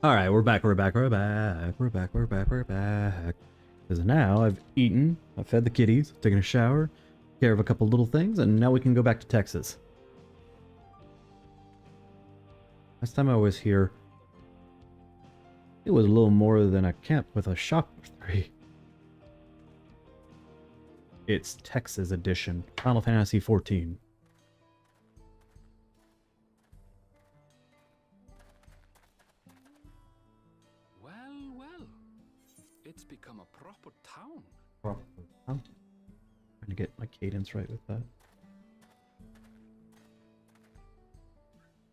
Alright, we're back, we're back, we're back, we're back, we're back, we're back. Because now I've eaten, I've fed the kitties, taken a shower, care of a couple little things, and now we can go back to Texas. Last time I was here, it was a little more than a camp with a shop or three. It's Texas edition, Final Fantasy XIV. Well, it's become a proper town. I'm trying to get my cadence right with that.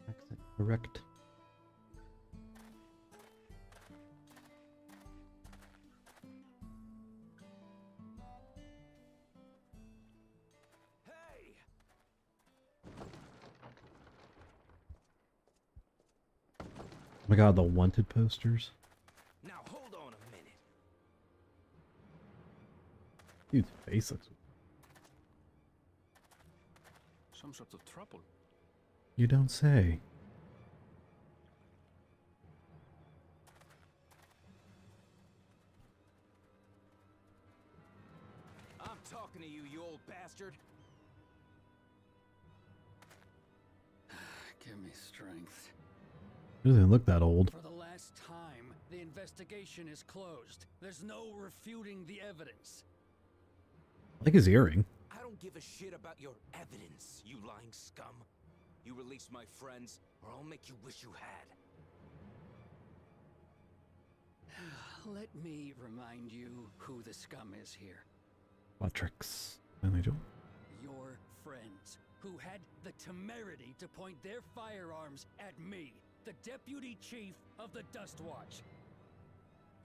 Accent correct. Hey! Oh my god, the wanted posters. Now hold on a minute. Dude's face looks... Some sort of trouble. You don't say. I'm talking to you, you old bastard. Give me strength. He doesn't look that old. For the last time, the investigation is closed. There's no refuting the evidence. I like his earring. I don't give a shit about your evidence, you lying scum. You release my friends, or I'll make you wish you had. Let me remind you who the scum is here. Quatrix. And they do. Your friends, who had the temerity to point their firearms at me, the deputy chief of the Dust Watch.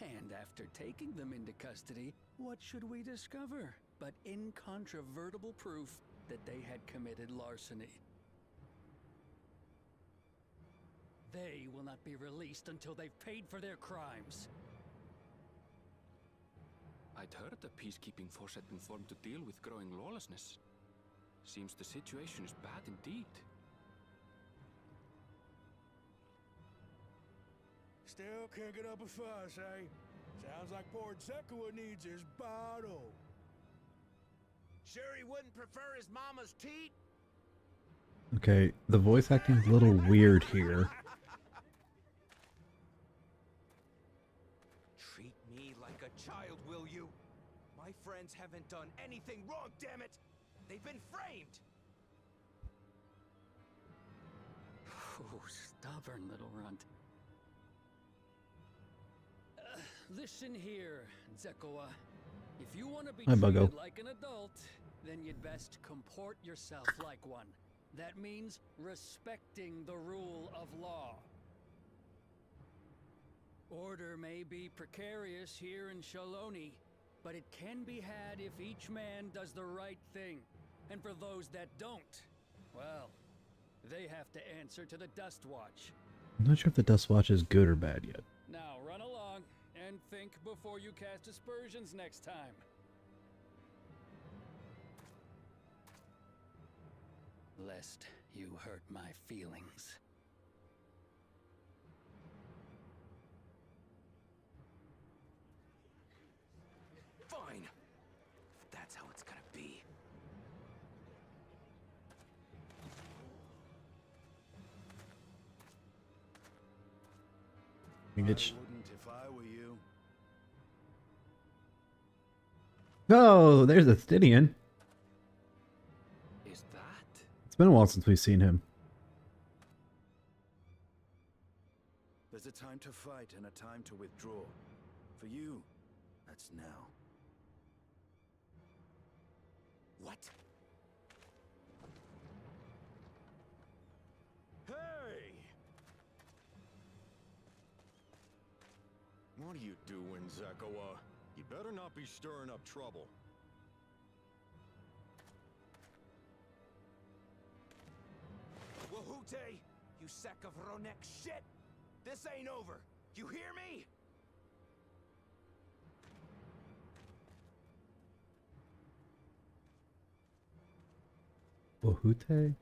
And after taking them into custody, what should we discover but incontrovertible proof that they had committed larceny? They will not be released until they've paid for their crimes. I'd heard the peacekeeping force had been formed to deal with growing lawlessness. Seems the situation is bad indeed. Still can't get up a fuss, eh? Sounds like poor Zekua needs his bottle. Sure he wouldn't prefer his mama's teat? Okay, the voice acting's a little weird here. Treat me like a child, will you? My friends haven't done anything wrong, damn it! They've been framed! Oh, stubborn little runt. Listen here, Zekua. If you want to be Hi, Buggo. treated like an adult, then you'd best comport yourself like one. That means respecting the rule of law. Order may be precarious here in Shaloni, but it can be had if each man does the right thing. And for those that don't, well, they have to answer to the Dust Watch. I'm not sure if the Dust Watch is good or bad yet. Now run along and think before you cast aspersions next time. Lest you hurt my feelings. Fine. If that's how it's gonna be. It's... Wouldn't if I were you. Oh, there's a Stydian. Is that? It's been a while since we've seen him. There's a time to fight and a time to withdraw. For you, that's now. What? Hey! What are you doing, Zekua? You better not be stirring up trouble. Wahute, you sack of Ronek shit! This ain't over! You hear me? Wahute?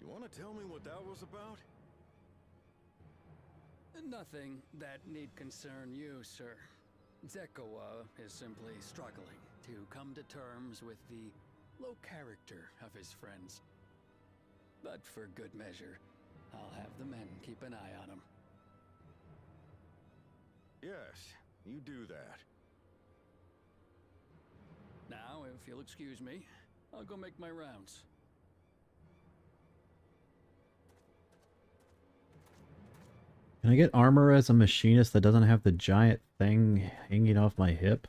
You want to tell me what that was about? Nothing that need concern you, sir. Zekowa is simply struggling to come to terms with the low character of his friends. But for good measure, I'll have the men keep an eye on him. Yes, you do that. Now, if you'll excuse me, I'll go make my rounds. Can I get armor as a machinist that doesn't have the giant thing hanging off my hip?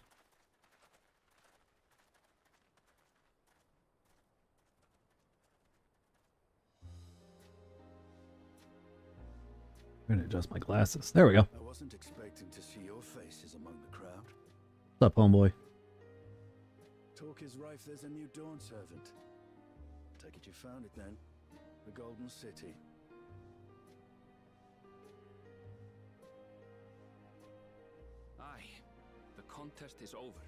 I'm gonna adjust my glasses. There we go. I wasn't expecting to see your faces among the crowd. What's up, homeboy? Talk is rife, there's a new Dawn servant. Take it you found it then. The Golden City. Aye, the contest is over.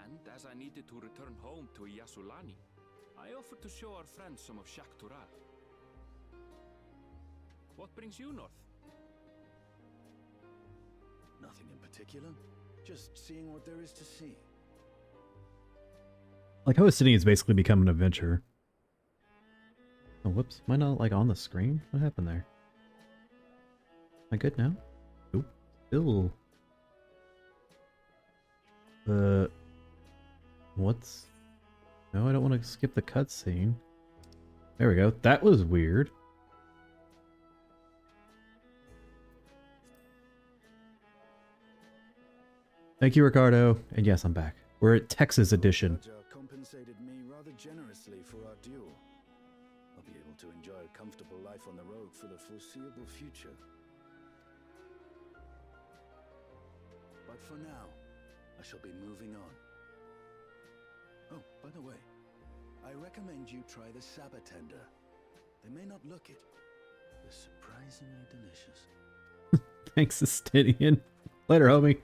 And as I needed to return home to Yasulani, I offered to show our friends some of Shak Tural. What brings you north? Nothing in particular. Just seeing what there is to see. Like how a city has basically become an adventure. Oh, whoops. Am I not like on the screen? What happened there? Am I good now? Nope. Still. What's... No, I don't want to skip the cutscene. There we go. That was weird. Thank you, Ricardo. And yes, I'm back. We're at Texas edition. Raja compensated me rather generously for our duel. I'll be able to enjoy a comfortable life on the road for the foreseeable future. But for now, I shall be moving on. Oh, by the way, I recommend you try the Sabatender. They may not look it. They're surprisingly delicious. Thanks, Astidian. Later, homie.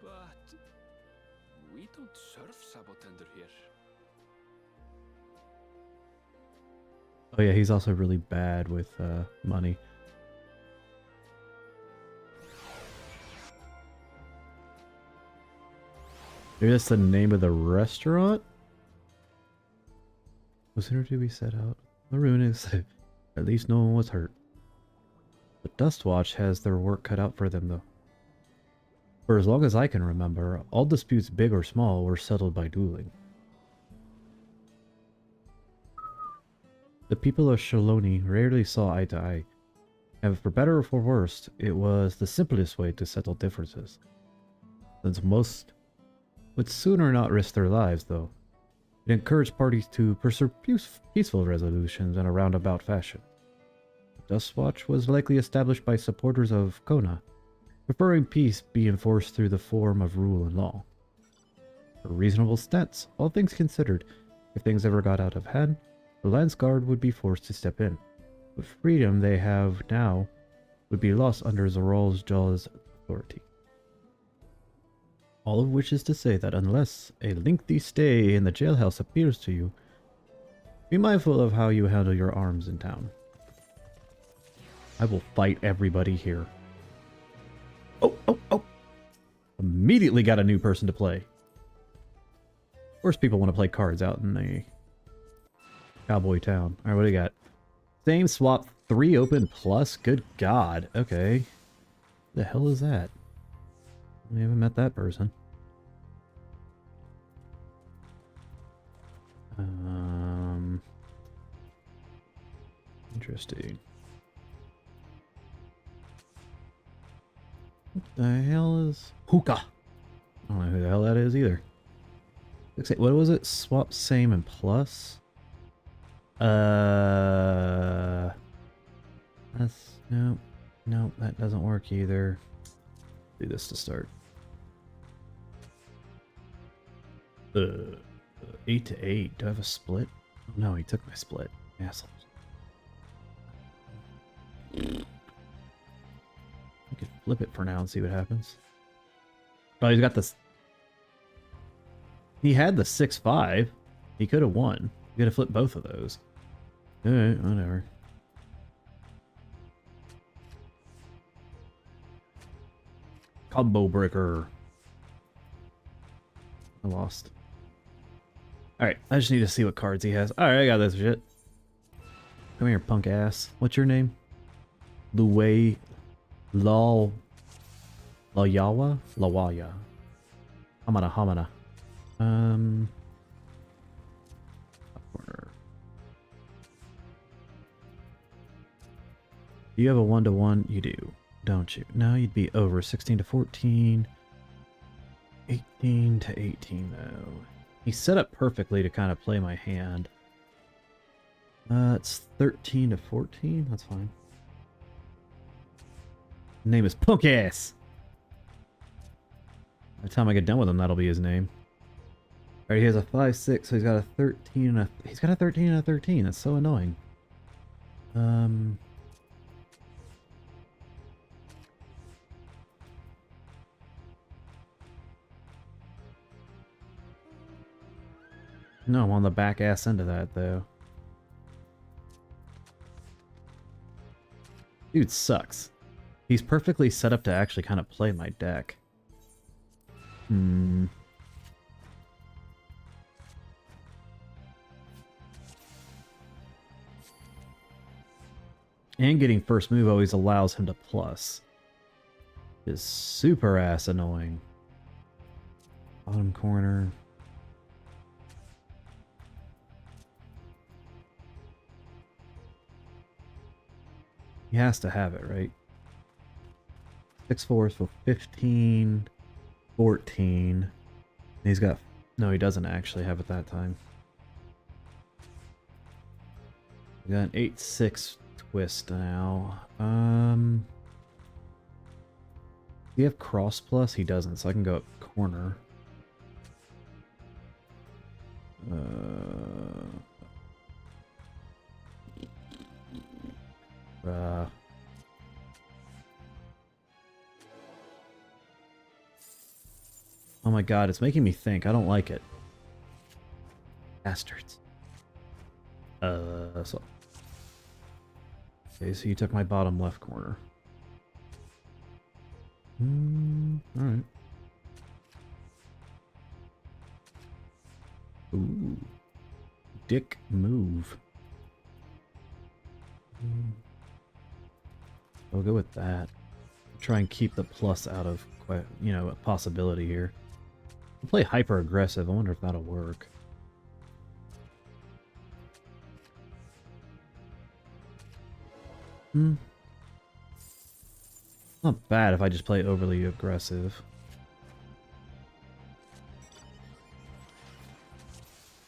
But we don't serve Sabotender here. Oh yeah, he's also really bad with money. Maybe that's the name of the restaurant? No sooner did we set out, the ruin is safe. At least no one was hurt. The Dustwatch has their work cut out for them though. For as long as I can remember, all disputes big or small were settled by dueling. The people of Shaloni rarely saw eye to eye, and for better or for worse, it was the simplest way to settle differences. Since most would sooner not risk their lives, though, it encouraged parties to pursue peaceful resolutions in a roundabout fashion. The Dustwatch was likely established by supporters of Kona, preferring peace be enforced through the form of rule and law. For reasonable stance, all things considered, if things ever got out of hand, the Lance Guard would be forced to step in. The freedom they have now would be lost under Zoral's Jaw's authority. All of which is to say that unless a lengthy stay in the jailhouse appeals to you, be mindful of how you handle your arms in town. I will fight everybody here. Oh! Immediately got a new person to play. Of course people want to play cards out in the cowboy town. Alright, what do you got? Same swap, 3 open plus? Good God. Okay. The hell is that? We haven't met that person. Interesting. What the hell is hookah? I don't know who the hell that is either. What was it? Swap same and plus? That's no, that doesn't work either. Do this to start. 8 to 8. Do I have a split? Oh, no, he took my split. Asshole. I could flip it for now and see what happens. Oh, he's got this. He had the 6-5. He could have won. You gotta flip both of those. Alright, whatever. Combo breaker. I lost. Alright, I just need to see what cards he has. Alright, I got this shit. Come here, punk ass. What's your name? Luwei Law Layawa? Lawaya. Hamana Hamana. Corner. Do you have a 1-to-1? You do, don't you? No, you'd be over 16 to 14. 18 to 18 though. He's set up perfectly to kind of play my hand. It's 13 to 14. That's fine. Name is Punk Ass. By the time I get done with him, that'll be his name. Alright, he has a 5-6, so he's got a 13 and a... He's got a 13 and a 13. That's so annoying. No, I'm on the back ass end of that, though. Dude sucks. He's perfectly set up to actually kind of play my deck. And getting first move always allows him to plus. Is super ass annoying. Bottom corner. He has to have it, right? 6-4, so 15, 14. And he's got... No, he doesn't actually have it that time. We got an 8-6 twist now. Do you have cross plus? He doesn't, so I can go up corner. Oh my god, it's making me think. I don't like it. Bastards. So... Okay, so you took my bottom left corner. Alright. Ooh. Dick move. I'll go with that. Try and keep the plus out of, you know, a possibility here. I'll play hyper aggressive. I wonder if that'll work. Not bad if I just play overly aggressive.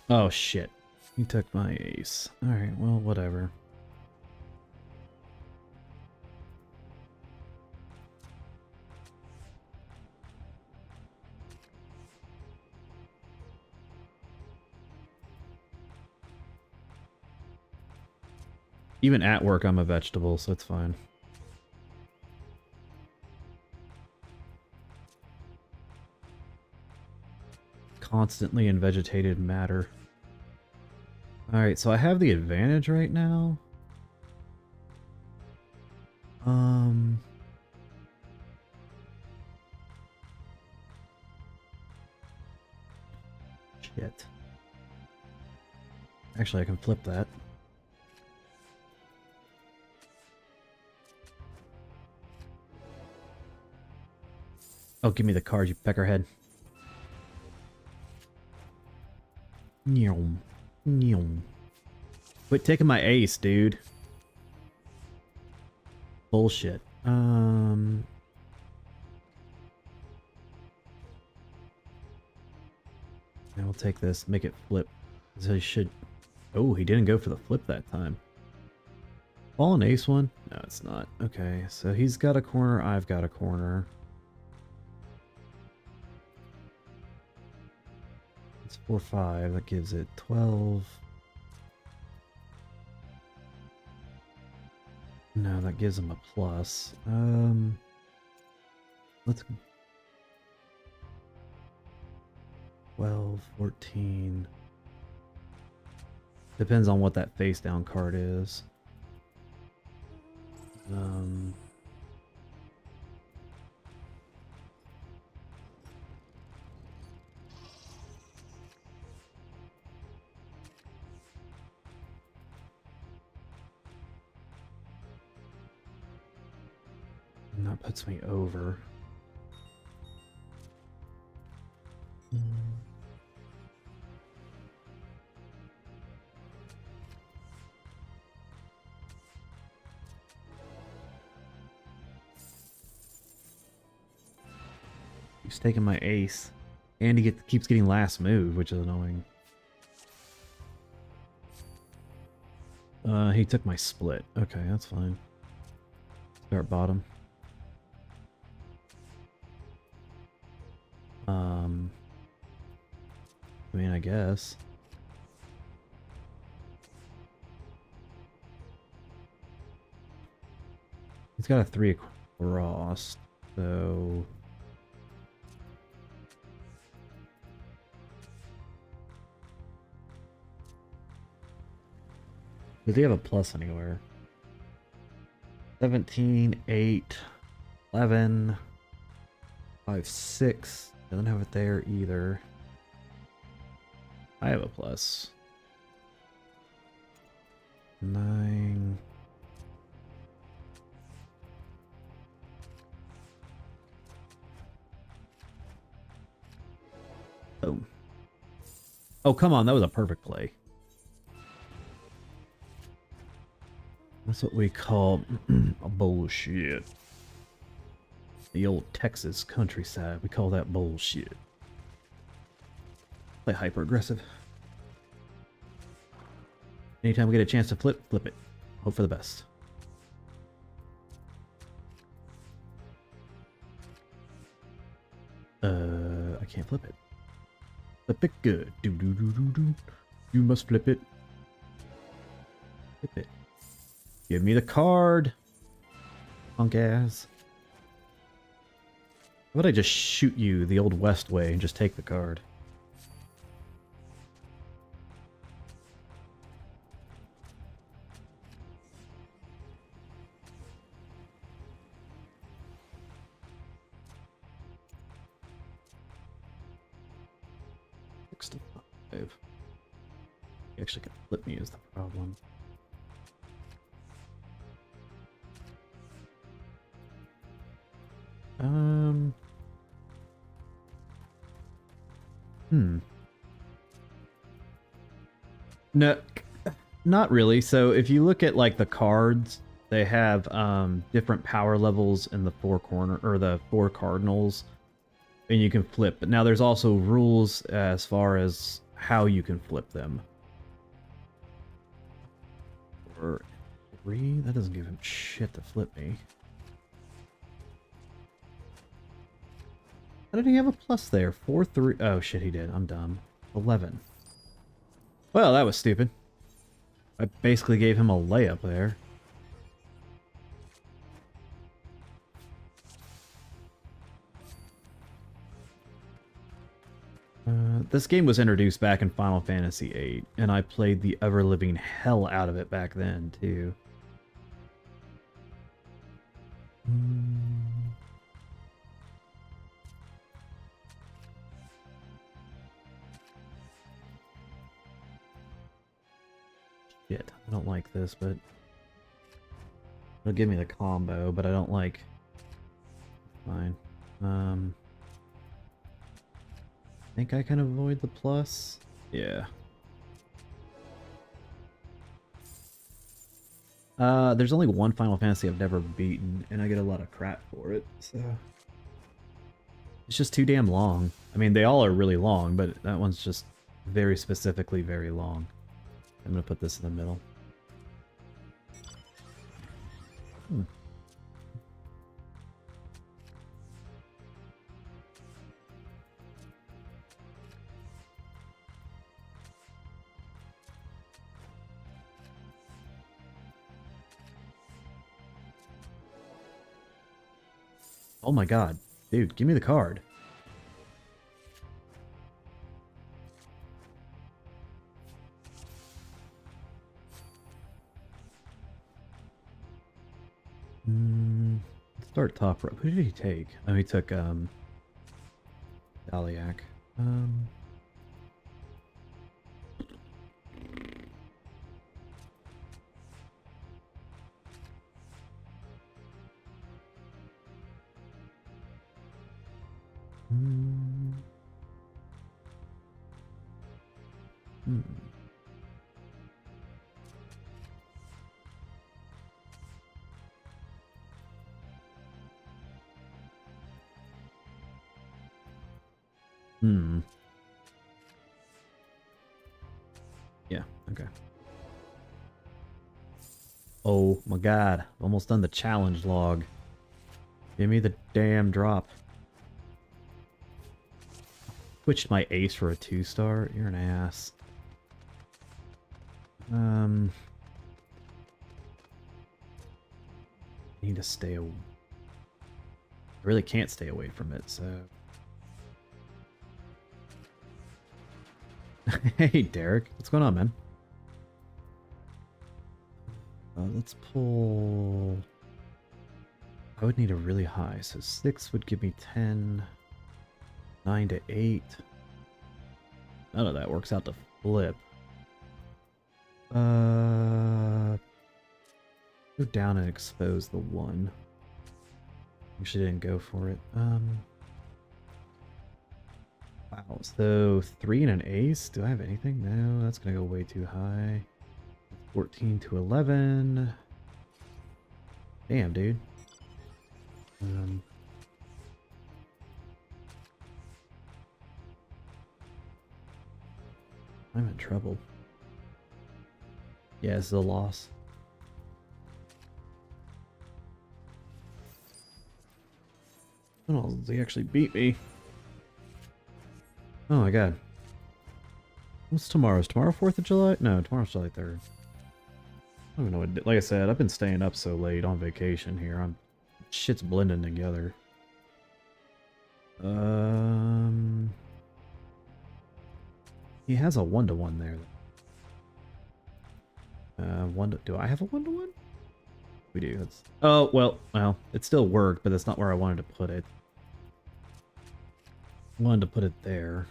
Oh shit. He took my ace. Alright, well, whatever. Even at work, I'm a vegetable, so it's fine. Constantly in vegetated matter. Alright, so I have the advantage right now. Shit. Actually, I can flip that. Oh, give me the card, you peckerhead. Nyom. Nyom. Quit taking my ace, dude. Bullshit. And we'll take this, make it flip. So he should... Oh, he didn't go for the flip that time. Fallen ace one? No, it's not. Okay, so he's got a corner, I've got a corner. It's 4-5, that gives it 12. No, that gives him a plus. Let's... 12, 14... Depends on what that face down card is. That puts me over. He's taking my ace. And he keeps getting last move, which is annoying. He took my split. Okay, that's fine. Start bottom. I mean, I guess. He's got a 3 across, so... Does he have a plus anywhere? 17, 8, 11, 5, 6. Doesn't have it there either. I have a plus. 9. Oh. Oh, come on. That was a perfect play. That's what we call a bullshit. The old Texas countryside, we call that bullshit. Play hyper aggressive. Anytime we get a chance to flip, flip it. Hope for the best. I can't flip it. Flip it good. Do do do do do. You must flip it. Flip it. Give me the card. Punk ass. How about I just shoot you the old West way and just take the card? You actually can flip me is the problem. No, not really. So if you look at like the cards, they have different power levels in the 4 corner or the 4 cardinals, and you can flip. But now there's also rules as far as how you can flip them. Or 3? That doesn't give him shit to flip me. How did he have a plus there? 4, 3. Oh shit, he did. I'm dumb. 11. Well, that was stupid. I basically gave him a layup there. This game was introduced back in Final Fantasy VIII, and I played the ever-living hell out of it back then, too. Shit, I don't like this, but... It'll give me the combo, but I don't like... Fine. Think I can avoid the plus? Yeah. There's only one Final Fantasy I've never beaten, and I get a lot of crap for it, so... It's just too damn long. I mean, they all are really long, but that one's just very specifically very long. I'm gonna put this in the middle. Oh my god. Dude, give me the card. Let's start top row. Who did he take? Oh, he took, Daliak. Hmm. Hmm. Yeah, okay. Oh my god. Almost done the challenge log. Give me the damn drop. Switched my ace for a 2-star. You're an ass. I need to stay away. I really can't stay away from it, so. Hey, Derek. What's going on, man? Let's pull... I would need a really high, so 6 would give me 10. 9 to 8. None of that works out to flip. Go down and expose the 1. Actually didn't go for it. Wow, so 3 and an ace? Do I have anything? No, that's gonna go way too high. 14 to 11. Damn, dude. I'm in trouble. Yeah, this is a loss. Oh, they actually beat me. Oh my god. What's tomorrow? Is tomorrow 4th of July? No, tomorrow's July 3rd. I don't even know what... Like I said, I've been staying up so late on vacation here. Shit's blending together. He has a 1-to-1 there. Do I have a 1-to-1? We do. That's... Oh, well, it still worked, but that's not where I wanted to put it. I wanted to put it there.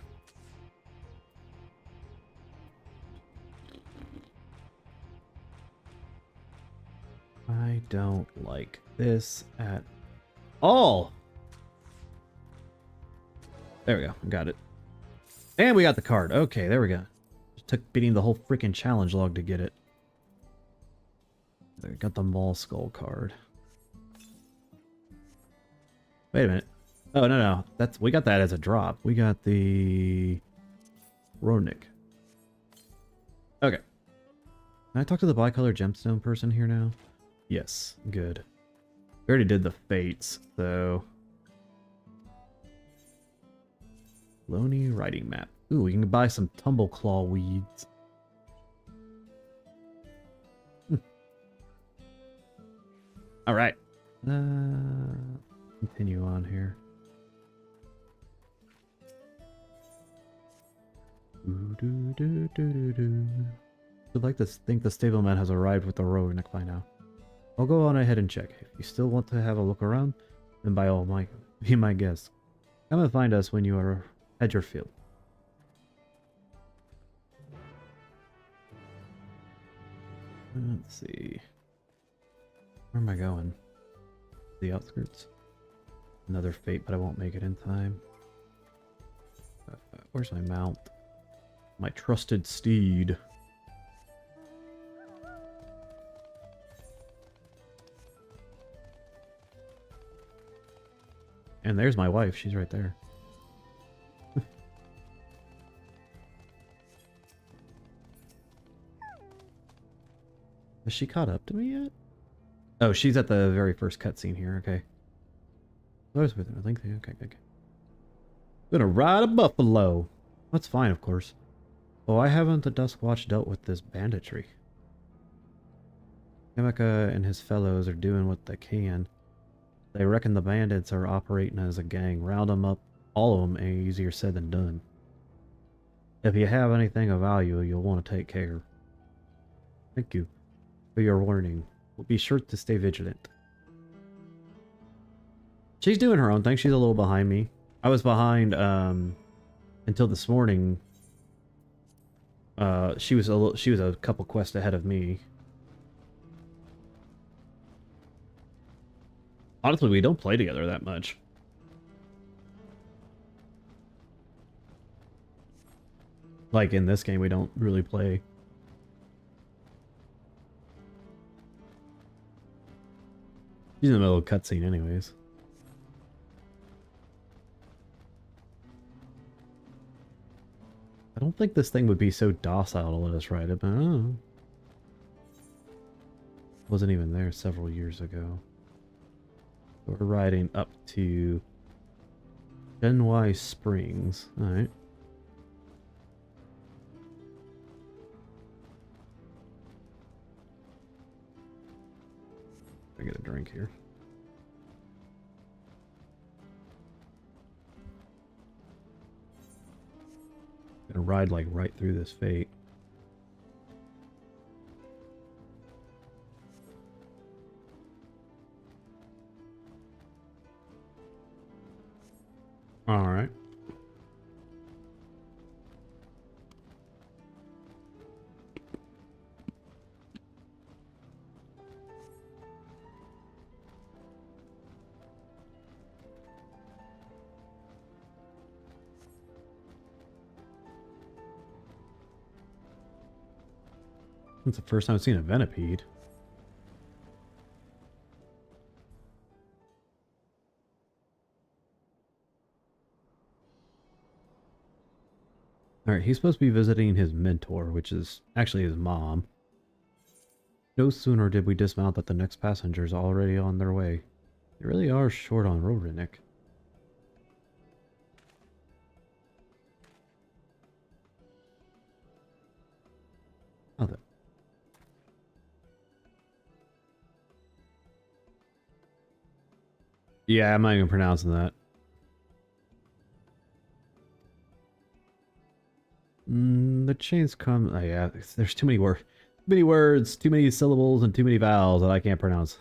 I don't like this at all. There we go. I got it. And we got the card. Okay, there we go. Just took beating the whole freaking challenge log to get it. There, got the Maul Skull card. Wait a minute. Oh, no. We got that as a drop. We got the Rodnik. Okay. Can I talk to the bicolor gemstone person here now? Yes, good. We already did the fates, so... Loney writing map. Ooh, we can buy some Tumbleclaw weeds. Alright. Continue on here. I'd like to think the stableman has arrived with the Rodnik by now. I'll go on ahead and check. If you still want to have a look around, then by all be my guest. Come and find us when you are at your field. Let's see. Where am I going? The outskirts. Another fate, but I won't make it in time. Where's my mount? My trusted steed. And there's my wife. She's right there. Has she caught up to me yet? Oh, she's at the very first cutscene here. Okay. Close with her. Lengthy. Okay. Gonna ride a buffalo. That's fine, of course. Oh, why haven't the Duskwatch dealt with this banditry? Himika and his fellows are doing what they can. They reckon the bandits are operating as a gang. Round them up. All of them ain't easier said than done. If you have anything of value, you'll want to take care. Thank you for your warning. We'll be sure to stay vigilant. She's doing her own thing. She's a little behind me. I was behind until this morning. She was a couple quests ahead of me. Honestly, we don't play together that much. Like in this game, we don't really play. He's in the middle of a cutscene anyways. I don't think this thing would be so docile to let us ride it, but I don't know. Wasn't even there several years ago. We're riding up to Genwai Springs. Alright. I get a drink here. Gonna ride like right through this fate. All right. It's the first time I've seen a venipede. Alright, he's supposed to be visiting his mentor, which is actually his mom. No sooner did we dismount that the next passenger's already on their way. They really are short on Roadrunnick. Oh, that. Yeah, I'm not even pronouncing that. The chains come. Oh, yeah, there's too many words. Too many words, too many syllables, and too many vowels that I can't pronounce.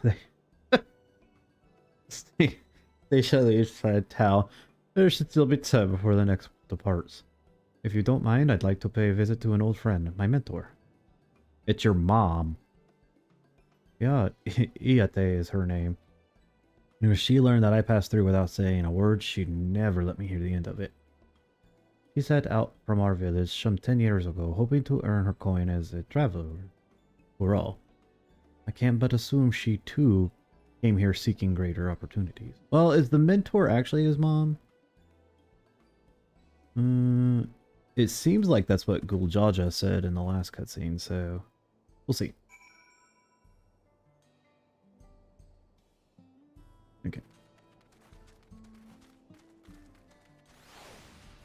They shall each try to tell. There should still be time before the next departs. If you don't mind, I'd like to pay a visit to an old friend, my mentor. It's your mom. Yeah, Iate is her name. And if she learned that I passed through without saying a word, she'd never let me hear the end of it. She set out from our village some 10 years ago, hoping to earn her coin as a traveler. For all. I can't but assume she too came here seeking greater opportunities. Well, is the mentor actually his mom? It seems like that's what Guljaja said in the last cutscene, so we'll see. Okay.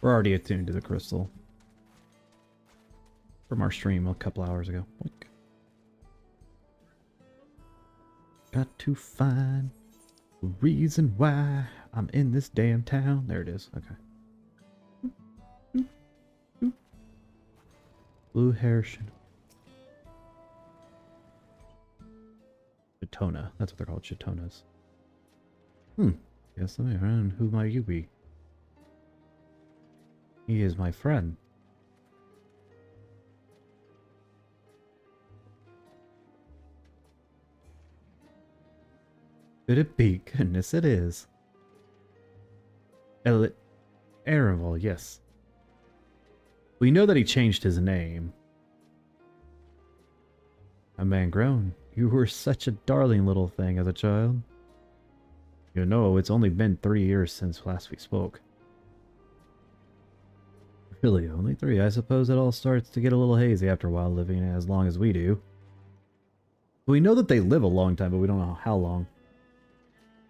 We're already attuned to the crystal from our stream a couple hours ago. Boink. Got to find the reason why I'm in this damn town. There it is. Okay. Blue hair Chitona. That's what they're called, Chitonas. Yes, let me around. Who might you be? He is my friend. Could it be? Goodness, it is. Ereval, yes. We know that he changed his name. A man grown. You were such a darling little thing as a child. You know, it's only been 3 years since last we spoke. Really, only 3. I suppose it all starts to get a little hazy after a while living as long as we do. We know that they live a long time, but we don't know how long.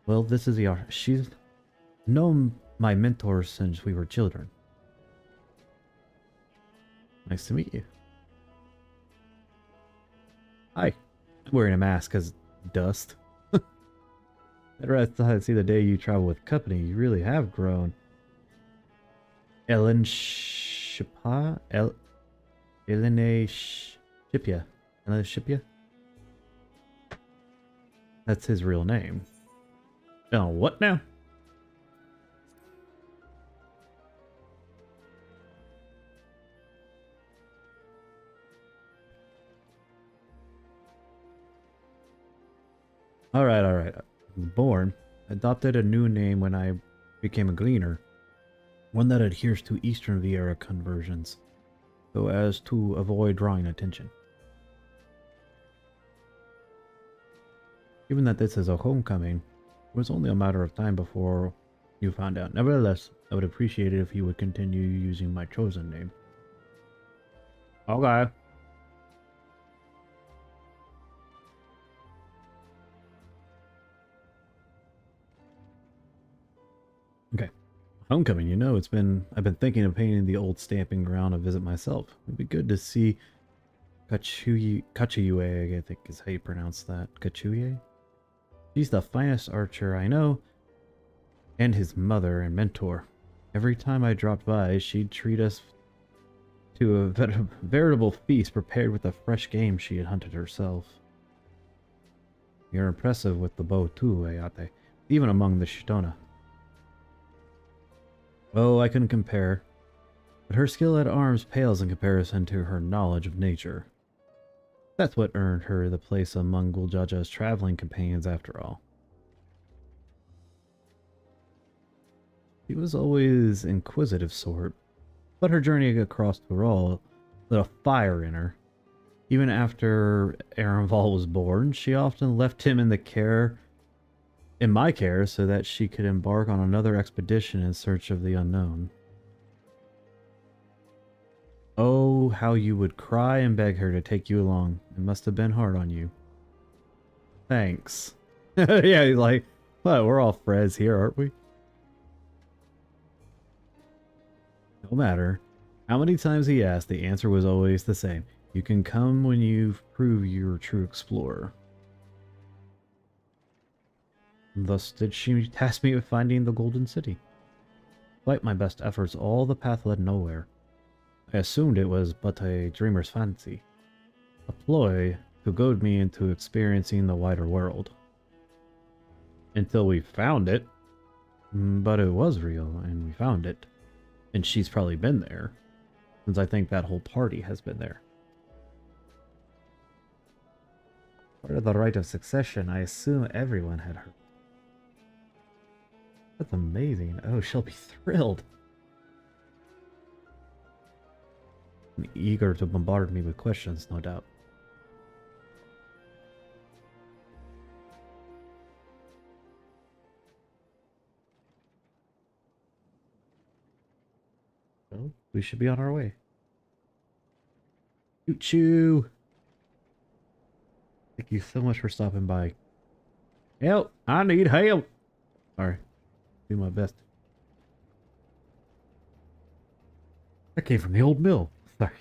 Well, this is the... She's known my mentor since we were children. Nice to meet you. Hi. I'm wearing a mask because dust. Better I see the day you travel with company. You really have grown. Ellen Shippa? Elene Shipya. Elene Shipya? That's his real name. Oh, what now? Alright. Born. Adopted a new name when I became a gleaner. One that adheres to Eastern Vieira conversions. so as to avoid drawing attention. Given that this is a homecoming, it was only a matter of time before you found out. Nevertheless, I would appreciate it if you would continue using my chosen name. Okay. Okay. Homecoming, you know, I've been thinking of painting the old stamping ground a visit myself. It'd be good to see Kachiyue, I think is how you pronounce that. Kachiyue? He's the finest archer I know, and his mother and mentor. Every time I dropped by, she'd treat us to a veritable feast prepared with the fresh game she had hunted herself. You're impressive with the bow too, Ayate, even among the Shitona. Oh, I couldn't compare, but her skill at arms pales in comparison to her knowledge of nature. That's what earned her the place among Guljaja's traveling companions after all. She was always inquisitive sort, but her journey across Tyrol lit a fire in her. Even after Arenval was born, she often left him in my care, so that she could embark on another expedition in search of the unknown. Oh, how you would cry and beg her to take you along. It must have been hard on you. Thanks. Yeah, he's like, well, we're all friends here, aren't we? No matter how many times he asked, the answer was always the same. You can come when you've proved you're a true explorer. Thus did she task me with finding the Golden City. Despite my best efforts, all the path led nowhere. I assumed it was but a dreamer's fancy, a ploy to goad me into experiencing the wider world. Until we found it. But it was real, and we found it. And she's probably been there, since I think that whole party has been there. Part of the rite of succession, I assume everyone had heard. That's amazing. Oh, she'll be thrilled. And eager to bombard me with questions, no doubt. Well, we should be on our way. Choo-choo! Thank you so much for stopping by. Help! I need help! Sorry. Do my best. That came from the old mill. Sorry.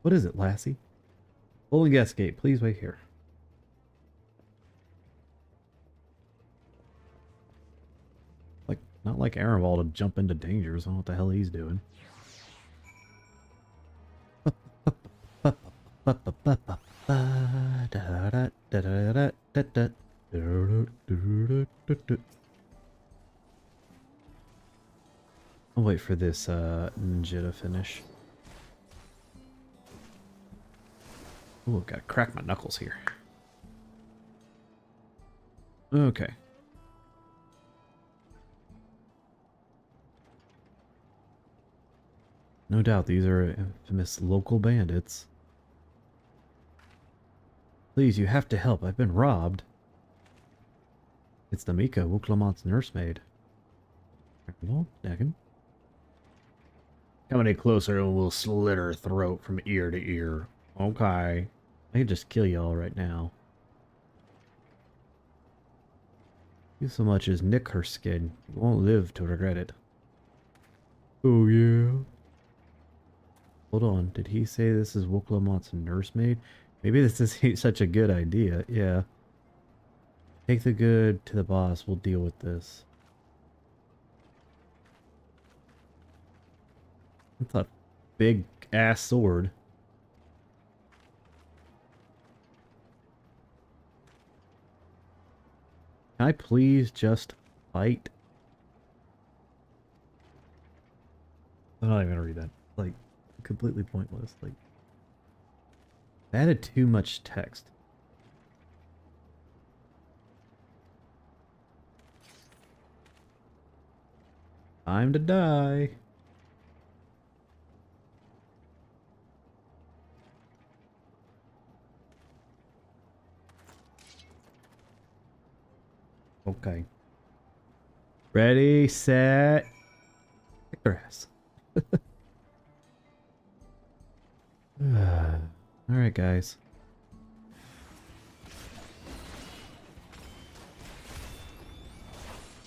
What is it, lassie? Bowling gas gate. Please wait here. Like, not like Arenval to jump into dangers. I don't know what the hell he's doing. I'll wait for this ninja to finish. Ooh, gotta crack my knuckles here. Okay. No doubt these are infamous local bandits. Please, you have to help. I've been robbed. It's the Mika, Wuklamont's nursemaid. Well, Dagon. Come any closer and we'll slit her throat from ear to ear. Okay. I can just kill y'all right now. You so much as nick her skin. You won't live to regret it. Oh yeah? Hold on, did he say this is Wuklamont's nursemaid? Maybe this isn't such a good idea. Yeah. Take the good to the boss. We'll deal with this. That's a big ass sword. Can I please just fight? I'm not even gonna read that. Like, completely pointless. Like, added too much text. Time to die. Okay. Ready, set, kick their ass. Alright, guys.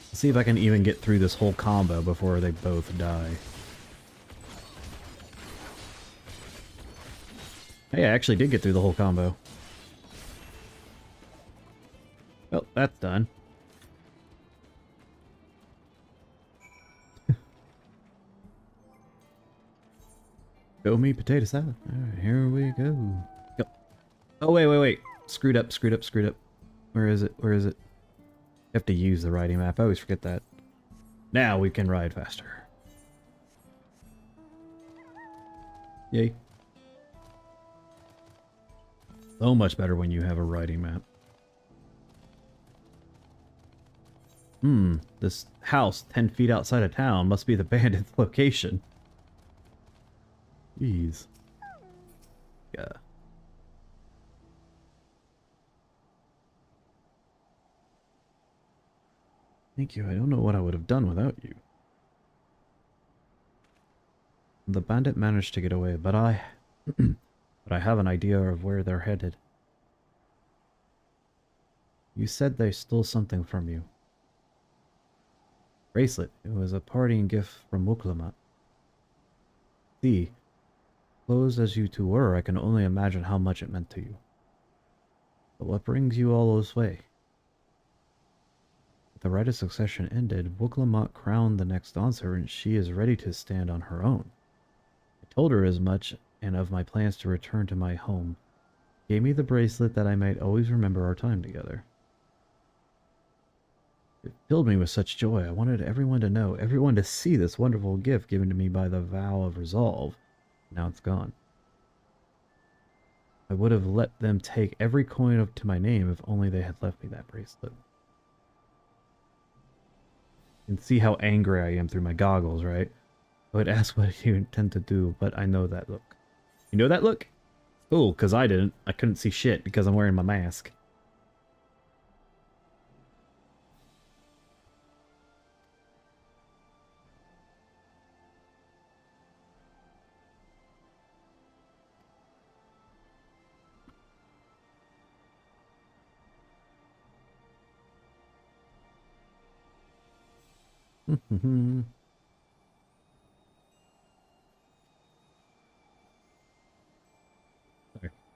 Let's see if I can even get through this whole combo before they both die. Hey, I actually did get through the whole combo. Well, that's done. Go me potato salad. Alright, here we go. Yep. Oh, wait. Screwed up. Where is it? You have to use the riding map. I always forget that. Now we can ride faster. Yay. So much better when you have a riding map. This house 10 feet outside of town must be the bandit's location. Jeez. Yeah. Thank you. I don't know what I would have done without you. The bandit managed to get away, but I have an idea of where they're headed. You said they stole something from you. Bracelet. It was a parting gift from Wuklamat. See, closed as you two were, I can only imagine how much it meant to you. But what brings you all this way? With the right of succession ended, Wuklamat crowned the next dancer, and she is ready to stand on her own. I told her as much, and of my plans to return to my home. She gave me the bracelet that I might always remember our time together. It filled me with such joy. I wanted everyone to know, everyone to see this wonderful gift given to me by the vow of resolve. Now it's gone. I would have let them take every coin up to my name if only they had left me that bracelet. You can see how angry I am through my goggles, right? I would ask what you intend to do, but I know that look. You know that look? Cool, because I didn't. I couldn't see shit because I'm wearing my mask.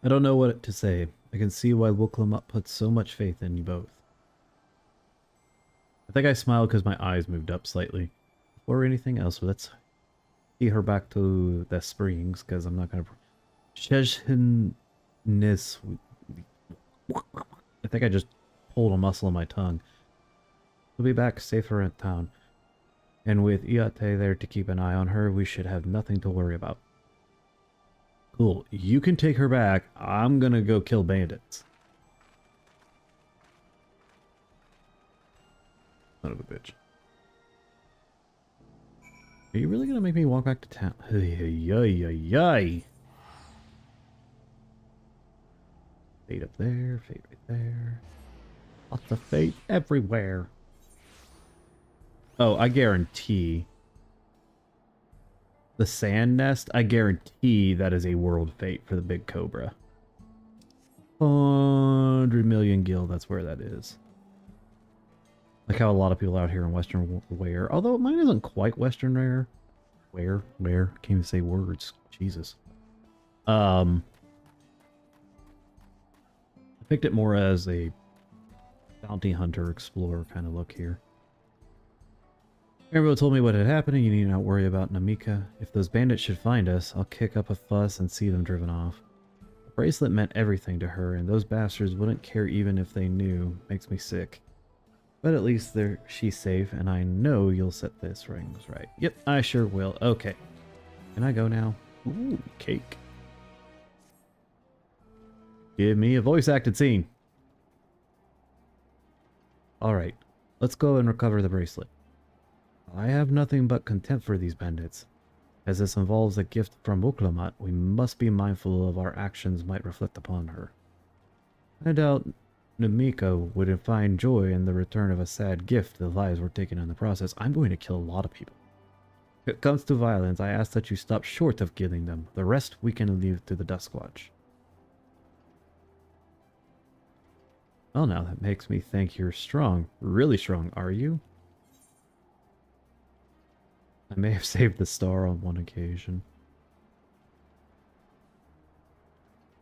I don't know what to say. I can see why Wuklamat put so much faith in you both. I think I smiled because my eyes moved up slightly. Before anything else, let's see her back to the springs, because I'm not going to... Shezhinnis... I think I just pulled a muscle in my tongue. We'll be back safer in town. And with Iate there to keep an eye on her, we should have nothing to worry about. Cool. You can take her back. I'm gonna go kill bandits. Son of a bitch. Are you really gonna make me walk back to town? Fate up there, fate right there. Lots of fate everywhere. Oh, I guarantee. The sand nest, I guarantee that is a world fate for the big cobra. 100 million gil, that's where that is. Like how a lot of people out here in Western Wear, although mine isn't quite Western Rare. Where? Can't even say words. Jesus. I picked it more as a bounty hunter explorer kind of look here. Everyone told me what had happened and you need not worry about Namika. If those bandits should find us, I'll kick up a fuss and see them driven off. The bracelet meant everything to her, and those bastards wouldn't care even if they knew. Makes me sick. But at least she's safe, and I know you'll set this rings right. Yep, I sure will. Okay. Can I go now? Ooh, cake. Give me a voice-acted scene. Alright, let's go and recover the bracelet. I have nothing but contempt for these bandits. As this involves a gift from Wuklamat, we must be mindful of our actions might reflect upon her. I doubt Namiko would find joy in the return of a sad gift. The lives were taken in the process. I'm going to kill a lot of people. If it comes to violence, I ask that you stop short of killing them. The rest we can leave to the Duskwatch. Well, now that makes me think you're strong. Really strong, are you? I may have saved the star on one occasion.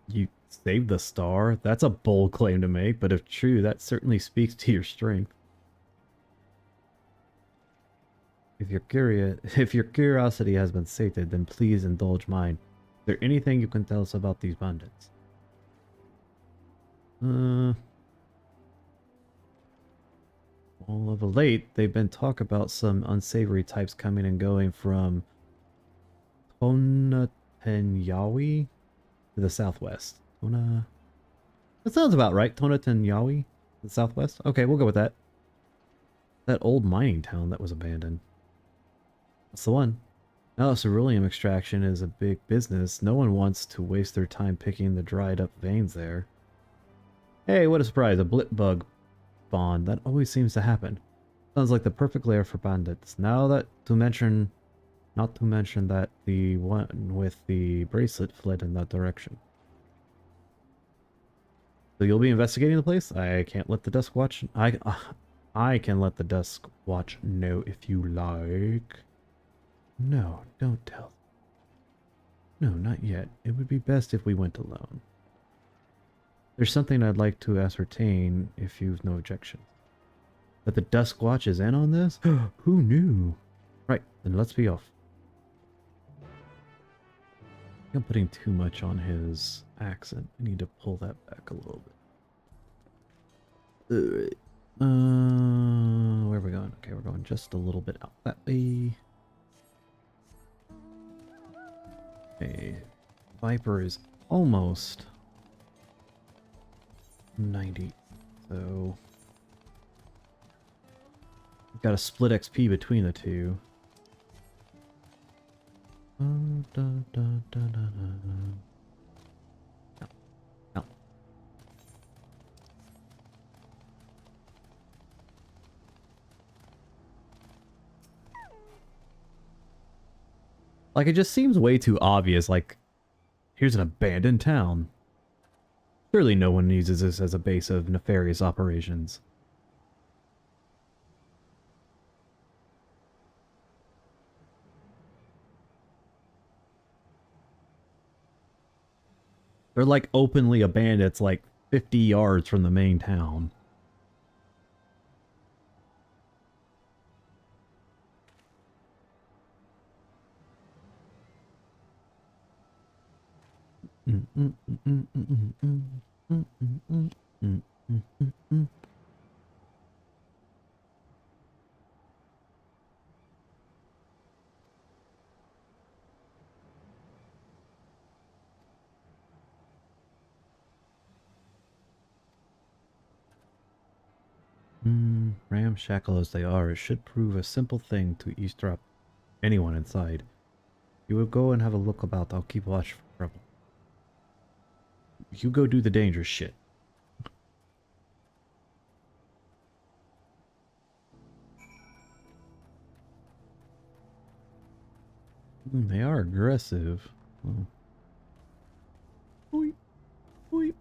You saved the star? That's a bold claim to make, but if true, that certainly speaks to your strength. If your curiosity has been sated, then please indulge mine. Is there anything you can tell us about these bandits? Well, of late, they've been talk about some unsavory types coming and going from Tonatenyawi to the southwest. That sounds about right. Tonatenyawi, the southwest. Okay, we'll go with that. That old mining town that was abandoned. That's the one. Now, ceruleum extraction is a big business. No one wants to waste their time picking the dried up veins there. Hey, what a surprise! A blip bug spawn. That always seems to happen. Sounds like the perfect lair for bandits. Now that not to mention that the one with the bracelet fled in that direction. So you'll be investigating the place? I can't let the Duskwatch. I can let the Duskwatch know if you like. No, don't tell. No, not yet. It would be best if we went alone. There's something I'd like to ascertain if you've no objections. That the Duskwatch is in on this? Who knew? Right, then let's be off. I'm putting too much on his accent. I need to pull that back a little bit. Alright. Where are we going? Okay, we're going just a little bit out that way. Okay. Viper is almost 90. So we've got a split XP between the two. No. No. Like, it just seems way too obvious. Like, here's an abandoned town. Surely no one uses this as a base of nefarious operations. They're like openly a bandits like 50 yards from the main town. Ramshackle as they are, it should prove a simple thing to eavesdrop anyone inside. You will go and have a look about. I'll keep watch for trouble. You go do the dangerous shit. They are aggressive. Oh. Oip, oip,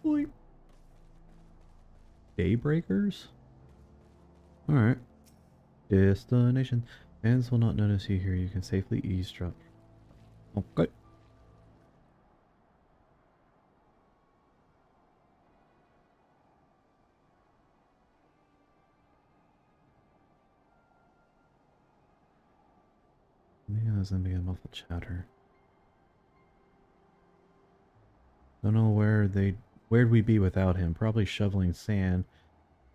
oip. Daybreakers? Alright. Destination. Fans will not notice you here. You can safely eavesdrop. Okay. Yeah, there's gonna be a muffled chatter. Don't know where'd we be without him? Probably shoveling sand,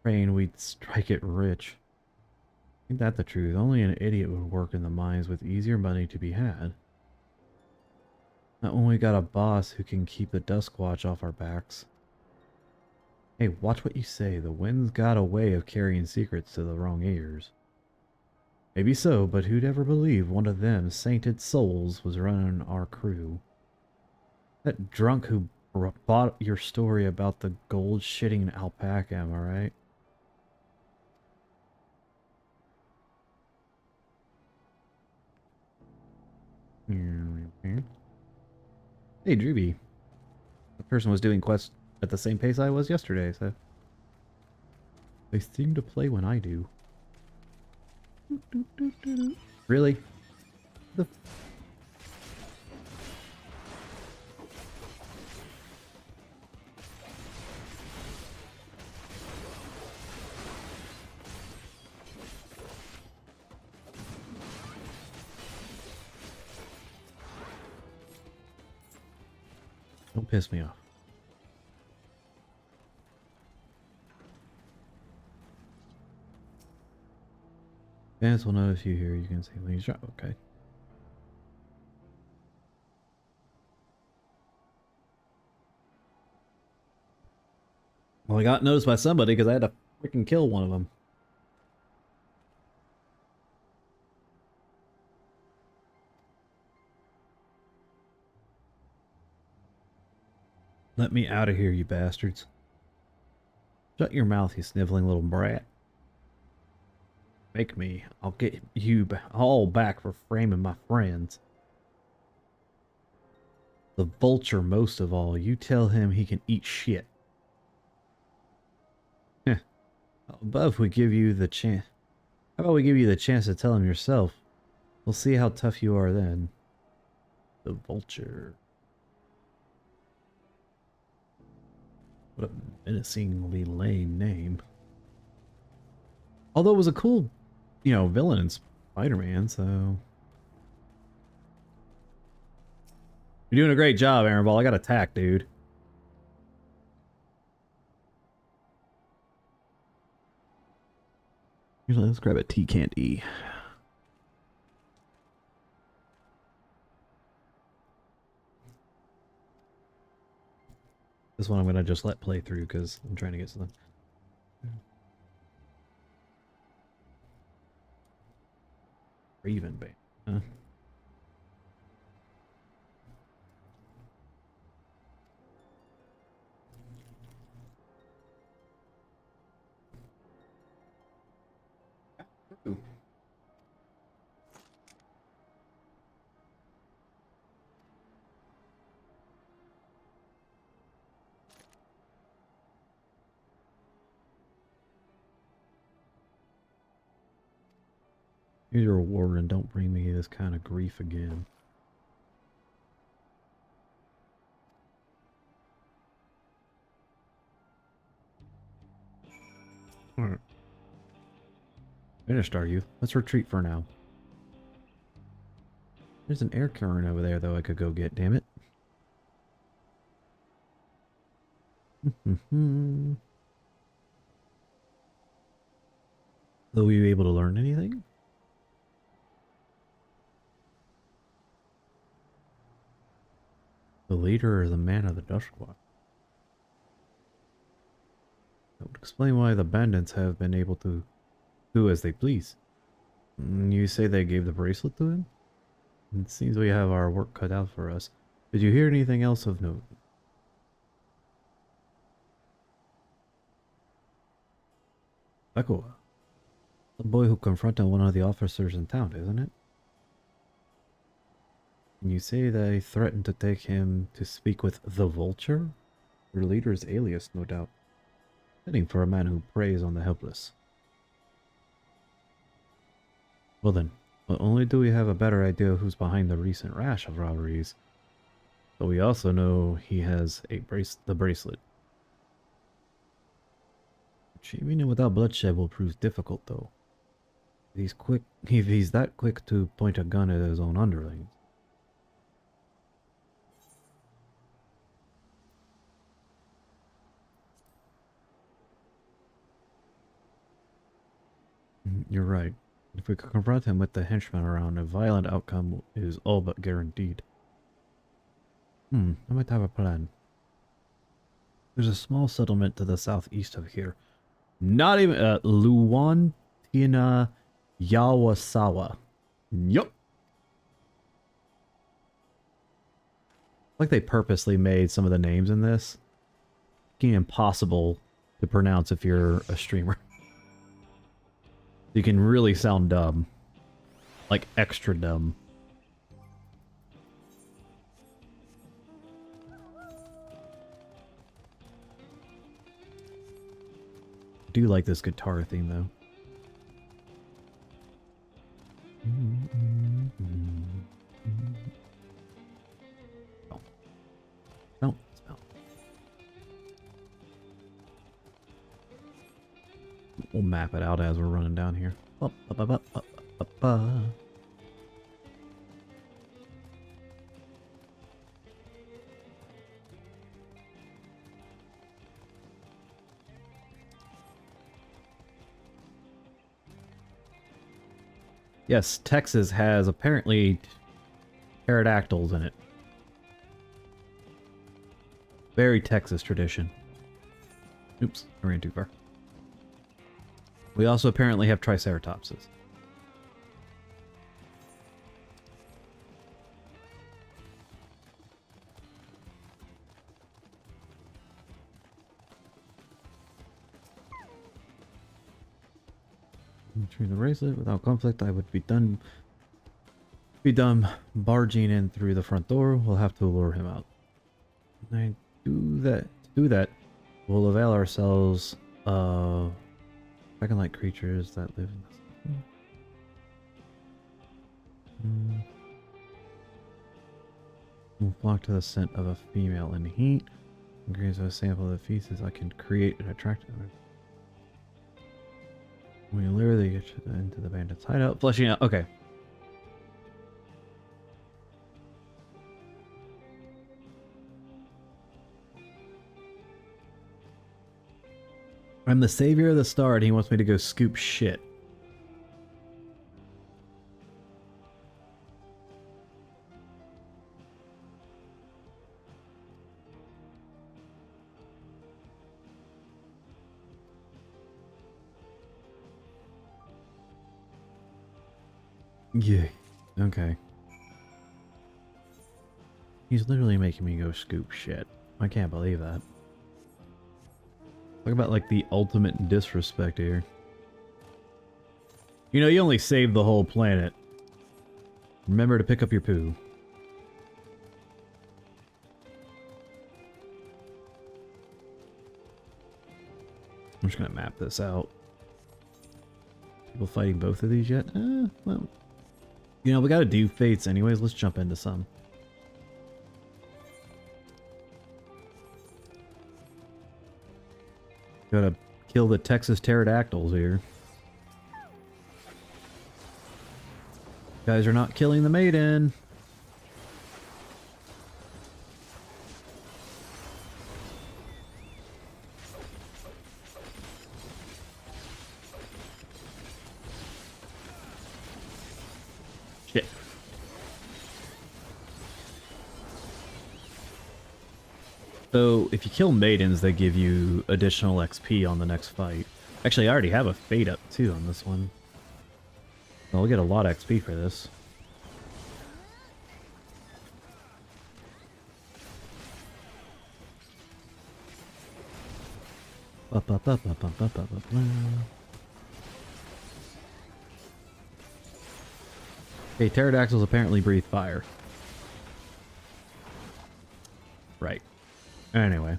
praying we'd strike it rich. Ain't that the truth? Only an idiot would work in the mines with easier money to be had. Not when we got a boss who can keep the Duskwatch off our backs. Hey, watch what you say. The wind's got a way of carrying secrets to the wrong ears. Maybe so, but who'd ever believe one of them sainted souls was running our crew? That drunk who bought your story about the gold shitting alpaca, am I right? Hey, Drewby. The person was doing quests at the same pace I was yesterday, so... They seem to play when I do. Really? The... Don't piss me off. Fans will notice you here. You can see when you drop. Okay. Well, I got noticed by somebody because I had to freaking kill one of them. Let me out of here, you bastards. Shut your mouth, you sniveling little brat. Make me. I'll get you all back for framing my friends. The vulture most of all. You tell him he can eat shit. Heh. Above we give you the chance. How about we give you the chance to tell him yourself? We'll see how tough you are then. The vulture. What a menacingly lame name. Although it was a cool, you know, villain in Spider-Man, so... You're doing a great job, Aaron Ball. I got attacked, dude. Let's grab a tea candy. This one I'm gonna just let play through because I'm trying to get something. Raven Bane, huh? Ooh. Here's your reward and don't bring me this kind of grief again. Alright. Finished, are you? Let's retreat for now. There's an air current over there, though, I could go get, damn it. Will we be able to learn anything? The leader is the man of the Dust Watch. That would explain why the bandits have been able to do as they please. You say they gave the bracelet to him? It seems we have our work cut out for us. Did you hear anything else of note? Echo. The boy who confronted one of the officers in town, isn't it? And you say they threatened to take him to speak with the Vulture? Your leader's alias, no doubt. Fitting for a man who preys on the helpless. Well then, not only do we have a better idea of who's behind the recent rash of robberies, but we also know he has the bracelet. Achieving it without bloodshed will prove difficult, though. If he's that quick to point a gun at his own underlings. You're right. If we could confront him with the henchmen around, a violent outcome is all but guaranteed. I might have a plan. There's a small settlement to the southeast of here. Not even Luwan Tina Yawasawa. Yup. Like they purposely made some of the names in this fucking impossible to pronounce if you're a streamer. You can really sound dumb. Like extra dumb. I do like this guitar theme though. Smell. Smell. We'll map it out as we're running down here. Up, up, up, up, up, up, up. Yes, Texas has apparently pterodactyls in it. Very Texas tradition. Oops, I ran too far. We also apparently have triceratopses. Retrieve the bracelet. Without conflict, I would be done barging in through the front door. We'll have to lure him out. When I do that, we'll avail ourselves of dragon-like creatures that live in this. We'll flock to the scent of a female in heat. Increase a sample of the feces. I can create an attractive. We lure the into the bandit's hideout. Fleshing out. Okay. I'm the savior of the star and he wants me to go scoop shit. Yeah. Okay. He's literally making me go scoop shit. I can't believe that. Talk about like the ultimate disrespect here. You know, you only saved the whole planet. Remember to pick up your poo. I'm just gonna map this out. People fighting both of these yet? Well. You know, we gotta do fates anyways. Let's jump into some. Gotta kill the Texas pterodactyls here. Guys are not killing the maiden. Shit. So, if you kill maidens, they give you additional XP on the next fight. Actually, I already have a fate up, too, on this one. Well, we'll get a lot of XP for this. Okay, pterodactyls apparently breathe fire. Right. Anyway.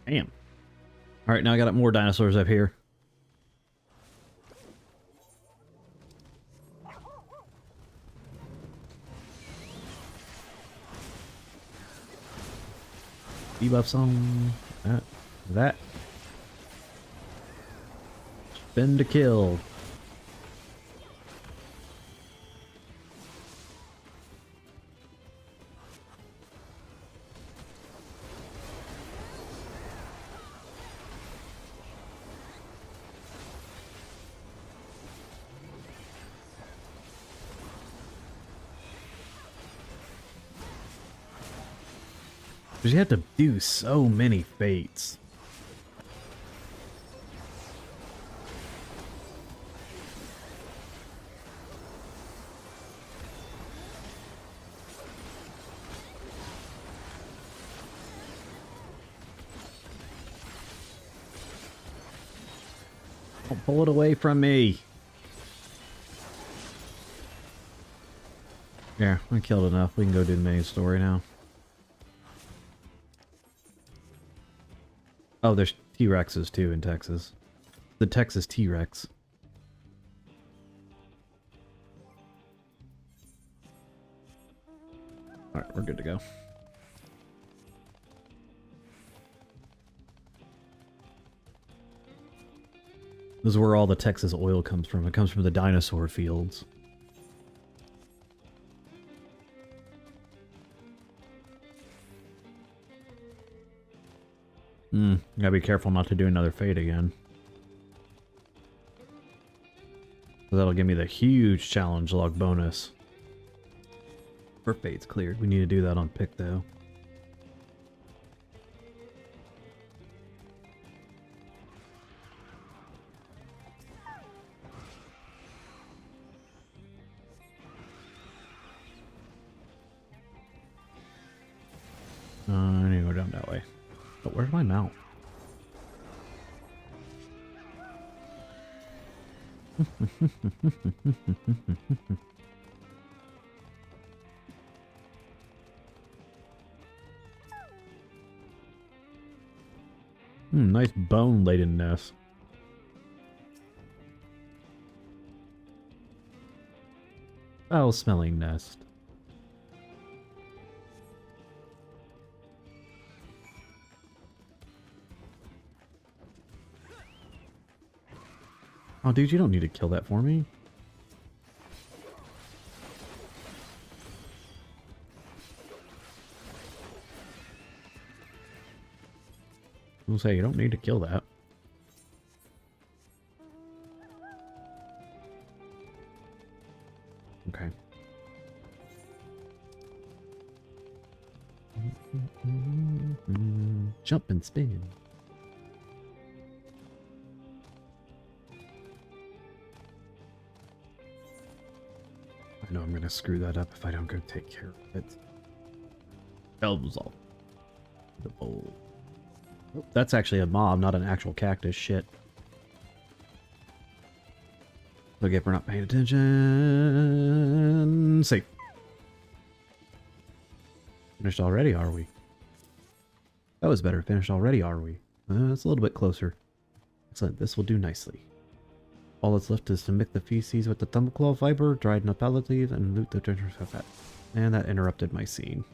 Damn. Alright, now I got more dinosaurs up here. Debuffs on that. Spin to kill. Because you have to do so many fates. Don't pull it away from me. Yeah, I killed enough. We can go do the main story now. Oh, there's T-Rexes too in Texas. The Texas T-Rex. Alright, we're good to go. This is where all the Texas oil comes from. It comes from the dinosaur fields. Gotta be careful not to do another fade again. So that'll give me the huge challenge log bonus. For fade's cleared. We need to do that on pick though. I need to go down that way. But where's my mount? Nice bone-laden nest. Foul-smelling nest. Oh, dude, you don't need to kill that for me. I'll say, you don't need to kill that. Okay. Jump and spin. I know I'm gonna screw that up if I don't go take care of it. Elbows off the bowl. Oh, that's actually a mob, not an actual cactus. Shit. Okay, if we're not paying attention. Safe. Finished already, are we? That was better. Finished already, are we? It's a little bit closer. Excellent. This will do nicely. All that's left is to mix the feces with the thumbclaw fiber, dried napalm leaves, and loot the ginger fat. And that interrupted my scene.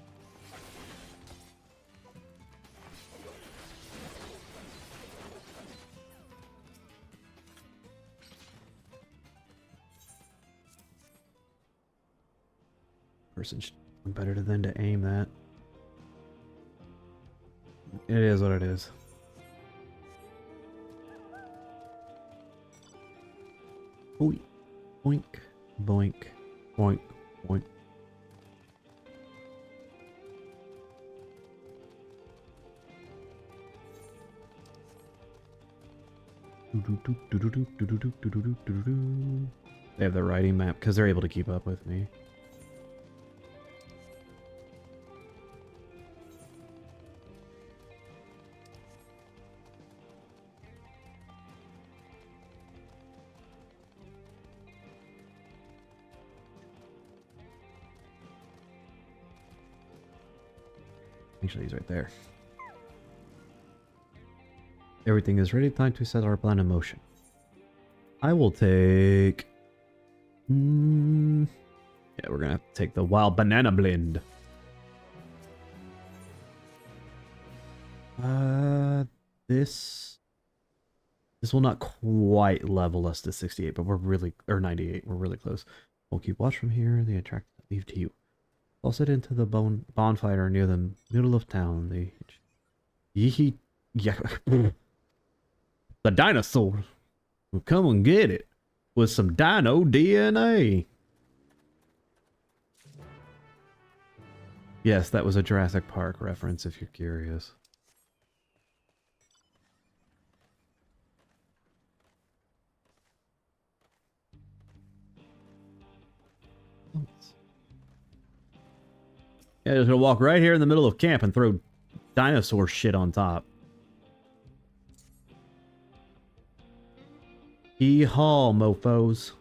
Person should know better than to aim that. It is what it is. Boink, boink, boink, boink, boink. They have the writing map because they're able to keep up with me. Actually, he's right there. Everything is ready. Time to set our plan in motion. I will take... yeah, we're gonna have to take the wild banana blend. This will not quite level us to 68, but we're really... or 98. We're really close. We'll keep watch from here. The attract leave to you. Toss it into the bonfire near the middle of town. The dinosaurs will come and get it with some dino DNA. Yes, that was a Jurassic Park reference if you're curious. Yeah, just gonna walk right here in the middle of camp and throw dinosaur shit on top. Heehaw, mofos.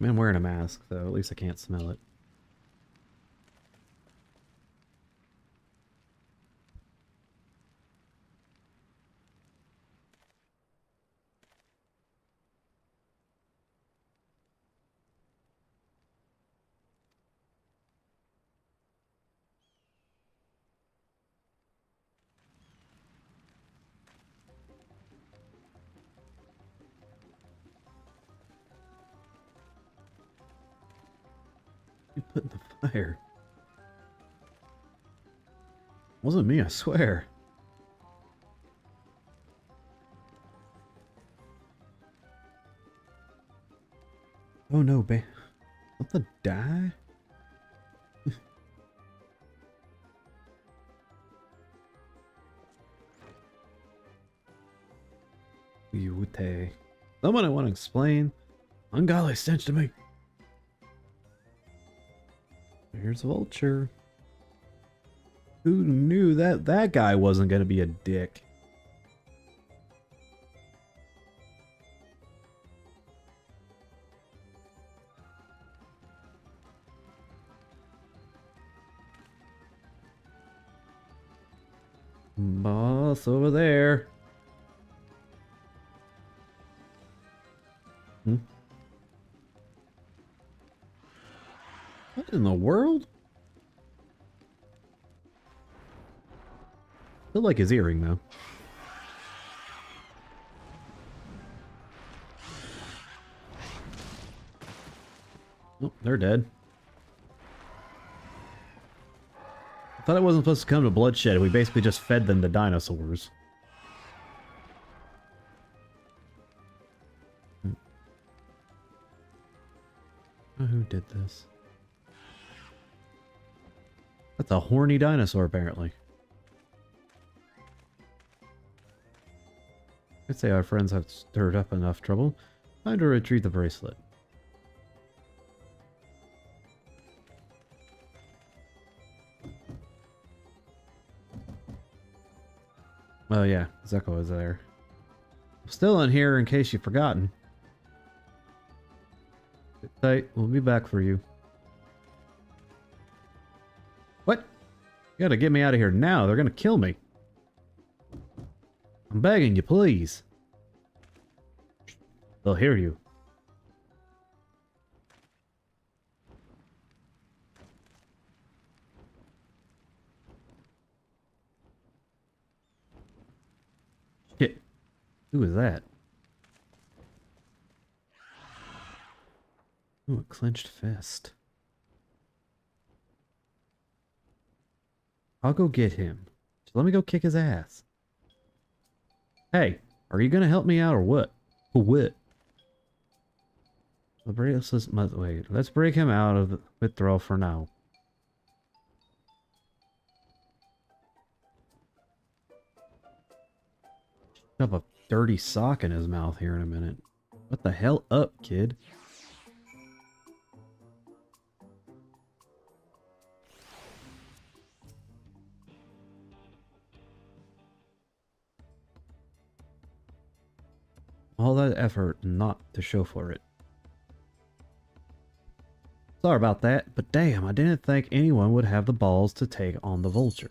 I'm wearing a mask, though. At least I can't smell it. You put in the fire. Wasn't me, I swear. Oh no, babe. Something die? Yute. Someone I want to explain. Ungodly stench to me. Here's Vulture. Who knew that guy wasn't going to be a dick? Boss over there. What in the world? Still like his earring, though. Oh, they're dead. I thought it wasn't supposed to come to bloodshed. We basically just fed them to dinosaurs. Oh, who did this? That's a horny dinosaur, apparently. I'd say our friends have stirred up enough trouble. Time to retrieve the bracelet. Oh yeah, Zeko is there. I'm still in here in case you've forgotten. Sit tight, we'll be back for you. What? You gotta get me out of here now, they're gonna kill me. I'm begging you, please. They'll hear you. Shit. Who is that? Ooh, a clenched fist. I'll go get him. Just let me go kick his ass. Hey, are you gonna help me out or what? What? The bracelets must wait. Let's break him out of the withdrawal for now. Shove a dirty sock in his mouth here in a minute. What the hell up, kid? All that effort not to show for it. Sorry about that, but damn, I didn't think anyone would have the balls to take on the Vulture.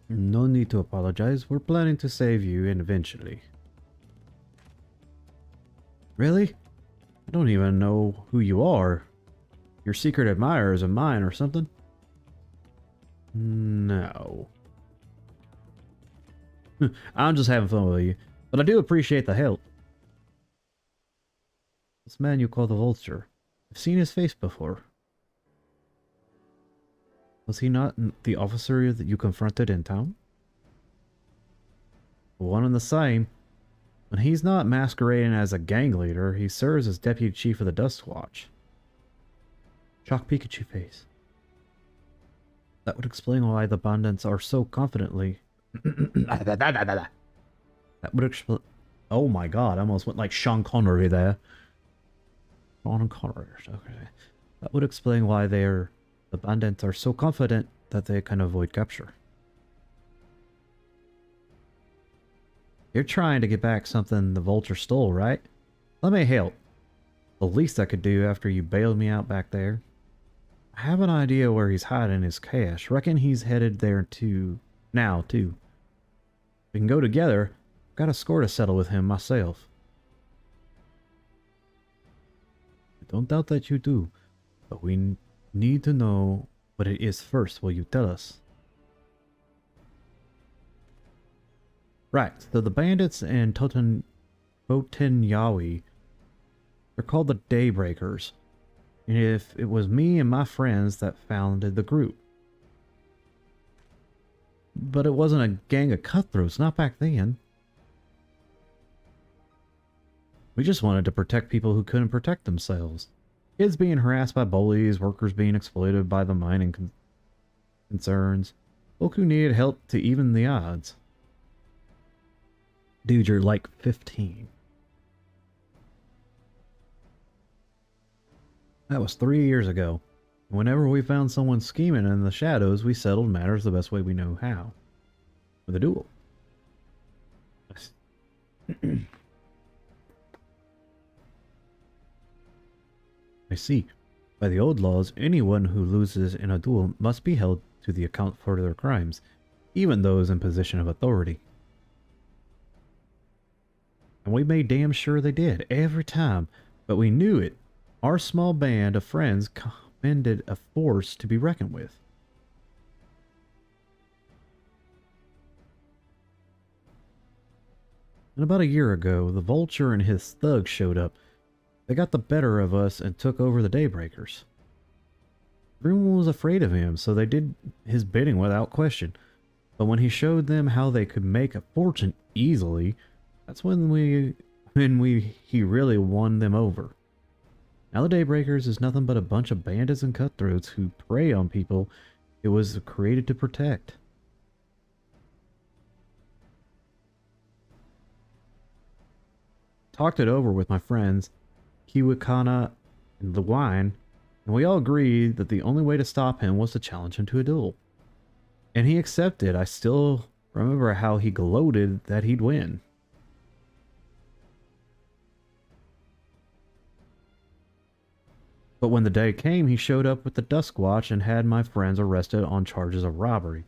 No need to apologize. We're planning to save you and eventually. Really? I don't even know who you are. Your secret admirers of mine or something? No. I'm just having fun with you, but I do appreciate the help. This man you call the Vulture. I've seen his face before. Was he not the officer that you confronted in town? One and the same. When he's not masquerading as a gang leader, he serves as deputy chief of the Dust Watch. Shock Pikachu face. That would explain why the bandits are so confidently... That would explain... Oh my god, I almost went like Sean Connery there. Sean Connery, okay. That would explain why the bandits are so confident that they can avoid capture. You're trying to get back something the vulture stole, right? Let me help. The least I could do after you bailed me out back there. I have an idea where he's hiding his cash. Reckon he's headed there now, too. We can go together. I've got a score to settle with him myself. I don't doubt that you do, but we need to know what it is first. Will you tell us? Right, so the bandits in Yawi, they're called the Daybreakers. And if it was me and my friends that founded the group. But it wasn't a gang of cutthroats, not back then. We just wanted to protect people who couldn't protect themselves. Kids being harassed by bullies, workers being exploited by the mining concerns, folk who needed help to even the odds. Dude, you're like 15. That was 3 years ago. Whenever we found someone scheming in the shadows, we settled matters the best way we know how. With a duel. I see. By the old laws, anyone who loses in a duel must be held to the account for their crimes, even those in position of authority. And we made damn sure they did, every time. But we knew it. Our small band of friends commanded a force to be reckoned with. And about a year ago, the Vulture and his thugs showed up. They got the better of us and took over the Daybreakers. Everyone was afraid of him, so they did his bidding without question. But when he showed them how they could make a fortune easily, that's when he really won them over. Now the Daybreakers is nothing but a bunch of bandits and cutthroats who prey on people it was created to protect. Talked it over with my friends, Kiwikana and Lewine, and we all agreed that the only way to stop him was to challenge him to a duel. And he accepted. I still remember how he gloated that he'd win. But when the day came, he showed up with the Dusk Watch and had my friends arrested on charges of robbery.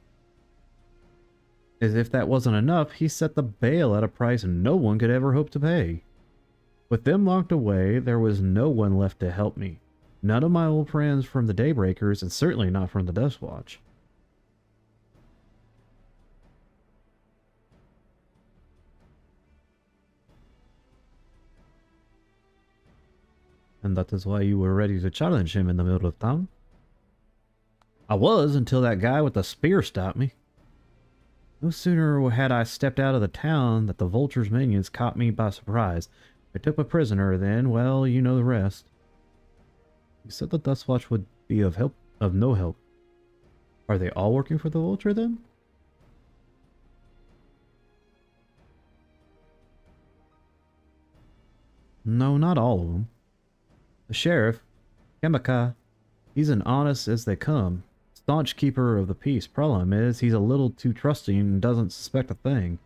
As if that wasn't enough, he set the bail at a price no one could ever hope to pay. With them locked away, there was no one left to help me. None of my old friends from the Daybreakers, and certainly not from the Dusk Watch. And that is why you were ready to challenge him in the middle of town? I was, until that guy with the spear stopped me. No sooner had I stepped out of the town that the Vulture's minions caught me by surprise. They took me prisoner, then, well, you know the rest. You said the Dust Watch would be of no help. Are they all working for the Vulture, then? No, not all of them. The sheriff, Kemaka, he's an honest as they come. Staunch keeper of the peace. Problem is, he's a little too trusting and doesn't suspect a thing.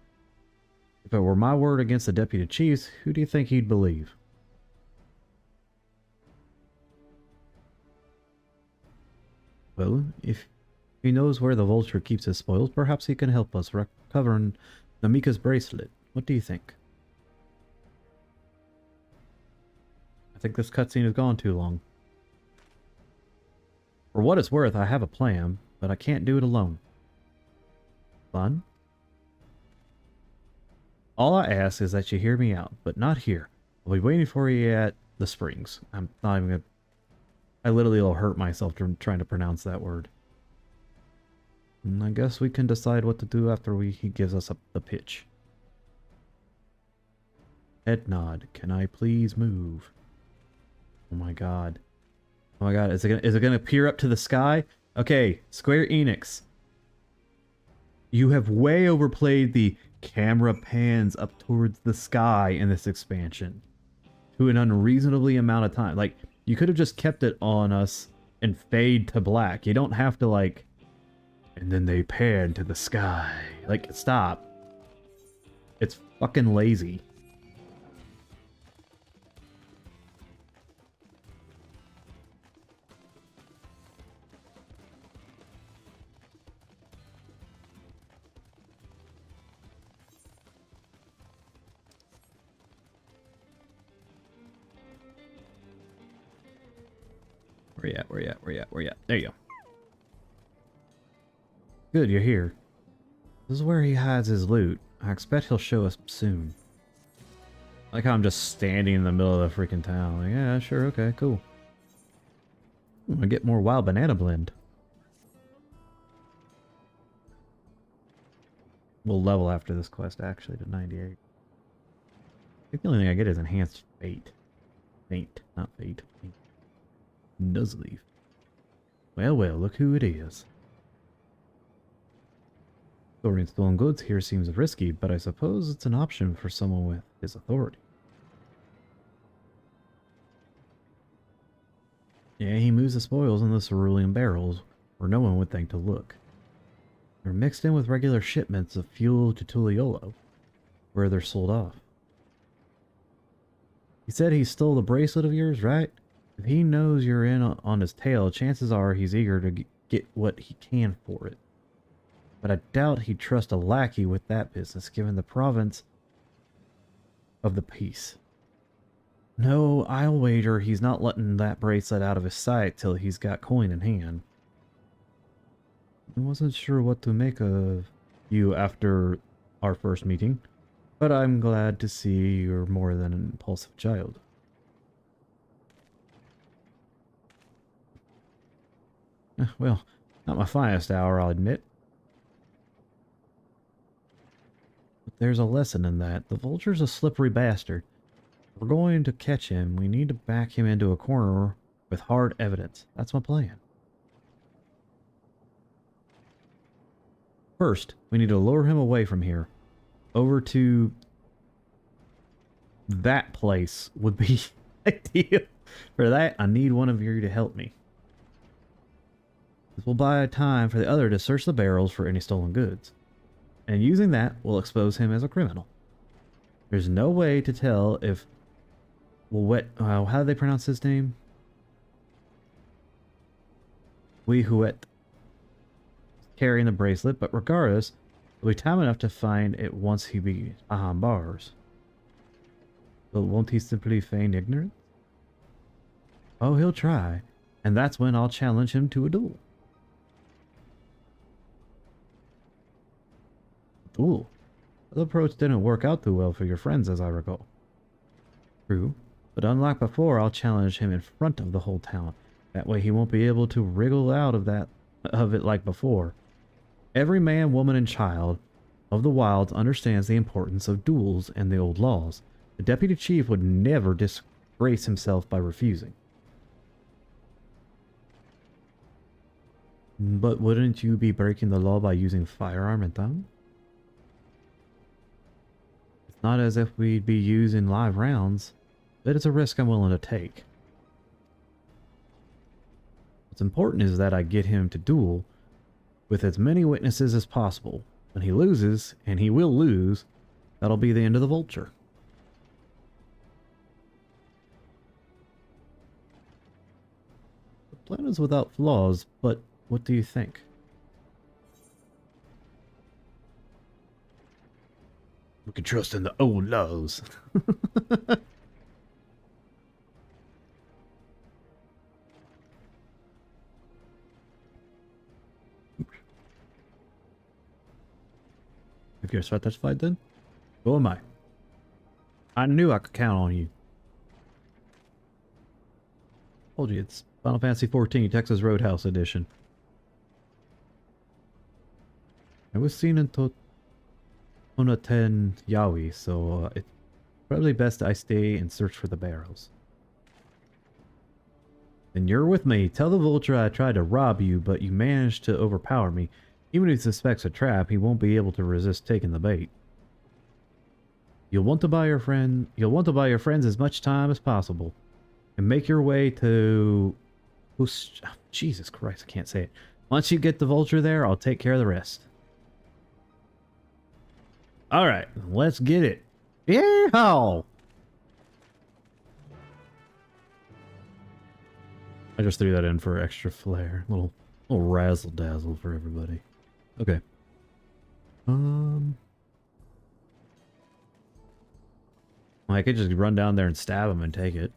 If it were my word against the deputy chiefs, who do you think he'd believe? Well, if he knows where the Vulture keeps his spoils, perhaps he can help us recover Namika's bracelet. What do you think? I think this cutscene has gone too long. For what it's worth, I have a plan, but I can't do it alone. Fun? All I ask is that you hear me out, but not here. I'll be waiting for you at the springs. I'm not even gonna... I literally will hurt myself trying to pronounce that word. And I guess we can decide what to do after he gives us the pitch. Head nod. Can I please move? Oh my god. Oh my god, is it gonna peer up to the sky? Okay, Square Enix. You have way overplayed the camera pans up towards the sky in this expansion to an unreasonably amount of time. Like, you could have just kept it on us and fade to black. You don't have to, like, and then they pan to the sky. Like, stop. It's fucking lazy. Where you at? Where you at? Where you at? Where you at? There you go. Good, you're here. This is where he hides his loot. I expect he'll show us soon. I like how I'm just standing in the middle of the freaking town. Like, yeah, sure, okay, cool. I'm gonna get more wild banana blend. We'll level after this quest, actually, to 98. I think the only thing I get is enhanced fate. Faint, not fate. Faint. Nuzzleaf. Well, well, look who it is. Storing stolen goods here seems risky, but I suppose it's an option for someone with his authority. Yeah, he moves the spoils in the cerulean barrels, where no one would think to look. They're mixed in with regular shipments of fuel to Tuliolo, where they're sold off. He said he stole the bracelet of yours, right? If he knows you're in on his tail, chances are he's eager to get what he can for it. But I doubt he'd trust a lackey with that business, given the province of the peace. No, I'll wager he's not letting that bracelet out of his sight till he's got coin in hand. I wasn't sure what to make of you after our first meeting, but I'm glad to see you're more than an impulsive child. Well, not my finest hour, I'll admit. But there's a lesson in that. The vulture's a slippery bastard. If we're going to catch him, we need to back him into a corner with hard evidence. That's my plan. First, we need to lure him away from here. Over to that place would be ideal. For that, I need one of you to help me. This will buy time for the other to search the barrels for any stolen goods. And using that, we'll expose him as a criminal. There's no way to tell if... how do they pronounce his name? Wehuet. Carrying the bracelet, but regardless, it'll be time enough to find it once he be behind bars. But won't he simply feign ignorance? Oh, he'll try, and that's when I'll challenge him to a duel. Duel? The approach didn't work out too well for your friends, as I recall. True, but unlike before, I'll challenge him in front of the whole town. That way he won't be able to wriggle out of it like before. Every man, woman, and child of the wilds understands the importance of duels and the old laws. The deputy chief would never disgrace himself by refusing. But wouldn't you be breaking the law by using firearm in town? It's not as if we'd be using live rounds, but it's a risk I'm willing to take. What's important is that I get him to duel with as many witnesses as possible. When he loses, and he will lose, that'll be the end of the vulture. The plan is without flaws, but what do you think? We can trust in the old laws. If you're satisfied then, so am I. I knew I could count on you. Told you, it's Final Fantasy XIV Texas Roadhouse Edition. I was seen in Onaten Yaoi, so Probably best I stay and search for the barrels. Then you're with me. Tell the vulture I tried to rob you, but you managed to overpower me. Even if he suspects a trap, he won't be able to resist taking the bait. You'll want to buy your friends as much time as possible. And make your way to... Jesus Christ, I can't say it. Once you get the vulture there, I'll take care of the rest. Alright, let's get it. Yeehaw! I just threw that in for extra flair. Little razzle dazzle for everybody. Okay. I could just run down there and stab him and take it.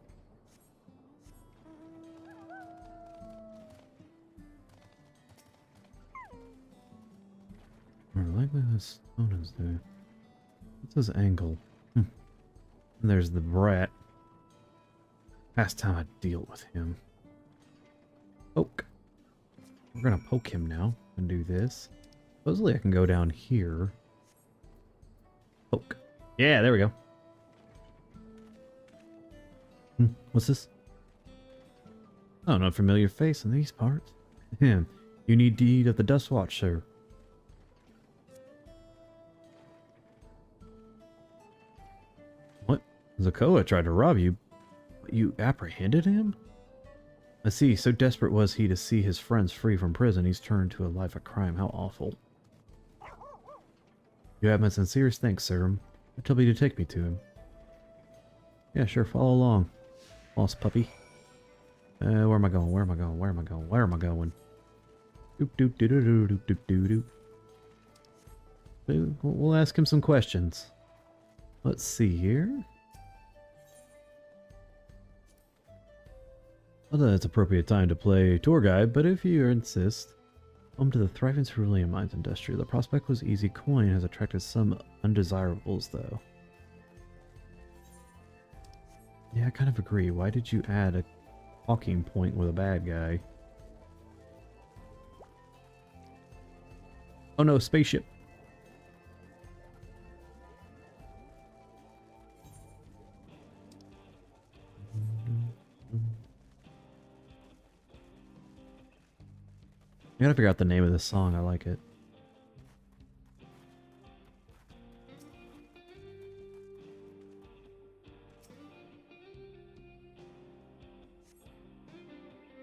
More likely this opponents do. What's his angle? And there's the brat. Last time I deal with him. Poke. We're gonna poke him now and do this. Supposedly I can go down here. Poke. Yeah, there we go. What's this? Oh, no familiar face in these parts. You need deed of the Dust Watch, sir. What? Zakoa tried to rob you, but you apprehended him? I see, so desperate was he to see his friends free from prison, he's turned to a life of crime. How awful. You have my sincerest thanks, sir. Tell me to take me to him. Yeah, sure, follow along. Lost puppy. Where am I going? Where am I going? Where am I going? Where am I going? Doop doop doo doo doo doop doop doo doo. We'll ask him some questions. Let's see here. Although it's appropriate time to play tour guide, but if you insist. Home to the thriving cerulean mines industry. The prospect was easy coin has attracted some undesirables though. Yeah, I kind of agree. Why did you add a talking point with a bad guy? Oh no, spaceship. I gotta figure out the name of this song. I like it.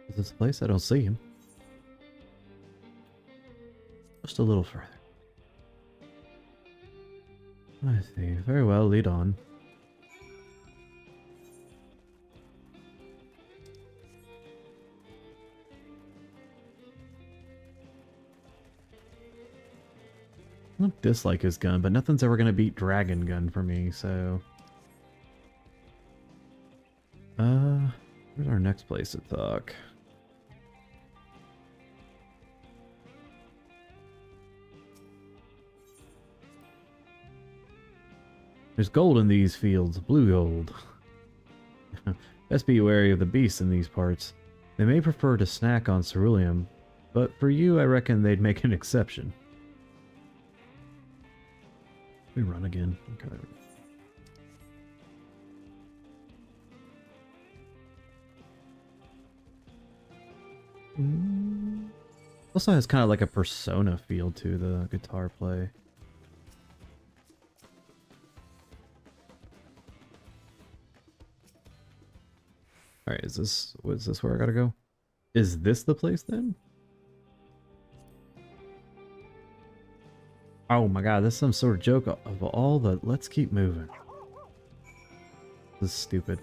Is this place? I don't see him. Just a little further. I see. Very well, lead on. I don't dislike his gun, but nothing's ever gonna beat Dragon Gun for me, so... where's our next place to talk? There's gold in these fields, blue gold. Best be wary of the beasts in these parts. They may prefer to snack on ceruleum, but for you I reckon they'd make an exception. We run again. Okay. Also has kind of like a Persona feel to the guitar play. Alright, is this where I gotta go? Is this the place then? Oh my god, this is some sort of joke of all the... Let's keep moving. This is stupid.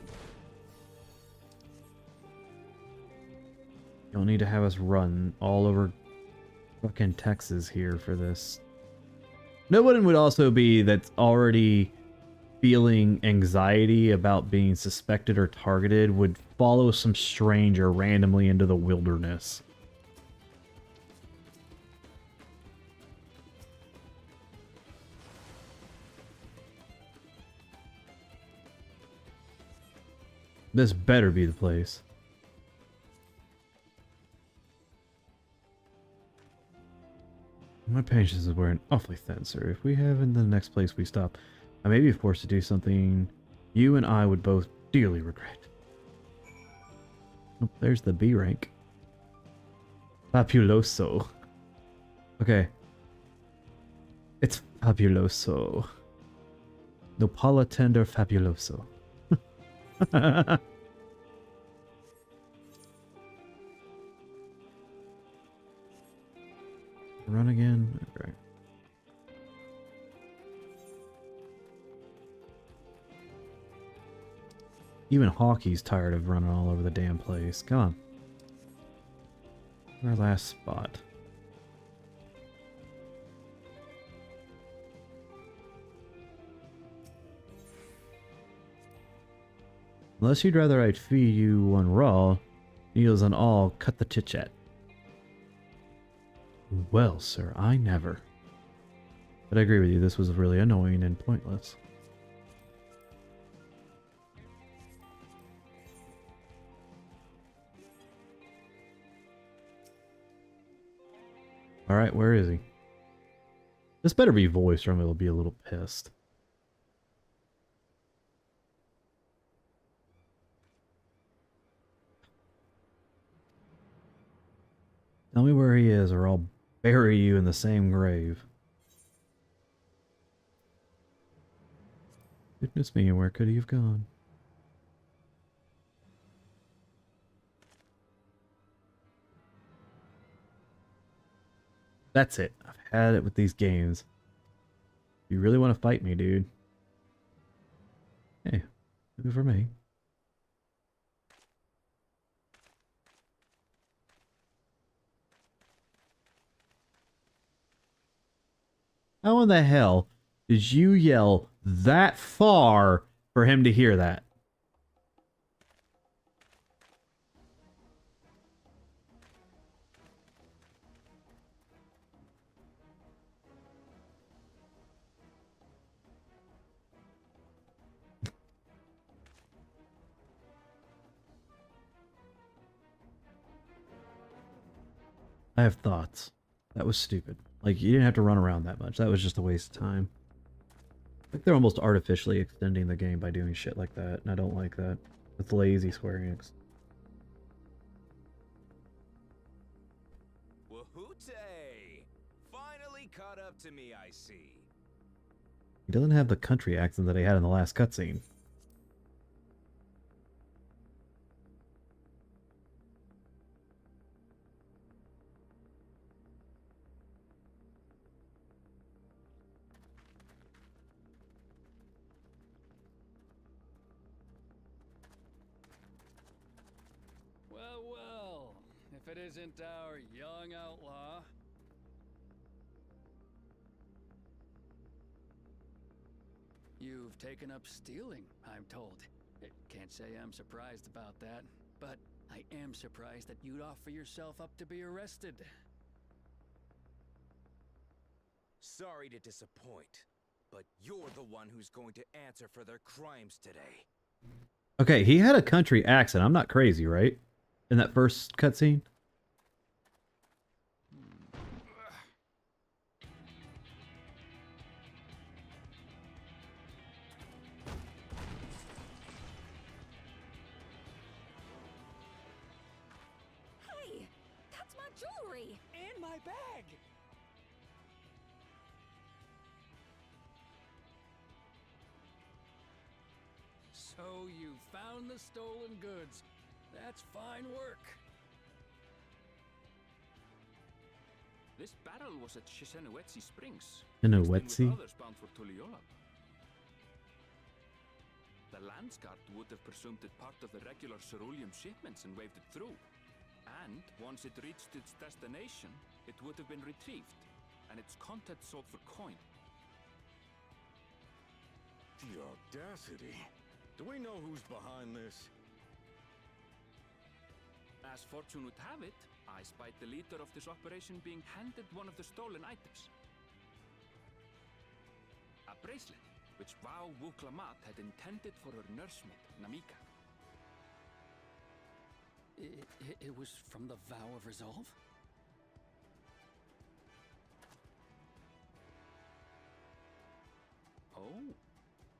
You don't need to have us run all over fucking Texas here for this. No one would also be that's already feeling anxiety about being suspected or targeted would follow some stranger randomly into the wilderness. This better be the place. My patience is wearing awfully thin, sir. If we have in the next place we stop, I may be forced to do something you and I would both dearly regret. Oh, there's the B rank. Fabuloso. Okay. It's fabuloso. Nopala tender fabuloso. Run again. Okay. Even Hockey's tired of running all over the damn place. Come on. Our last spot. Unless you'd rather I'd feed you one raw, needles and all, cut the chit-chat. Well, sir, I never. But I agree with you, this was really annoying and pointless. Alright, where is he? This better be voiced or I'm gonna be a little pissed. Tell me where he is or I'll bury you in the same grave. Goodness me, where could he have gone? That's it. I've had it with these games. You really want to fight me, dude? Hey, do for me. How in the hell did you yell that far for him to hear that? I have thoughts. That was stupid. Like, you didn't have to run around that much. That was just a waste of time. Like, they're almost artificially extending the game by doing shit like that, and I don't like that. It's lazy, Square Enix. Wahoote! Finally caught up to me, I see. He doesn't have the country accent that he had in the last cutscene. Well, well, if it isn't our young outlaw. You've taken up stealing, I'm told. Can't say I'm surprised about that, but I am surprised that you'd offer yourself up to be arrested. Sorry to disappoint, but you're the one who's going to answer for their crimes today. Okay, he had a country accent. I'm not crazy, right? In that first cutscene? Hey, that's my jewelry! And my bag! So you found the stolen goods. That's fine work. This barrel was at Chisenowetsi Springs. Chisenowetsi? mixed in with others bound for Tuliyola. The Landsguard would have presumed it part of the regular ceruleum shipments and waved it through. And once it reached its destination, it would have been retrieved, and its contents sold for coin. The audacity. Do we know who's behind this? As fortune would have it, I spied the leader of this operation being handed one of the stolen items. A bracelet, which Vau Wuklamat had intended for her nursemaid, Namika. It was from the Vow of Resolve? Oh,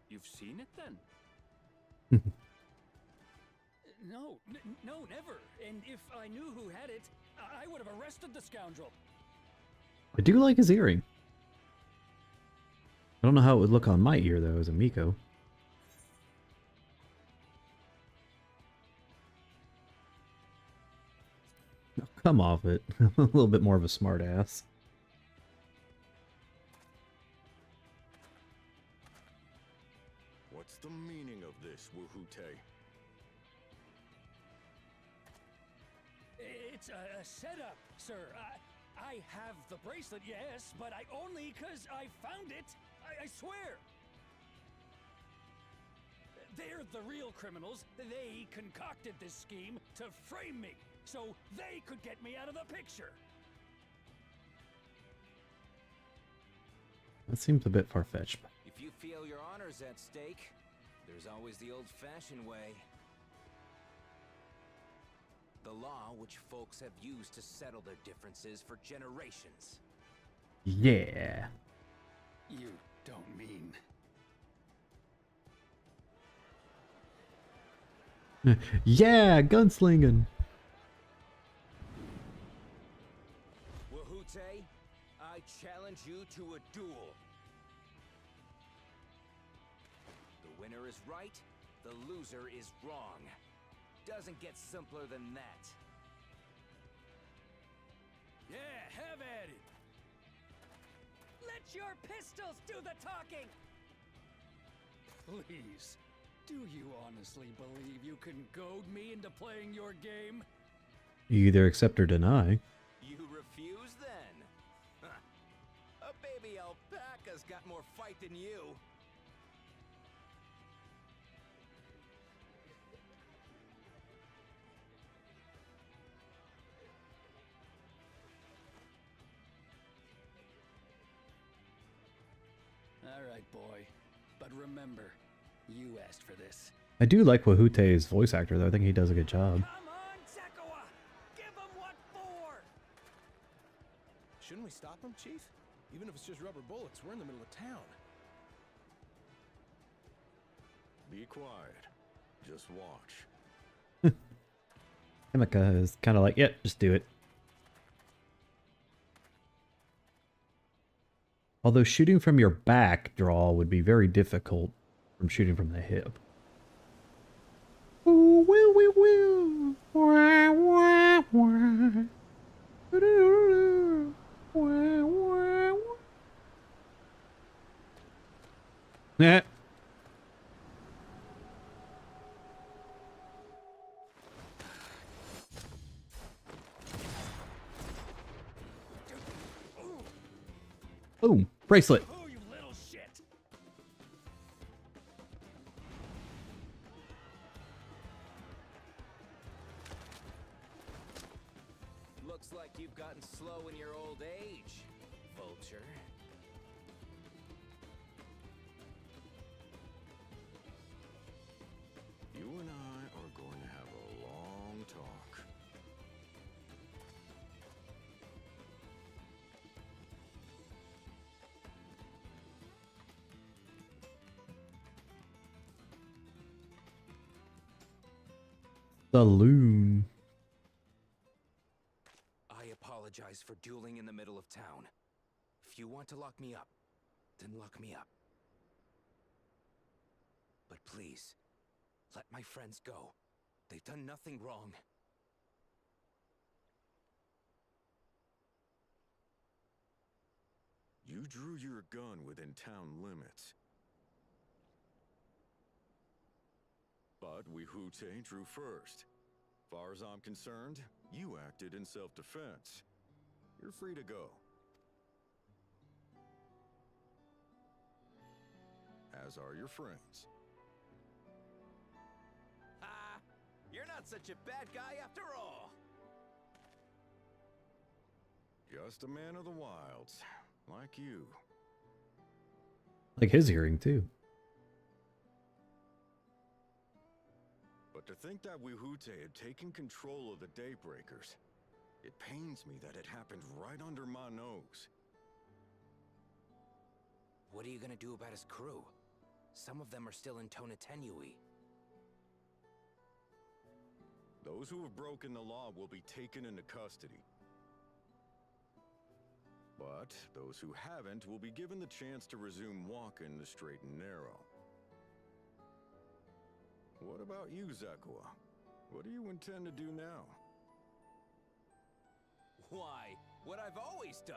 you've seen it then? No, never. And if I knew who had it, I would have arrested the scoundrel. I do like his earring. I don't know how it would look on my ear, though, as a Miko. Oh, come off it. I'm a little bit more of a smart ass. What's the meaning of this, Woohoote? It's a setup, sir. I have the bracelet, yes, but I only 'cause I found it. I swear. They're the real criminals. They concocted this scheme to frame me, so they could get me out of the picture. That seems a bit far-fetched. If you feel your honor's at stake, there's always the old-fashioned way. The law which folks have used to settle their differences for generations. Yeah. You don't mean... Yeah, gunslinging. Woohoote, I challenge you to a duel. The winner is right, the loser is wrong. Doesn't get simpler than that. Yeah, have at it. Let your pistols do the talking! Please, do you honestly believe you can goad me into playing your game? You either accept or deny. You refuse then? Huh. A baby alpaca's got more fight than you. All right, boy. But remember, you asked for this. I do like Wahoote's voice actor, though. I think he does a good job. Come on, Zekawa! Give him what for! Shouldn't we stop him, Chief? Even if it's just rubber bullets, we're in the middle of town. Be quiet. Just watch. Himika is kind of like, yeah, just do it. Although shooting from your back draw would be very difficult from shooting from the hip. Ooh, woo, woo, woo. Wah, wah, wah. Doo-doo-doo. Wah, wah, wah. Nah. Boom. Bracelet. Oh, you little shit! Looks like you've gotten slow in your old age, Vulture. You and I are going to have a long talk. The loon. I apologize for dueling in the middle of town. If you want to lock me up, then lock me up. But please, let my friends go. They've done nothing wrong. You drew your gun within town limits. But Woohoote drew first. Far as I'm concerned, you acted in self-defense. You're free to go. As are your friends. Ha! You're not such a bad guy after all! Just a man of the wilds, like you. Like his hearing, too. But to think that Woohoote had taken control of the Daybreakers, it pains me that it happened right under my nose. What are you gonna do about his crew? Some of them are still in Tonatenui. Those who have broken the law will be taken into custody. But those who haven't will be given the chance to resume walking the straight and narrow. What about you, Zakua? What do you intend to do now? Why, what I've always done.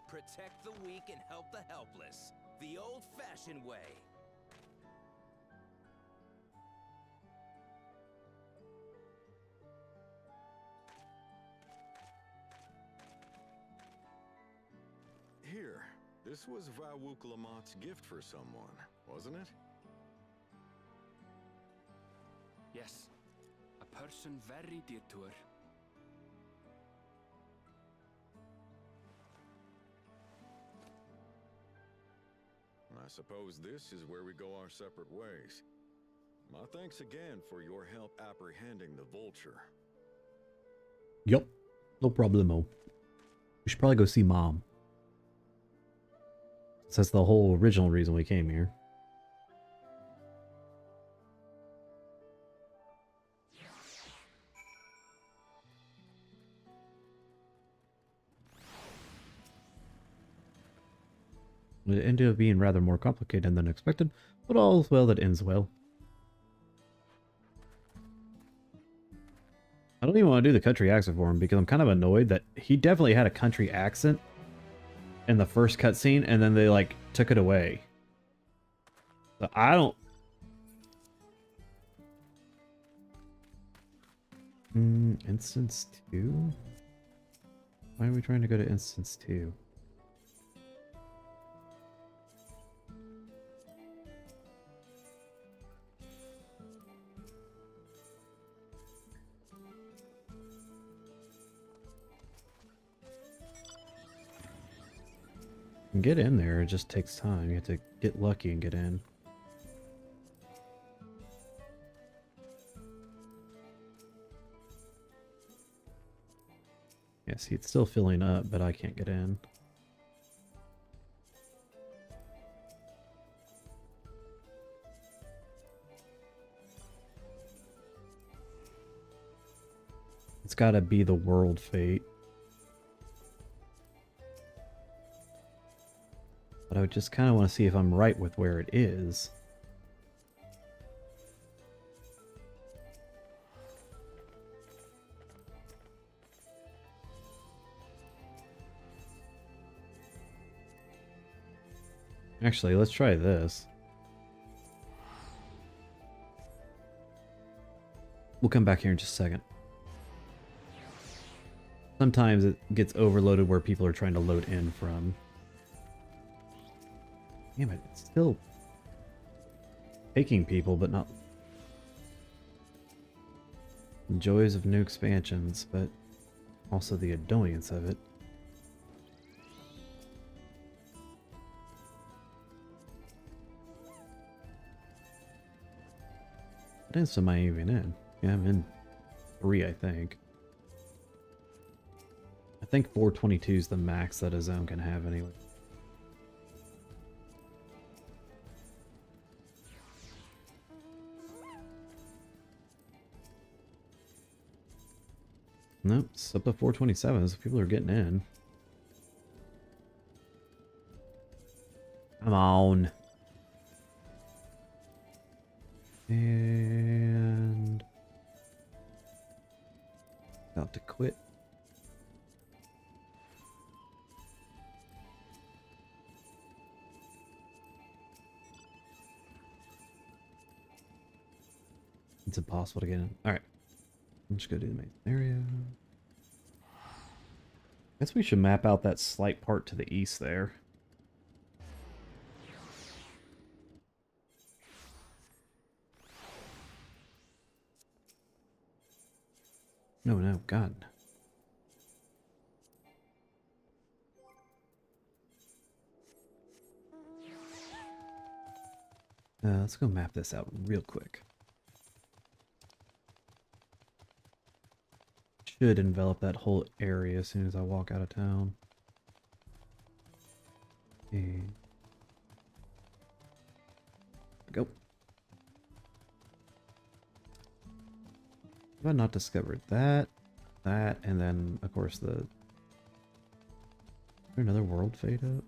Protect the weak and help the helpless. The old-fashioned way. Here, this was Vawuk Lamot's gift for someone, wasn't it? Yes, a person very dear to her. I suppose this is where we go our separate ways. My thanks again for your help apprehending the vulture. Yup. No problemo. We should probably go see Mom. So that's the whole original reason we came here. It ended up being rather more complicated than expected, but all's well that ends well. I don't even want to do the country accent for him because I'm kind of annoyed that he definitely had a country accent in the first cutscene and then they like took it away. So I don't... Instance 2? Why are we trying to go to instance 2? You can get in there, it just takes time. You have to get lucky and get in. Yeah, see, it's still filling up, but I can't get in. It's gotta be the world fate. But I would just kind of want to see if I'm right with where it is. Actually, let's try this. We'll come back here in just a second. Sometimes it gets overloaded where people are trying to load in from. Damn it, it's still taking people, but not... The joys of new expansions, but also the annoyance of it. What instant am I even in? Yeah, I'm in 3, I think. I think 422 is the max that a zone can have anyway. Nope, it's up to 427, so people are getting in. Come on. And... about to quit. It's impossible to get in. Alright. I'm just gonna do the main area. Guess we should map out that slight part to the east there. No, God. Let's go map this out real quick. Should envelop that whole area as soon as I walk out of town. Okay. Go. Have I not discovered that? That, and then, of course, the... Is there another world fade up?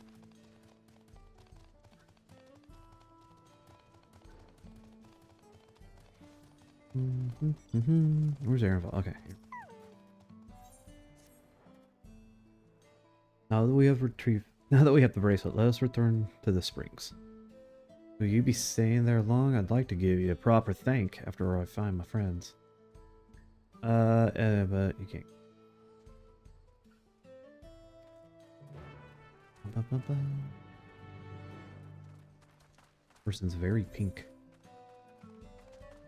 Where's Aaronville? Okay. Here. Now that we have the bracelet, let us return to the springs. Will you be staying there long? I'd like to give you a proper thank after I find my friends. But you can't. Person's very pink.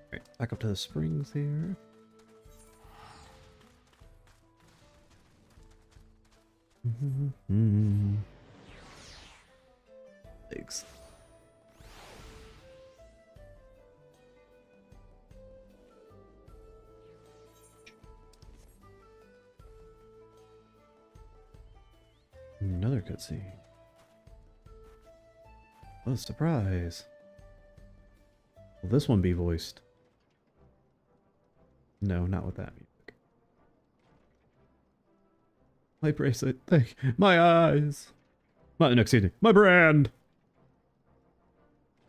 Alright, back up to the springs here. Thanks. Another cutscene. Oh, surprise. Will this one be voiced? No, not with that music. My bracelet, thank my eyes. No, excuse me, my brand.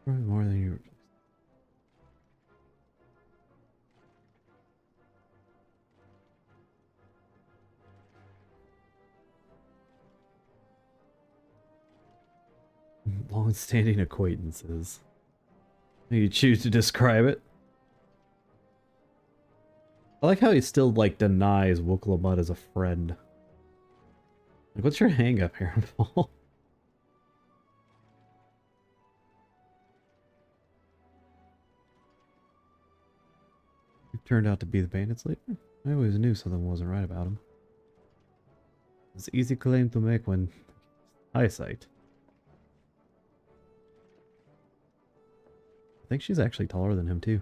More than you. Long-standing acquaintances. You choose to describe it. I like how he still, like, denies Wooklamut as a friend. Like, what's your hang-up here, Paul? You turned out to be the bandits leader? I always knew something wasn't right about him. It's an easy claim to make when eyesight. I think she's actually taller than him, too.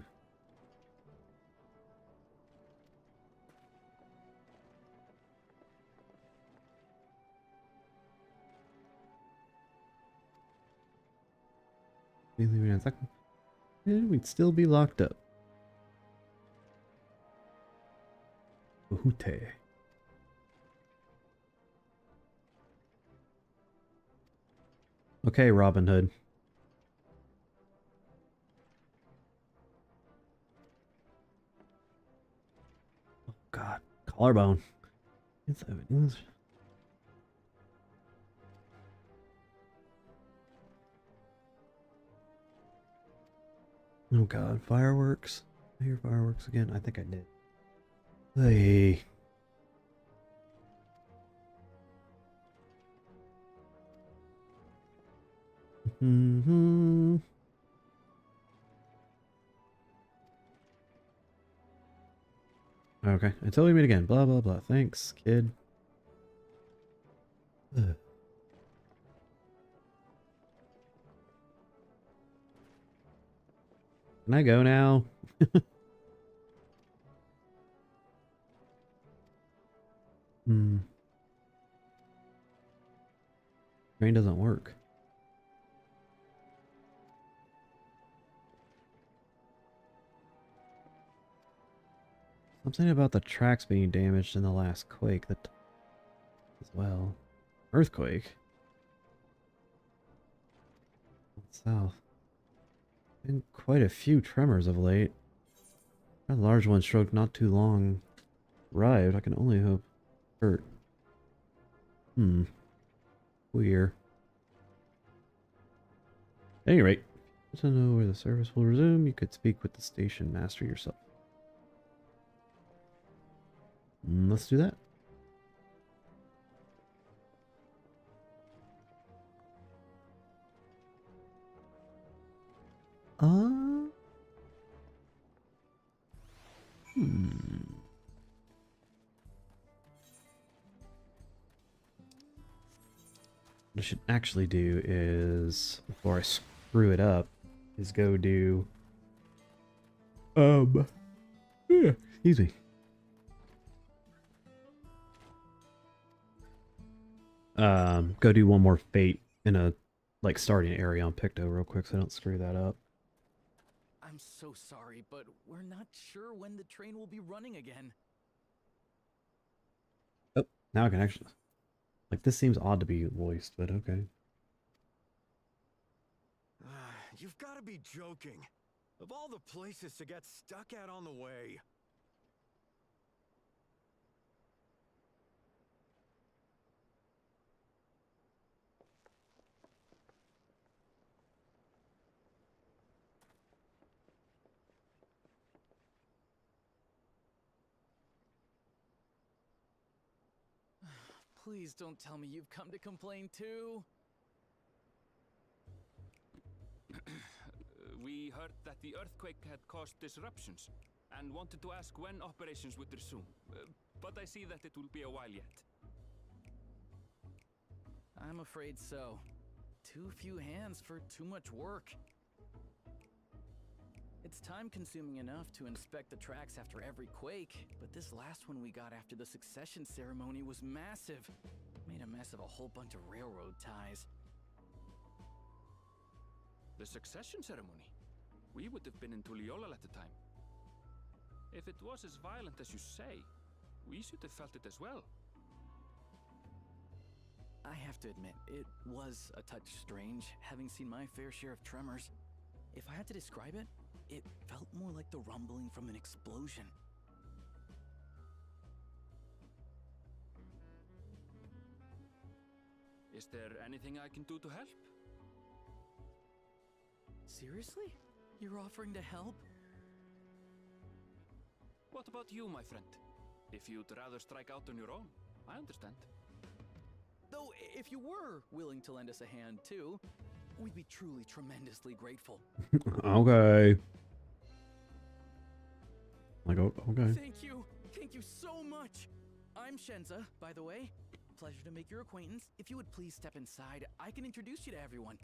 We'd still be locked up. Uhute. Okay, Robin Hood. Oh God, collarbone. Oh God, fireworks. I hear fireworks again. I think I did. Hey. Okay, until we meet again. Blah, blah, blah. Thanks, kid. Ugh. Can I go now? Train doesn't work. Something about the tracks being damaged in the last quake that as well. Earthquake? South. Been quite a few tremors of late. That large one struck not too long. Arrived, I can only hope hurt. Weird. At any rate, to know where the service will resume, you could speak with the station master yourself. Let's do that. What I should actually do is, before I screw it up, is go do... excuse me. Go do one more fate in a, like, starting area on Picto real quick so I don't screw that up. I'm I'm so sorry, but we're not sure when the train will be running again. Oh, now I can actually... Like, this seems odd to be voiced, but okay. You've got to be joking. Of all the places to get stuck at on the way. Please don't tell me you've come to complain too. We heard that the earthquake had caused disruptions and wanted to ask when operations would resume. But I see that it will be a while yet. I'm afraid so. Too few hands for too much work. It's time-consuming enough to inspect the tracks after every quake, but this last one we got after the succession ceremony was massive. Made a mess of a whole bunch of railroad ties. The succession ceremony? We would have been in Tuliolal at the time. If it was as violent as you say, we should have felt it as well. I have to admit, it was a touch strange, having seen my fair share of tremors. If I had to describe it, it felt more like the rumbling from an explosion. Is there anything I can do to help? Seriously? You're offering to help? What about you, my friend? If you'd rather strike out on your own, I understand. Though, if you were willing to lend us a hand too, we'd be truly tremendously grateful. Okay. Like, okay. Thank you so much. I'm Shenza, by the way. Pleasure to make your acquaintance. If you would please step inside, I can introduce you to everyone.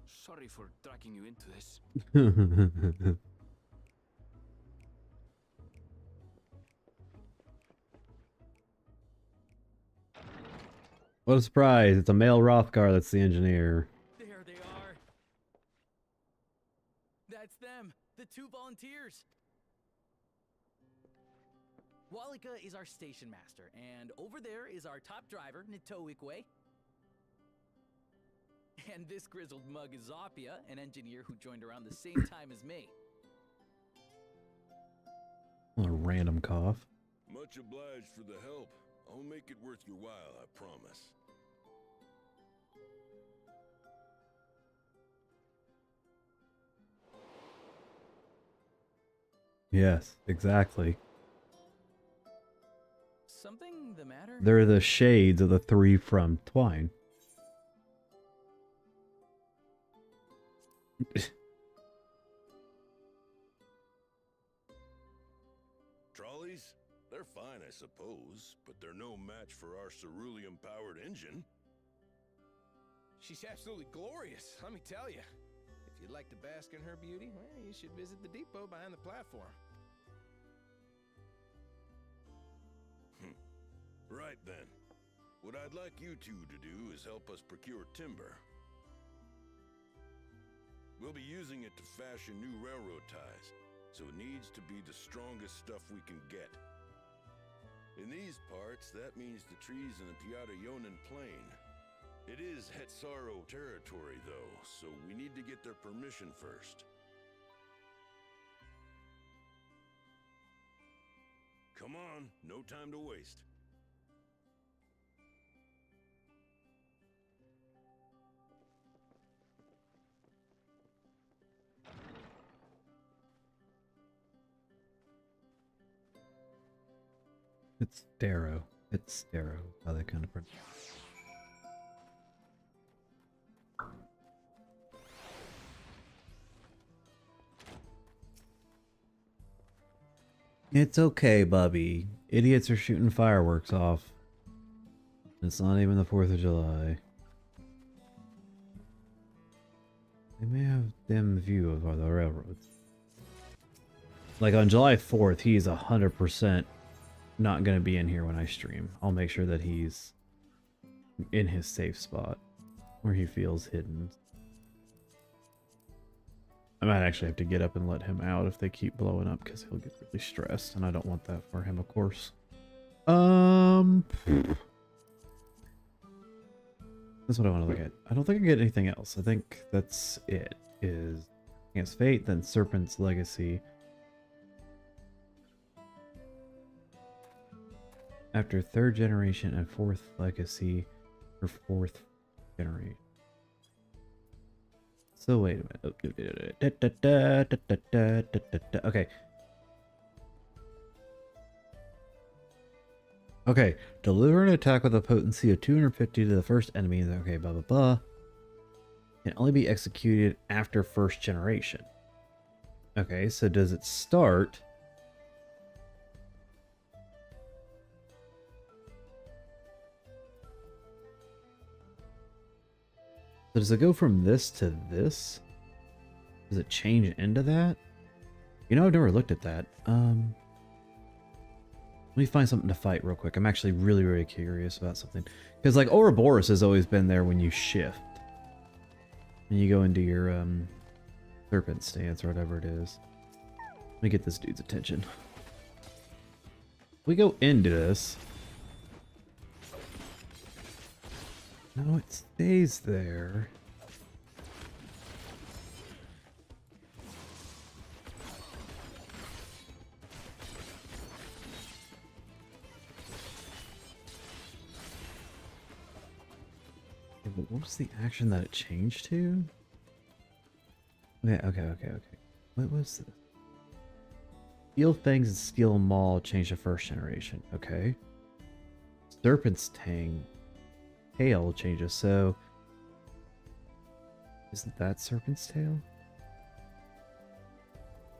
Sorry for dragging you into this. What a surprise. It's a male Rothgar that's the engineer. There they are. That's them, the two volunteers. Walika is our station master, and over there is our top driver, Nitoikwe. And this grizzled mug is Zopia, an engineer who joined around the same time as me. A random cough. Much obliged for the help. I'll make it worth your while, I promise. Yes, exactly. Something the matter? They're the shades of the three from Twine. Trolleys? They're fine, I suppose, but they're no match for our cerulean-powered engine. She's absolutely glorious, let me tell you. If you'd like to bask in her beauty, well, you should visit the depot behind the platform. Right then. What I'd like you two to do is help us procure timber. We'll be using it to fashion new railroad ties, so it needs to be the strongest stuff we can get. In these parts, that means the trees in the Piata-Yonan Plain. It is Hetsaro territory, though, so we need to get their permission first. Come on, no time to waste. It's Darrow. It's Darrow. How they kind of print. It's okay, Bubby. Idiots are shooting fireworks off. It's not even the 4th of July. They may have dim view of the railroads. Like on July 4th, he's 100% not going to be in here when I stream. I'll make sure that he's in his safe spot. where he feels hidden. I might actually have to get up and let him out if they keep blowing up because he'll get really stressed, and I don't want that for him, of course. That's what I want to look at. I don't think I get anything else. I think that's it. Is Against Fate, then Serpent's Legacy. After 3rd generation and 4th legacy for 4th generation. So wait a minute. Okay. Okay. Deliver an attack with a potency of 250 to the first enemy. Okay, blah blah blah. Can only be executed after 1st generation. Okay, so does it start? So does it go from this to this? Does it change into that? You know, I've never looked at that. Let me find something to fight real quick. I'm actually really, really curious about something. Because, like, Ouroboros has always been there when you shift. When you go into your, serpent stance or whatever it is. Let me get this dude's attention. We go into this. No, it stays there. Okay, but what was the action that it changed to? Okay. What was this? Steel Fangs and Steel Maul changed to 1st generation. Okay. Serpent's Tail changes, so isn't that Serpent's Tail?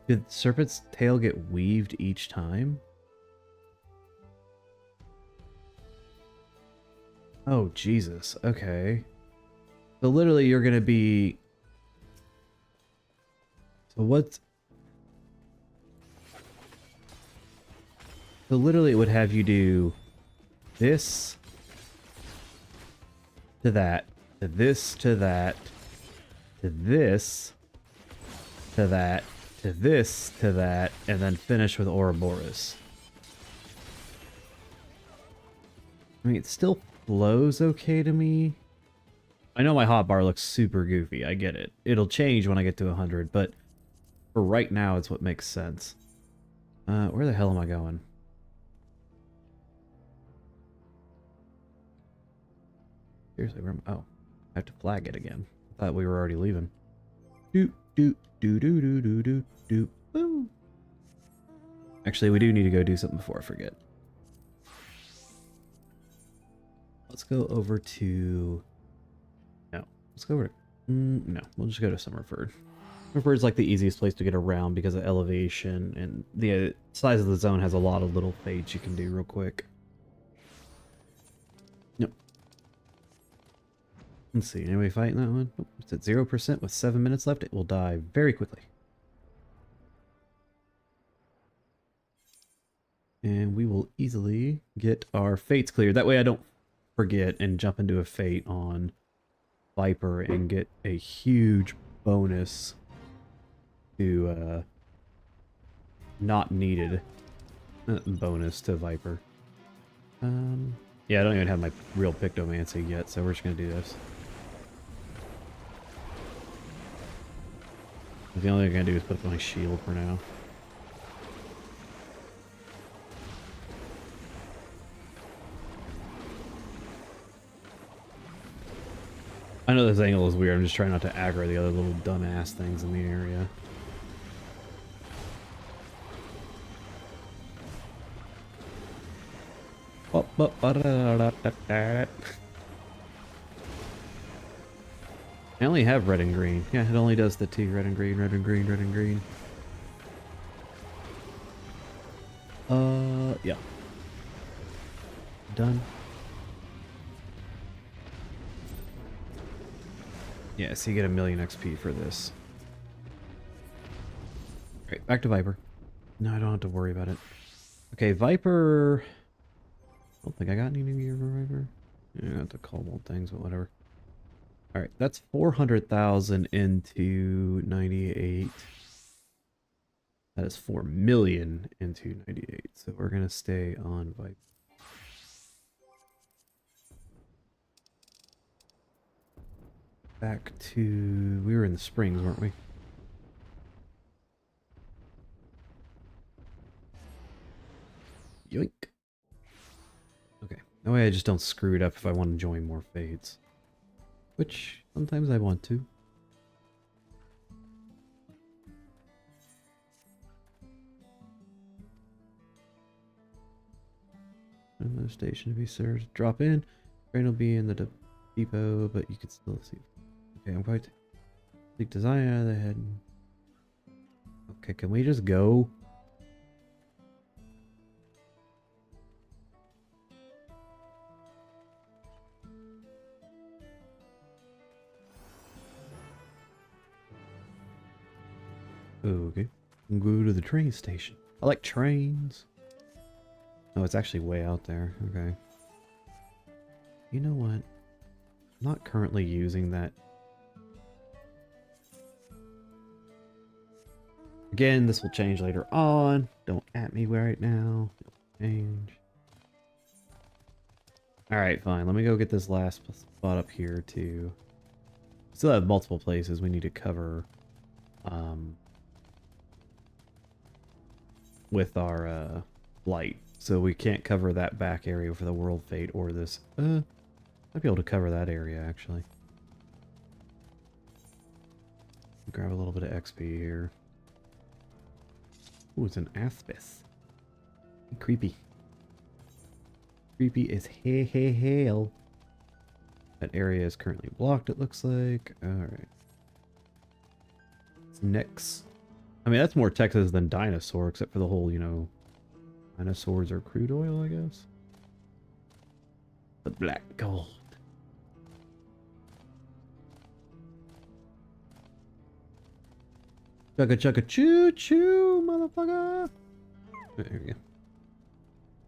Did Serpent's Tail get weaved each time? Oh, Jesus. Okay. So literally you're gonna be... So what's... So literally it would have you do this to that, to this, to that, to this, to that, to this, to that, and then finish with Ouroboros. I mean, it still flows okay to me. I know my hotbar looks super goofy, I get it. It'll change when I get to 100, but for right now, it's what makes sense. Where the hell am I going? Seriously, where am I? Oh, I have to flag it again. I thought we were already leaving. Doot, doot, doo doo doo doo doo doot. Boom. Actually, we do need to go do something before I forget. Let's go over to... No. Let's go over to... no, we'll just go to Summerford. Summerford's like the easiest place to get around because of elevation, and the size of the zone has a lot of little fades you can do real quick. Yep. Let's see, anybody fighting that one? Oh, it's at 0% with 7 minutes left. It will die very quickly. And we will easily get our fates cleared. That way I don't forget and jump into a fate on Viper and get a huge bonus to not needed bonus to Viper. Yeah, I don't even have my real Pictomancy yet, so we're just gonna do this. The only thing I'm gonna do is put up my shield for now. I know this angle is weird, I'm just trying not to aggro the other little dumbass things in the area. I only have red and green. Yeah, it only does the two. Red and green, red and green, red and green. Yeah. Done. Yeah, so you get 1,000,000 XP for this. Alright, back to Viper. No, I don't have to worry about it. Okay, Viper... I don't think I got any new gear for Viper. Yeah, I got the cobalt things, but whatever. Alright, that's 400,000 into 98. That is 4 million into 98. So we're going to stay on Vibe. Back to... We were in the springs, weren't we? Yoink. Okay. That way I just don't screw it up if I want to join more fades. Which, sometimes I want to. Another station to be served. Drop in. Train will be in the depot, but you can still see. Okay, I'm quite... Complete design out of the head. Okay, can we just go? Okay. Go to the train station. I like trains. Oh, it's actually way out there. Okay. You know what? I'm not currently using that. Again, this will change later on. Don't at me right now. It'll change. Alright, fine. Let me go get this last spot up here too. Still have multiple places we need to cover. With our light. So we can't cover that back area for the World Fate or this. I'd be able to cover that area actually. Grab a little bit of XP here. Ooh, it's an Aspis. Creepy. Creepy as hell. That area is currently blocked, it looks like. Alright. Next. I mean, that's more Texas than dinosaur, except for the whole, you know, dinosaurs are crude oil, I guess. The black gold. Chugga chugga choo choo, motherfucker! There we go.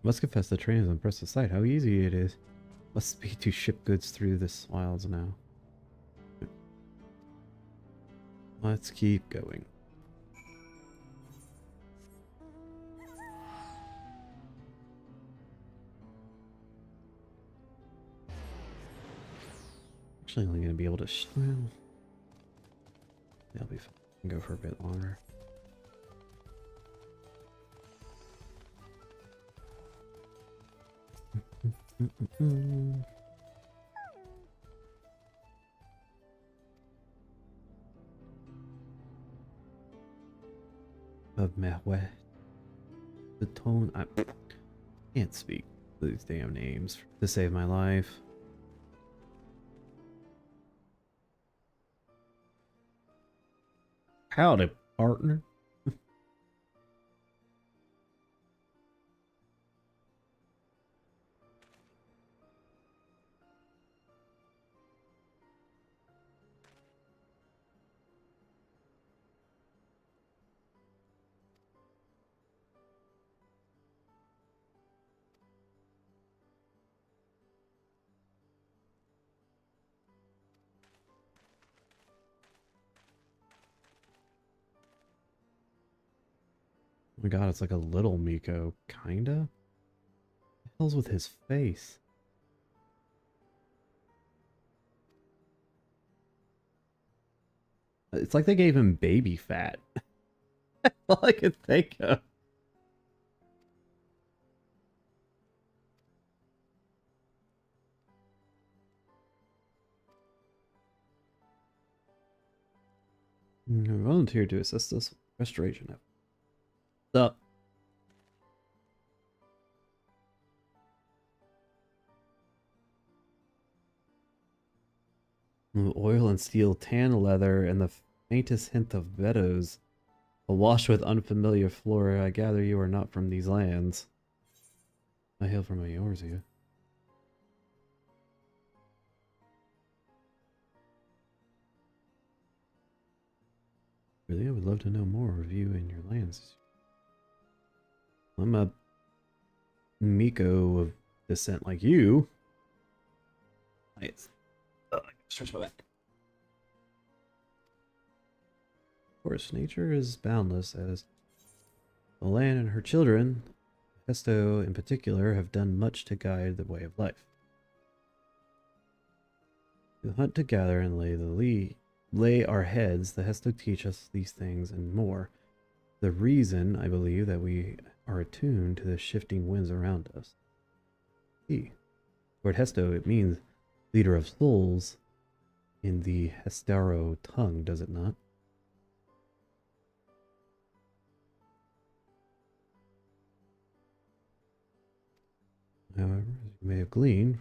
Must confess the train is an impressive sight. How easy it is. Must be to ship goods through the wilds now. Let's keep going. Actually, only going to be able to... well, that'll be fine. Go for a bit longer. Of Mahweh. The tone... I can't speak these damn names to save my life. Howdy, partner. Oh my god, it's like a little Miko, kinda? What the hell's with his face? It's like they gave him baby fat. That's all I could think of. I volunteered to assist this restoration effort. What's up? Oil and steel, tan leather, and the faintest hint of meadows. Awash with unfamiliar flora, I gather you are not from these lands. I hail from Eorzea. Really, I would love to know more of you and your lands. I'm a Miko of descent like you. Nice. Oh, I gotta stretch my back. course, nature is boundless, as the land and her children, Hesto in particular, have done much to guide the way of life. To hunt, to gather, and lay our heads, the Hesto teach us these things and more. The reason, I believe, that we are attuned to the shifting winds around us. The word Hesto, it means leader of souls in the Hestaro tongue, does it not? However, as you may have gleaned,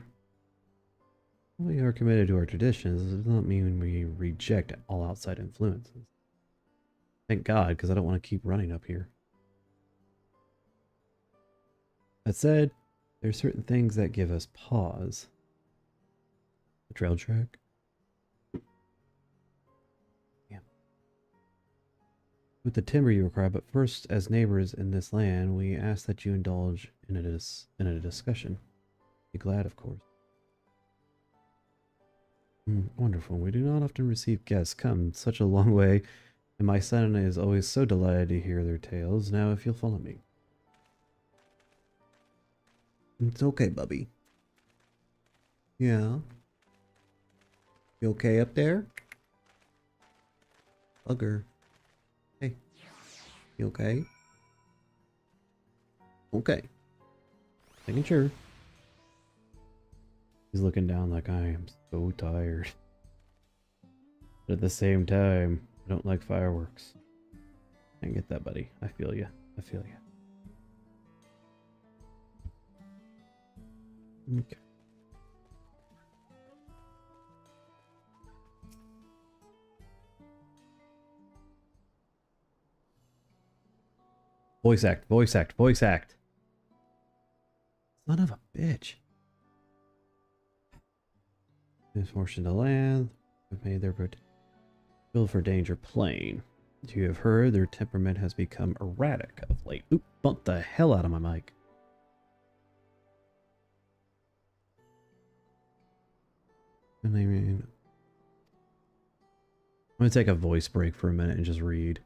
we are committed to our traditions. This does not mean we reject all outside influences. Thank God, because I don't want to keep running up here. That said, there are certain things that give us pause. The trail track. Yeah. With the timber you require, but first, as neighbors in this land, we ask that you indulge in a discussion. Be glad, of course. Wonderful. We do not often receive guests come such a long way, and my son is always so delighted to hear their tales. Now, if you'll follow me. It's okay, Bubby. Yeah. You okay up there? Bugger. Hey. You okay? Okay. Making sure. He's looking down like, I am so tired. But at the same time, I don't like fireworks. I get that, buddy. I feel you. I feel you. Okay. Voice act, voice act, voice act. Son of a bitch. Misfortune to land. Have made their build for danger plain. As you have heard, their temperament has become erratic of late. Oop, bumped the hell out of my mic. And I mean, I'm gonna take a voice break for a minute and just read.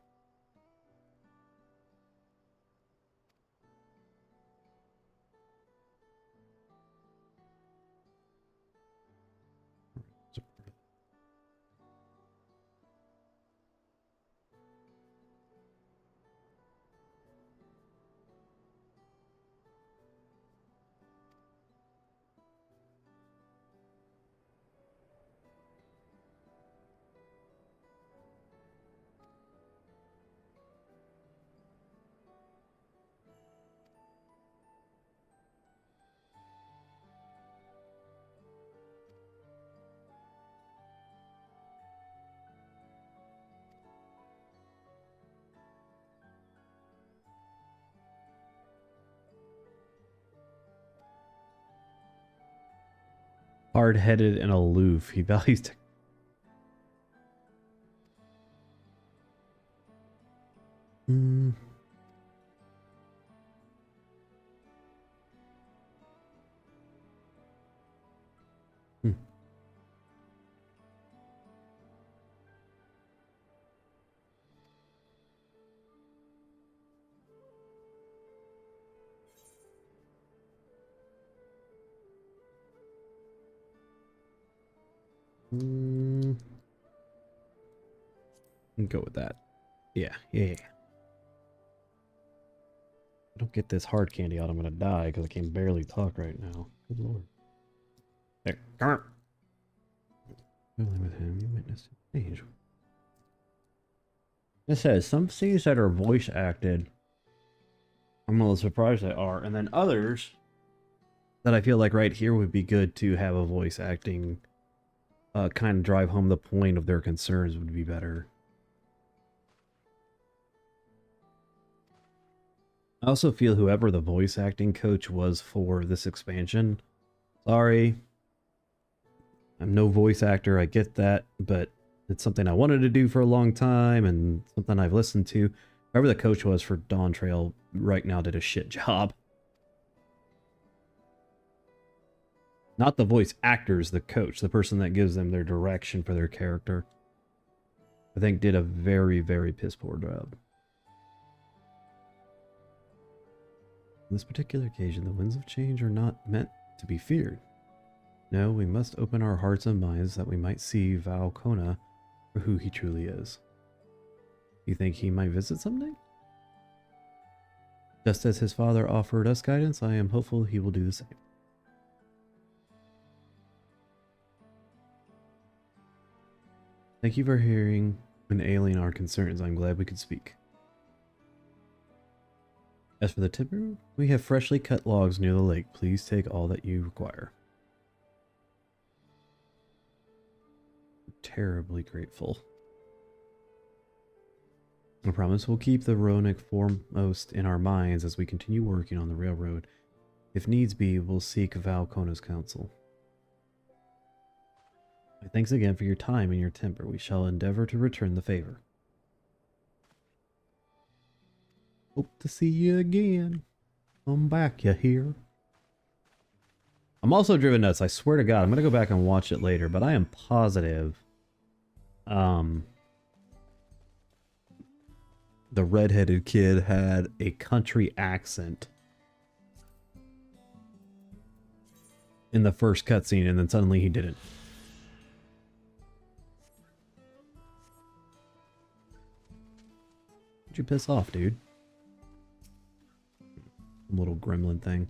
Hard-headed and aloof. He values Hmm. Go with that. Yeah. I don't get this hard candy out, I'm gonna die because I can barely talk right now. Good lord. There, come on. With him, you witnessed a change. It says some scenes that are voice acted, I'm a little surprised they are, and then others that I feel like right here would be good to have a voice acting kind of drive home the point of their concerns would be better. I also feel whoever the voice acting coach was for this expansion, sorry, I'm no voice actor, I get that, but it's something I wanted to do for a long time and something I've listened to. Whoever the coach was for Dawn Trail right now did a shit job. Not the voice actors, the coach, the person that gives them their direction for their character. I think did a very, very piss poor job. On this particular occasion, the winds of change are not meant to be feared. No, we must open our hearts and minds that we might see Val Kona for who he truly is. You think he might visit someday? Just as his father offered us guidance, I am hopeful he will do the same. Thank you for hearing and allaying our concerns. I'm glad we could speak. As for the timber, we have freshly cut logs near the lake. Please take all that you require. Terribly grateful. I promise we'll keep the Roanoke foremost in our minds as we continue working on the railroad. If needs be, we'll seek Val Kona's counsel. Thanks again for your time and your temper. We shall endeavor to return the favor. Hope to see you again. Come back, you hear? I'm also driven nuts. I swear to God, I'm going to go back and watch it later, but I am positive the redheaded kid had a country accent in the first cutscene, and then suddenly he didn't. Why'd you piss off, dude? Little gremlin thing.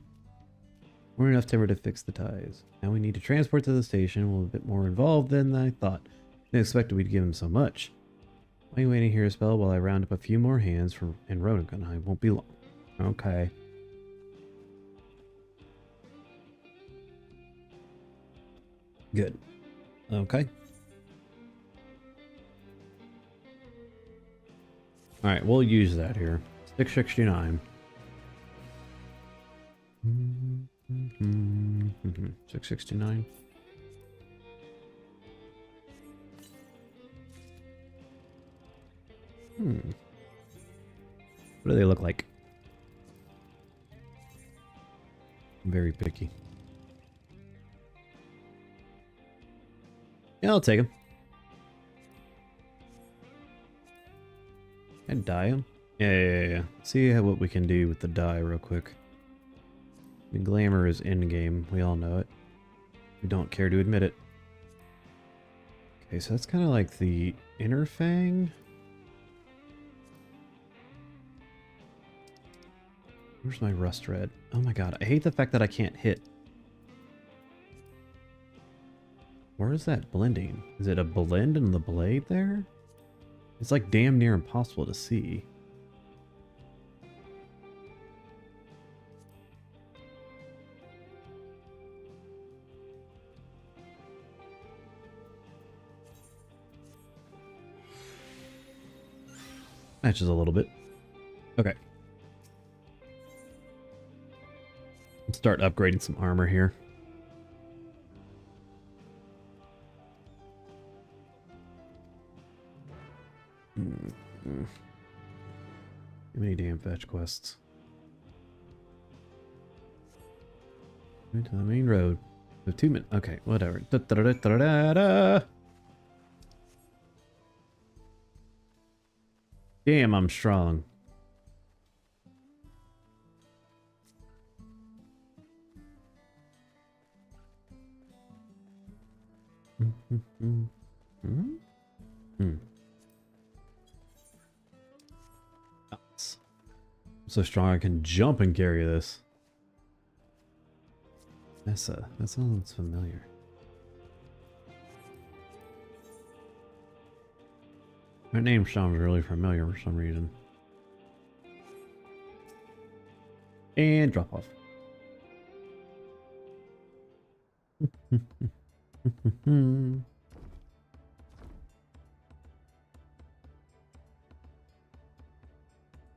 We're enough timber to fix the ties. Now we need to transport to the station. We're a bit more involved than I thought. Didn't expect we'd give him so much. Why are you waiting here a spell while I round up a few more hands in Roanoke, and I won't be long. Okay. Good. Okay. Alright, we'll use that here. 669. 669. What do they look like? I'm very picky. Yeah, I'll take him. Can I dye him? Yeah. See what we can do with the dye real quick. The glamour is in-game. We all know it. We don't care to admit it. Okay, so that's kind of like the inner fang. Where's my rust red? Oh my god, I hate the fact that I can't hit. Where is that blending? Is it a blend in the blade there? It's like damn near impossible to see. Matches a little bit. Okay. Let's start upgrading some armor here. Too many damn fetch quests. Into the main road. We have 2 minutes. Okay, whatever. Da, da, da, da, da, da. Damn, I'm strong. I'm so strong I can jump and carry this. Nessa, that sounds familiar. Her name sounds really familiar for some reason. And drop off.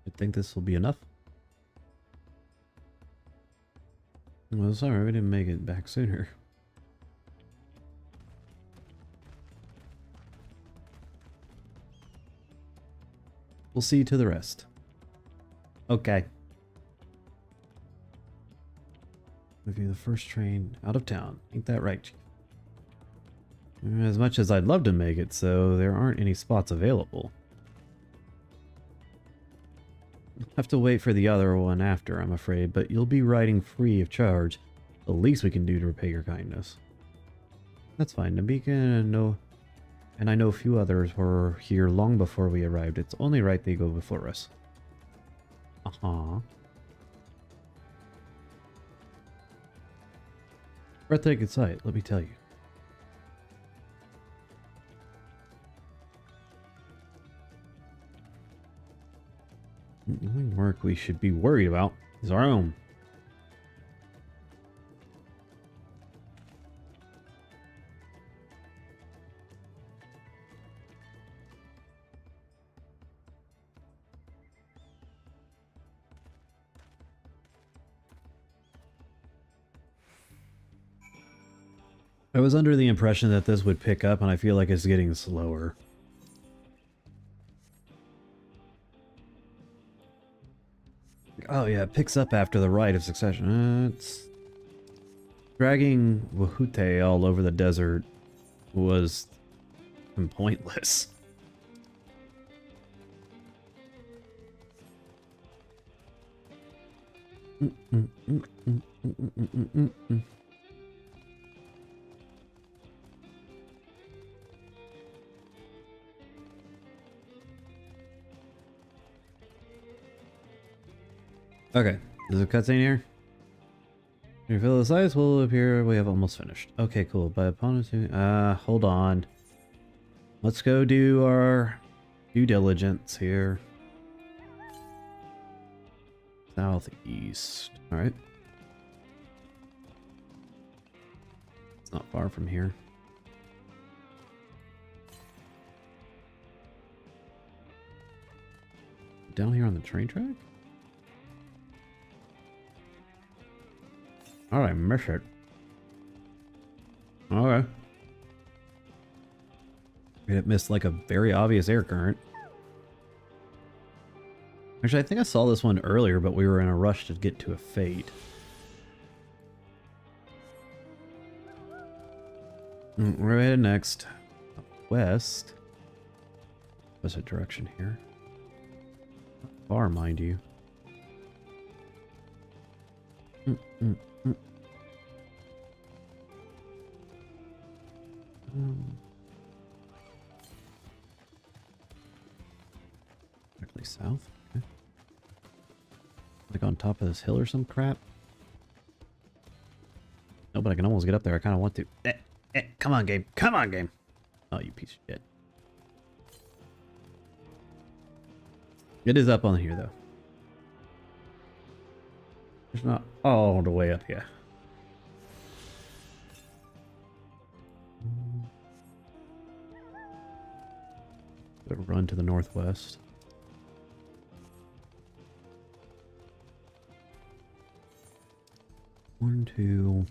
I think this will be enough. Well, sorry, we didn't make it back sooner. We'll see to the rest. Okay. Maybe the first train out of town. Ain't that right, Chief? As much as I'd love to make it so, there aren't any spots available. Have to wait for the other one after, I'm afraid, but you'll be riding free of charge. The least we can do to repay your kindness. That's fine. Nabika and I know a few others were here long before we arrived. It's only right they go before us. Uh-huh. Breathtaking sight, let me tell you. The only work we should be worried about is our own. I was under the impression that this would pick up, and I feel like it's getting slower. Oh yeah, it picks up after the rite of succession. It's dragging Wahute all over the desert was pointless. Okay, there's a cutscene here. When you fill the size will appear. We have almost finished. Okay, cool. By opponents, hold on. Let's go do our due diligence here. Southeast. All right. It's not far from here. Down here on the train track? Oh, I missed it. Okay. It missed like a very obvious air current. Actually, I think I saw this one earlier, but we were in a rush to get to a fate. We're headed next. West. What's the direction here? Not far, mind you. Directly south. Okay. Like on top of this hill or some crap. No, but I can almost get up there. I kind of want to. Come on, game. Come on, game. Oh, you piece of shit. It is up on here, though. It's not all the way up here. Run to the northwest. One, two.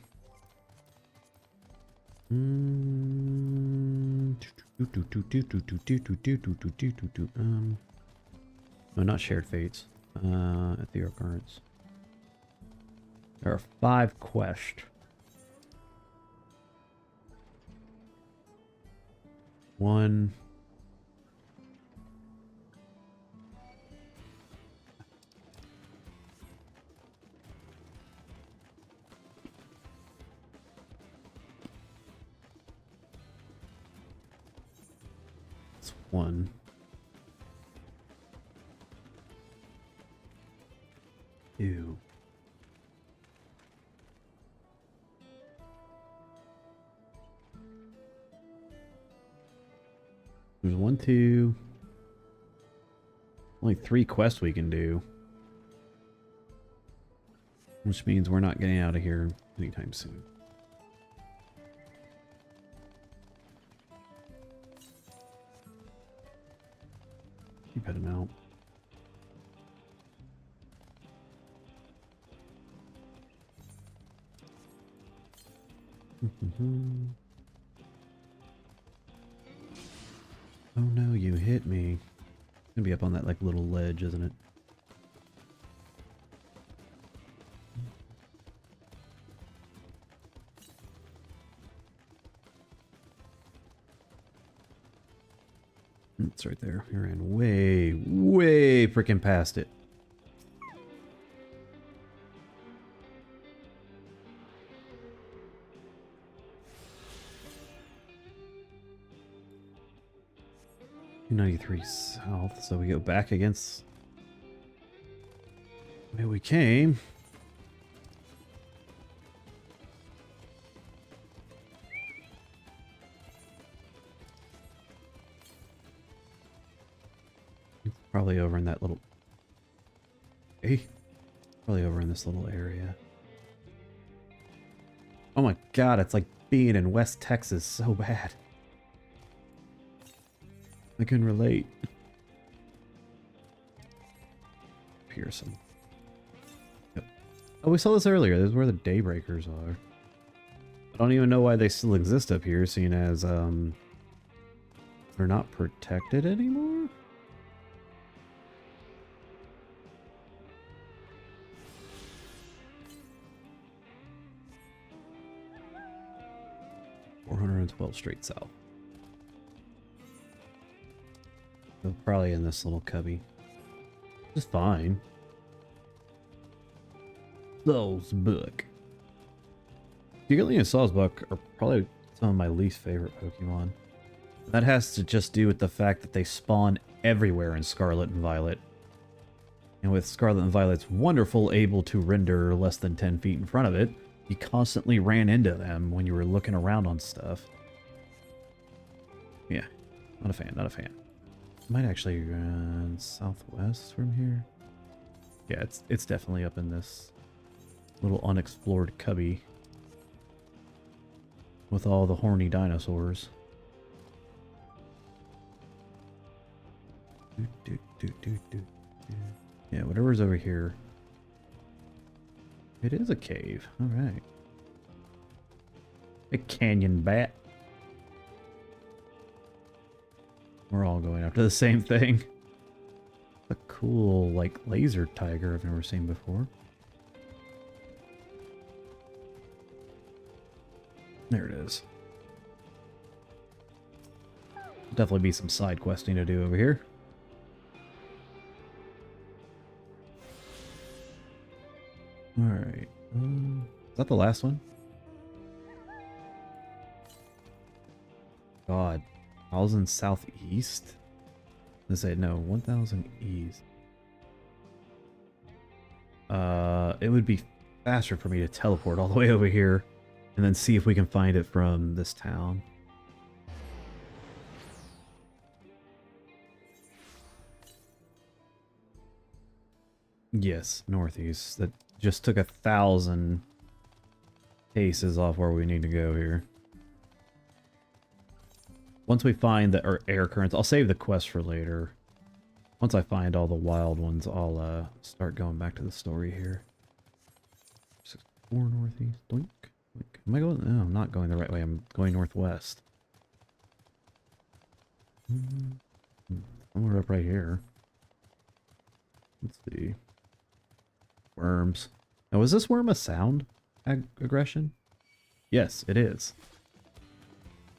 No, not shared fates. At the occurrence. There are 5 quests. 1. It's 1. 2. There's 1, 2. Only 3 quests we can do. Which means we're not getting out of here anytime soon. Keep heading out. Oh no, you hit me. It's gonna be up on that like little ledge, isn't it? It's right there. We ran way, way freaking past it. $293 south, so we go back against where we came. Probably over in that little... Hey. Probably over in this little area. Oh my god, it's like being in West Texas so bad. I can relate. Pearson. Yep. Oh, we saw this earlier. This is where the Daybreakers are. I don't even know why they still exist up here, seeing as, they're not protected anymore? $412 straight south. So probably in this little cubby. Just fine. Sawsbuck. Giggly and Sawsbuck are probably some of my least favorite Pokemon. That has to just do with the fact that they spawn everywhere in Scarlet and Violet. And with Scarlet and Violet's wonderful able to render less than 10 feet in front of it, you constantly ran into them when you were looking around on stuff. Yeah, not a fan, not a fan. Might actually run southwest from here. Yeah, it's definitely up in this little unexplored cubby with all the horny dinosaurs. Yeah, whatever's over here. It is a cave. All right. A canyon bat. We're all going after the same thing. A cool, like, laser tiger I've never seen before. There it is. Definitely be some side questing to do over here. Alright. Is that the last one? God. 1,000 southeast? I said no, 1,000 east. It would be faster for me to teleport all the way over here and then see if we can find it from this town. Yes, northeast. That just took 1,000 paces off where we need to go here. Once we find the air currents, I'll save the quest for later. Once I find all the wild ones, I'll start going back to the story here. 64 northeast. Doink. Doink. Am I going? No, I'm not going the right way. I'm going northwest. Somewhere up right here. Let's see. Worms. Now, is this worm a sound aggression? Yes, it is.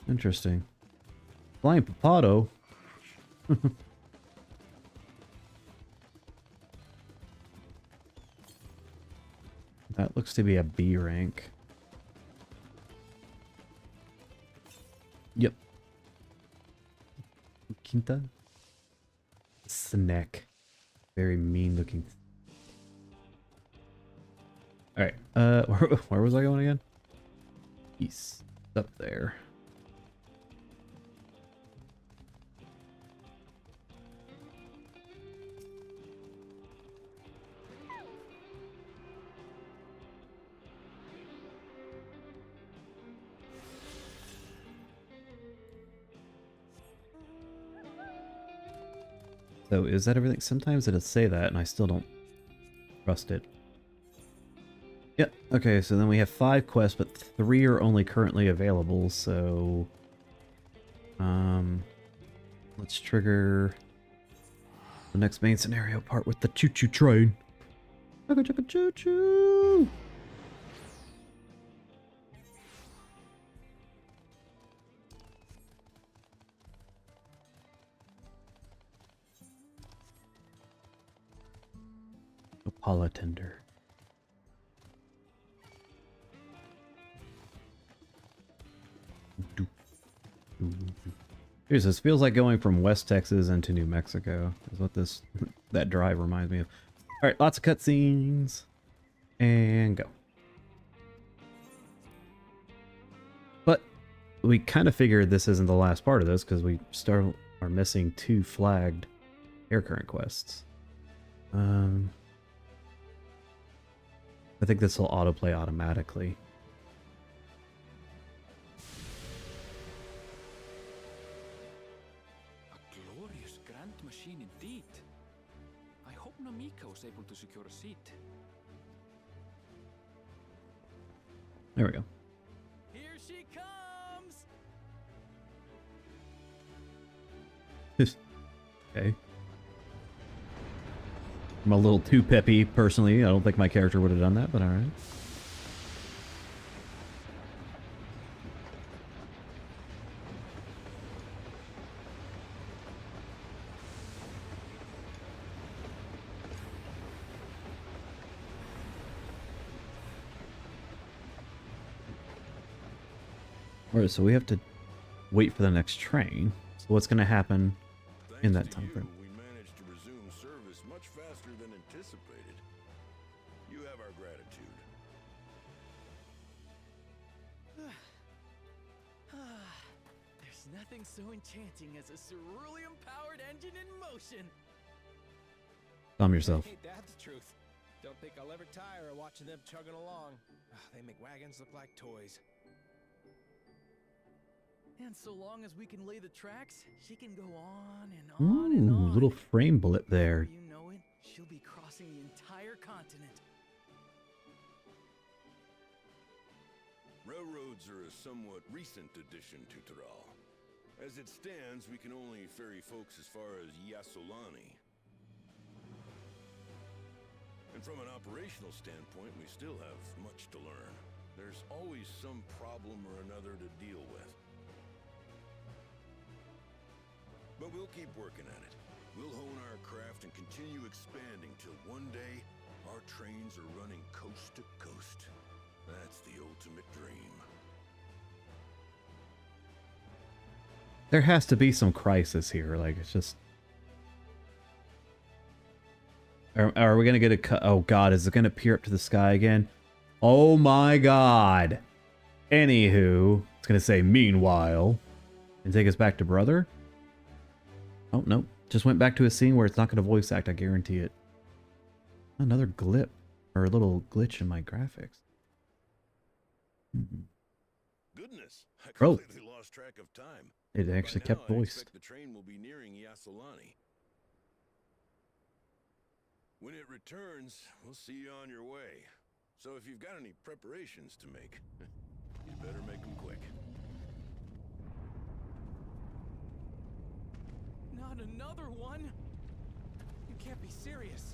Interesting. Flying Papato. That looks to be a B rank. Yep. Quinta. Snack. Very mean looking. Alright, where was I going again? East. Up there. So is that everything? Sometimes it'll say that and I still don't trust it. Yep. Okay, so then we have 5 quests, but 3 are only currently available, so... let's trigger the next main scenario part with the choo-choo train. Chugga chugga choo-choo! Paula Tender. Here's this feels like going from West Texas into New Mexico. Is what this that drive reminds me of. All right, lots of cutscenes, and go. But we kind of figured this isn't the last part of this because we are missing 2 flagged air current quests. I think this will autoplay automatically. A glorious grand machine indeed. I hope Namika was able to secure a seat. There we go. Here she comes! Okay. I'm a little too peppy, personally. I don't think my character would have done that, but alright. Alright, so we have to wait for the next train. So what's going to happen in that time frame? We managed to resume service much faster than anticipated. You have our gratitude. There's nothing so enchanting as a cerulean-powered engine in motion. Calm yourself. Ain't that the truth? Don't think I'll ever tire of watching them chugging along. They make wagons look like toys. And so long as we can lay the tracks, she can go on and on and Ooh, on. little frame bullet there. Before you know it, she'll be crossing the entire continent. Railroads are a somewhat recent addition to Taral. As it stands, we can only ferry folks as far as Yasolani. And from an operational standpoint, we still have much to learn. There's always some problem or another to deal with. But we'll keep working at it. We'll hone our craft and continue expanding till one day our trains are running coast to coast. That's the ultimate dream. There has to be some crisis here. Like, it's just... Are we going to get a cut? Oh, God. Is it going to peer up to the sky again? Oh, my God. Anywho, it's going to say, meanwhile. And take us back to Brother? Oh, no. Just went back to a scene where it's not going to voice act. I guarantee it. Another glip. Or a little glitch in my graphics. Goodness, I Oh. completely lost track of time. It actually By now, kept I voiced. expect the train will be nearing Yasolani. When it returns, we'll see you on your way. So if you've got any preparations to make, you better make them quick. Not another one? You can't be serious.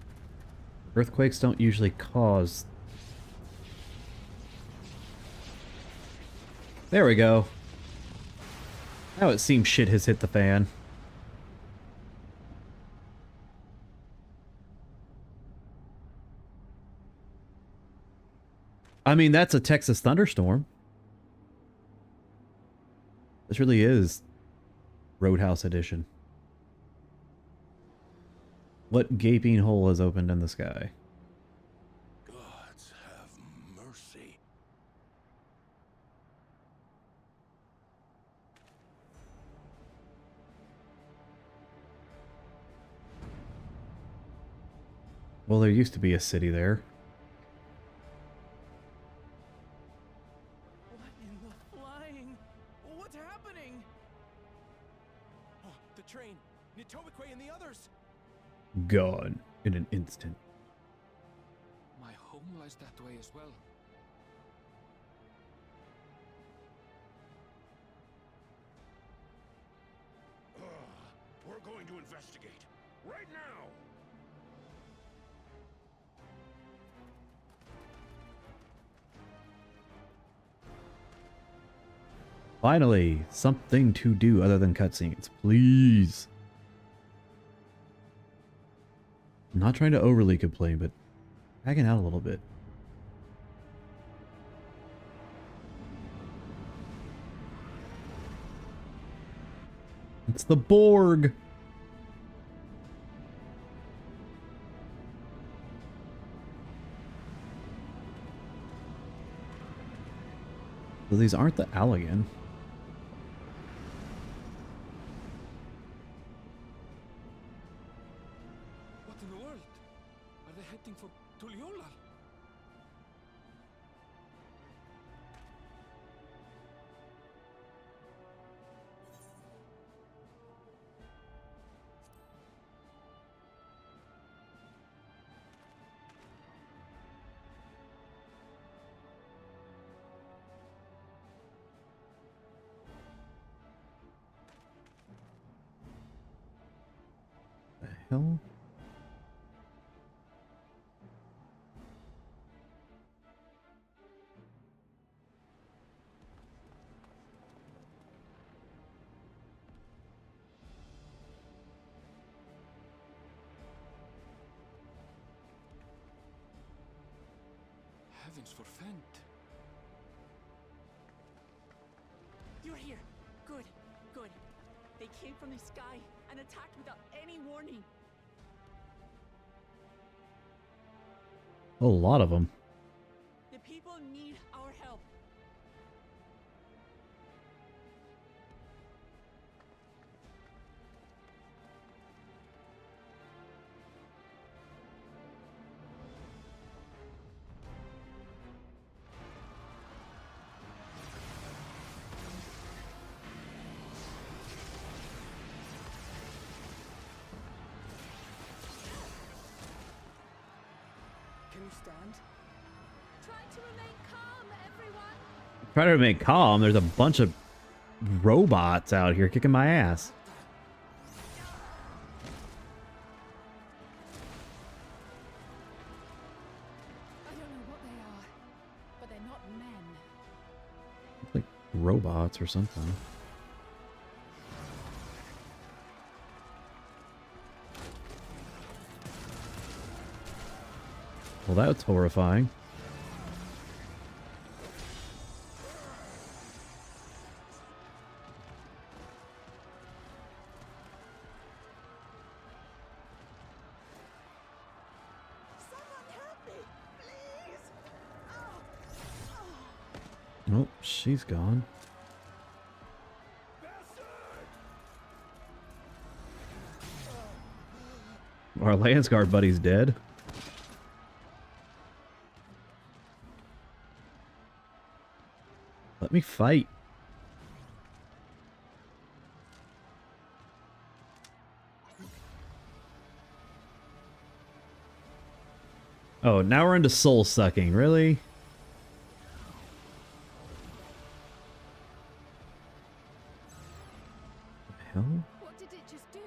Earthquakes don't usually cause... There we go. Now it seems shit has hit the fan. I mean, that's a Texas thunderstorm. This really is Roadhouse edition. What gaping hole has opened in the sky? Gods have mercy. Well, there used to be a city there. What in the flying? What's happening? Oh, the train. Nitobekwe and the others. Gone in an instant. My home lies that way as well. We're going to investigate. Right now! Finally, something to do other than cutscenes, please. I'm not trying to overly complain, but Dragging out a little bit. It's the Borg! So these aren't the Allegan. What in the world? Are they heading for Tuliolal? The hell? Heavens forfend. You're here. Good, good. They came from the sky and attacked without any warning. A lot of them. The people need our help. Can you stand? Try to remain calm, everyone. Try to remain calm. There's a bunch of robots out here kicking my ass. I don't know what they are, but they're not men. It's like robots or something. Well, that's horrifying. Oh, she's gone. Our Landsguard buddy's dead. Let me fight. Oh, now we're into soul sucking. Really? What the hell? What did it just do?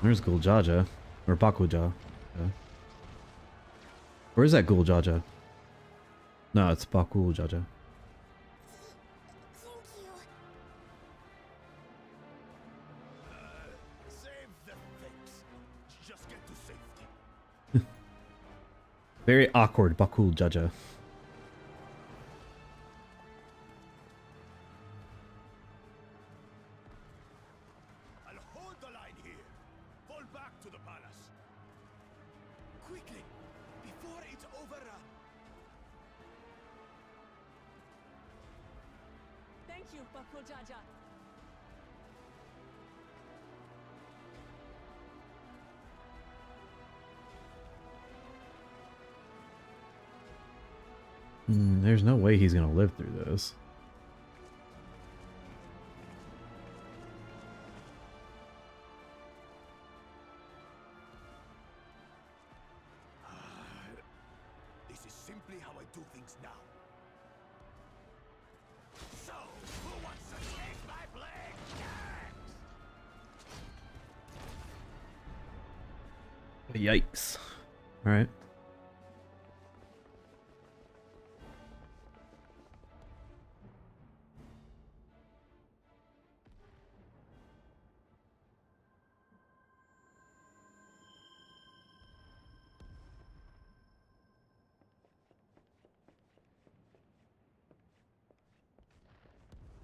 There's Guljaja. Or Bakuja. Yeah. Where's that Guljaja? No, it's Bakujaja. Save the fix. Just get to safety. Very awkward Bakujaja. I'll hold the line here. Fall back to the palace. Quickly, before it's overrun. Thank you, Bakujaja. There's no way he's gonna live through this. This is simply how I do things now. So, who wants to take my place next? Yikes. Alright.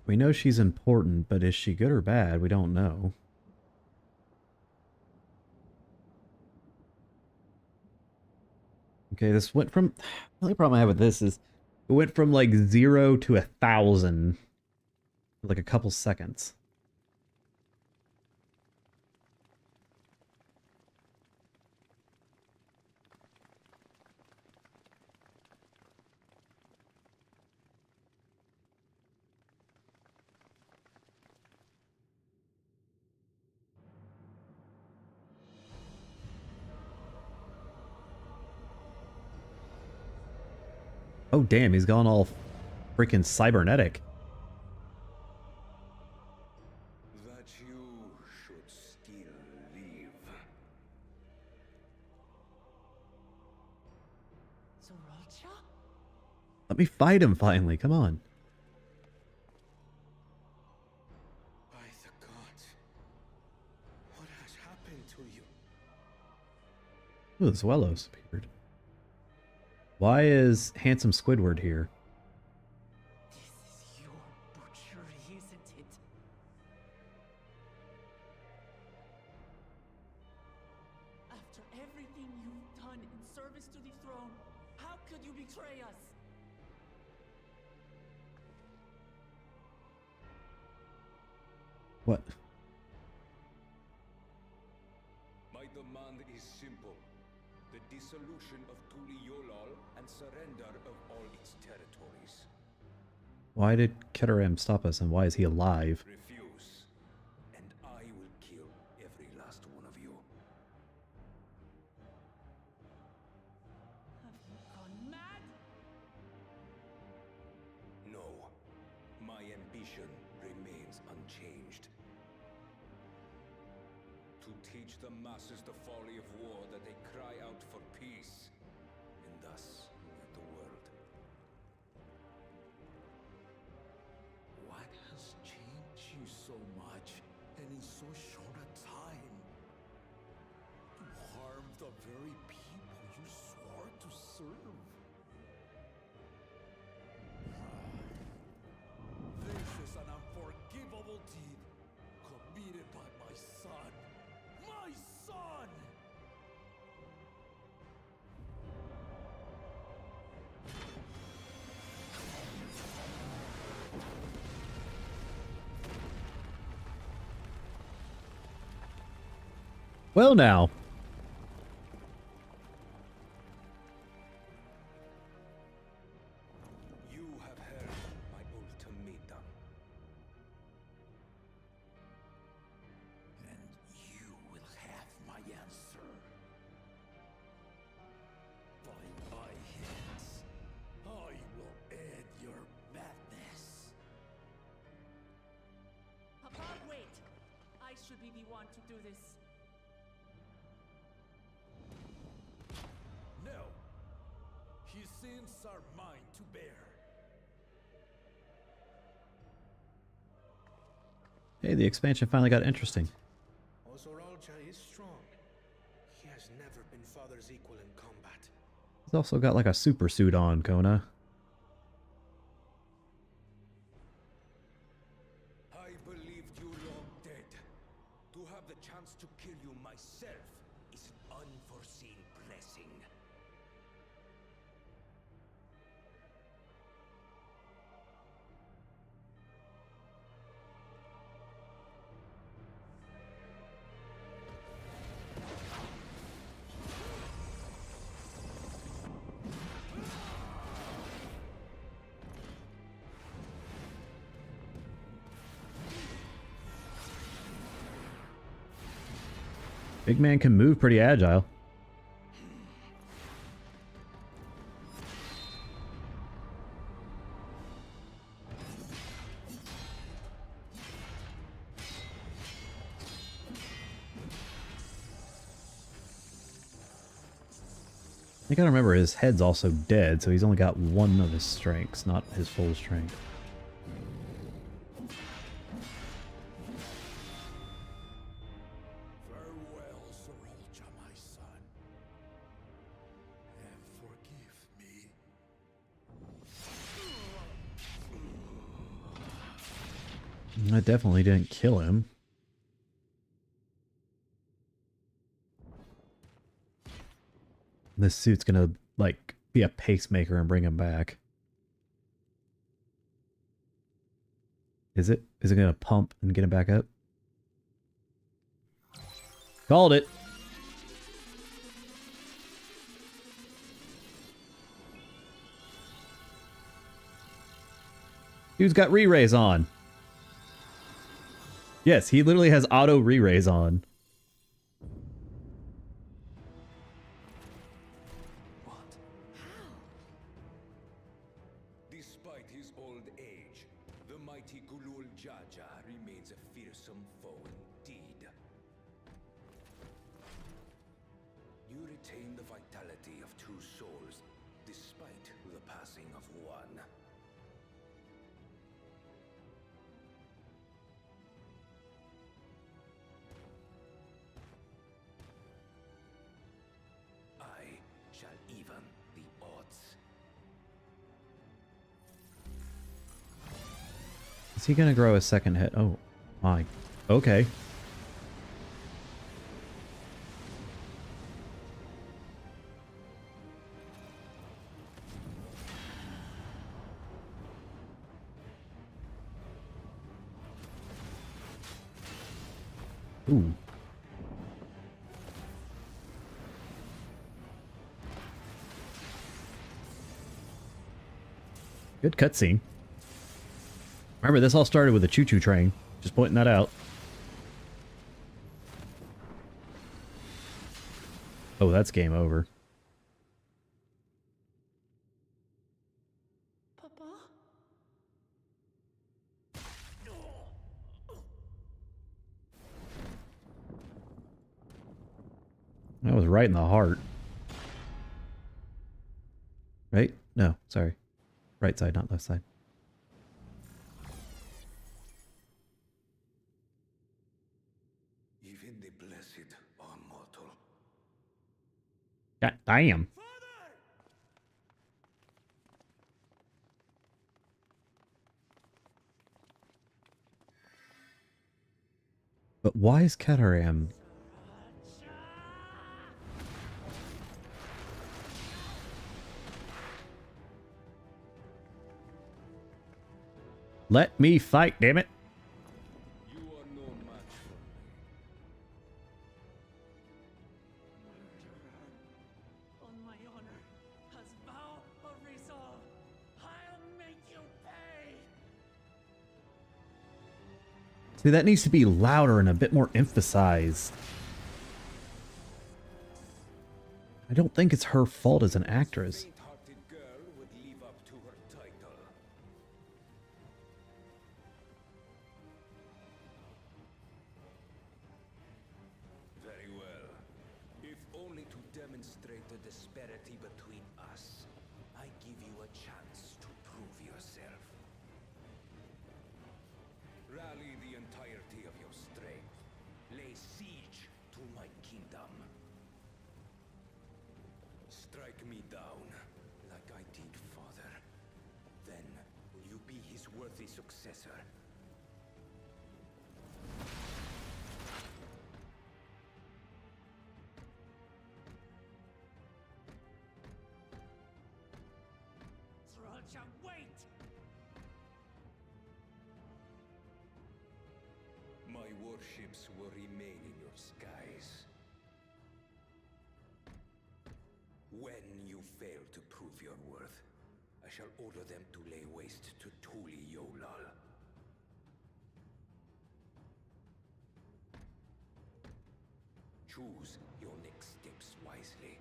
We know she's important, but is she good or bad? We don't know. Okay, this went from... The only problem I have with this is it went from like 0 to 1,000 in like a couple seconds. Oh damn, he's gone all freaking cybernetic. That you should still live. Zoralcha? Let me fight him finally, come on. By the gods, what has happened to you? Ooh, the Zwellos appeared. Why is Handsome Squidward here? This is your butchery, isn't it? After everything you've done in service to the throne, how could you betray us? What? My demand is simple. The dissolution of Y'all and surrender of all its territories. Why did Keteram stop us and why is he alive? Refuse, and I will kill every last one of you. Have you gone mad? No, my ambition remains unchanged. To teach the masses the folly of war, that they cry out for peace, and thus unite the world. What has changed you so much and in so short a time? You harmed the very people you swore to serve. This is an unforgivable deed committed by my son. My son! Well now. You have heard my ultimatum. And you will have my answer. By my hands, I will end your madness. Papa, wait! I should be the one to do this. No! His sins are mine to bear. Hey, the expansion finally got interesting. Zoralcha is strong. He has never been father's equal in combat. He's also got like a super suit on, Kona. I believed you long dead. To have the chance to kill you myself is an unforeseen blessing. Big man can move pretty agile. You gotta remember his head's also dead, so he's only got one of his strengths, not his full strength. Farewell, Zoralcha, my son. And forgive me. I definitely didn't kill him. This suit's gonna, like, be a pacemaker and bring him back. Is it? Is it gonna pump and get him back up? Called it! Dude's got re-raise on. Yes, he literally has auto re-raise on. Despite his old age, the mighty Gulul Jaja remains a fearsome foe indeed. You retain the vitality of two souls, despite the passing of one. I shall even the odds. Is he gonna grow a second head? Oh, my. Okay. Ooh. Good cutscene. Remember, this all started with a choo-choo train. Just pointing that out. Oh, that's game over. Papa? That was right in the heart. Right? No, sorry. Right side, not left side. Even the blessed are mortal. God damn. But why is Kataram? Let me fight, damn it. You are no match for me. On my honor, as vow of resolve, I'll make you pay! See, that needs to be louder and a bit more emphasized. I don't think it's her fault as an actress. Faint-hearted girl would live up to her title. Very well. If only to demonstrate the disparity between us, I give you a chance to prove yourself. Rally the entirety of your strength. Lay siege to my kingdom. Strike me down, like I did father. Then will you be his worthy successor? Sriracha, wait! My warships will remain in your skies. When you fail to prove your worth, I shall order them to lay waste to Y'all. Choose your next steps wisely.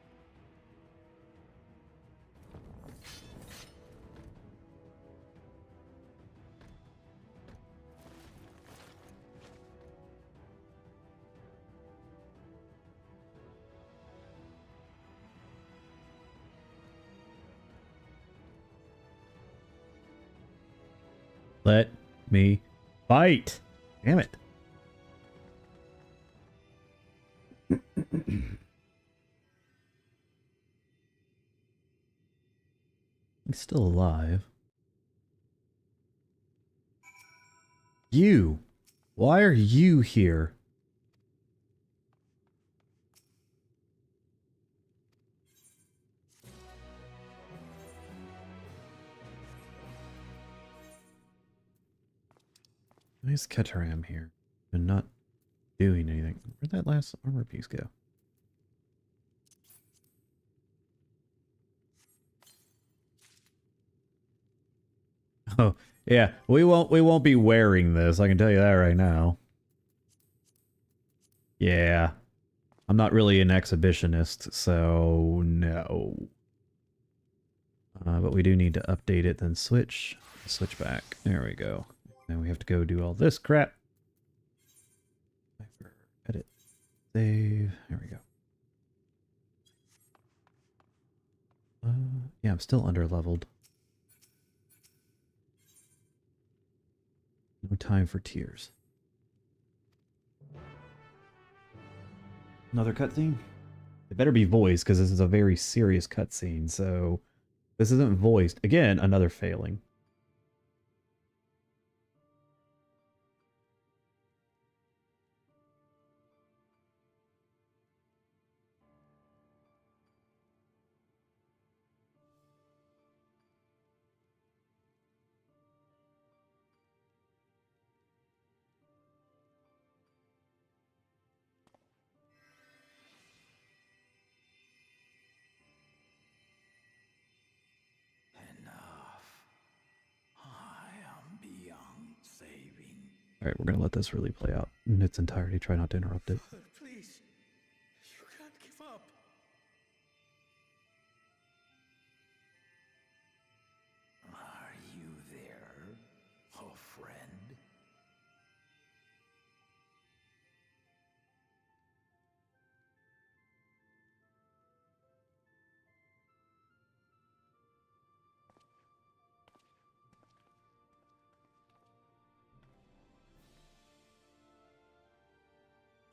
Let me fight. Damn it. He's still alive. You! Why are you here? Nice Keteram here. And not doing anything. Where'd that last armor piece go? Oh, yeah. We won't be wearing this, I can tell you that right now. Yeah. I'm not really an exhibitionist, so no. But we do need to update it, then switch back. There we go. Now we have to go do all this crap. Edit. Save. There we go. Yeah, I'm still under-leveled. No time for tears. Another cutscene? It better be voiced, because this is a very serious cutscene, so... This isn't voiced. Again, another failing. Alright, we're gonna let this really play out in its entirety. Try not to interrupt it. Please, you can't give up. Are you there, oh friend?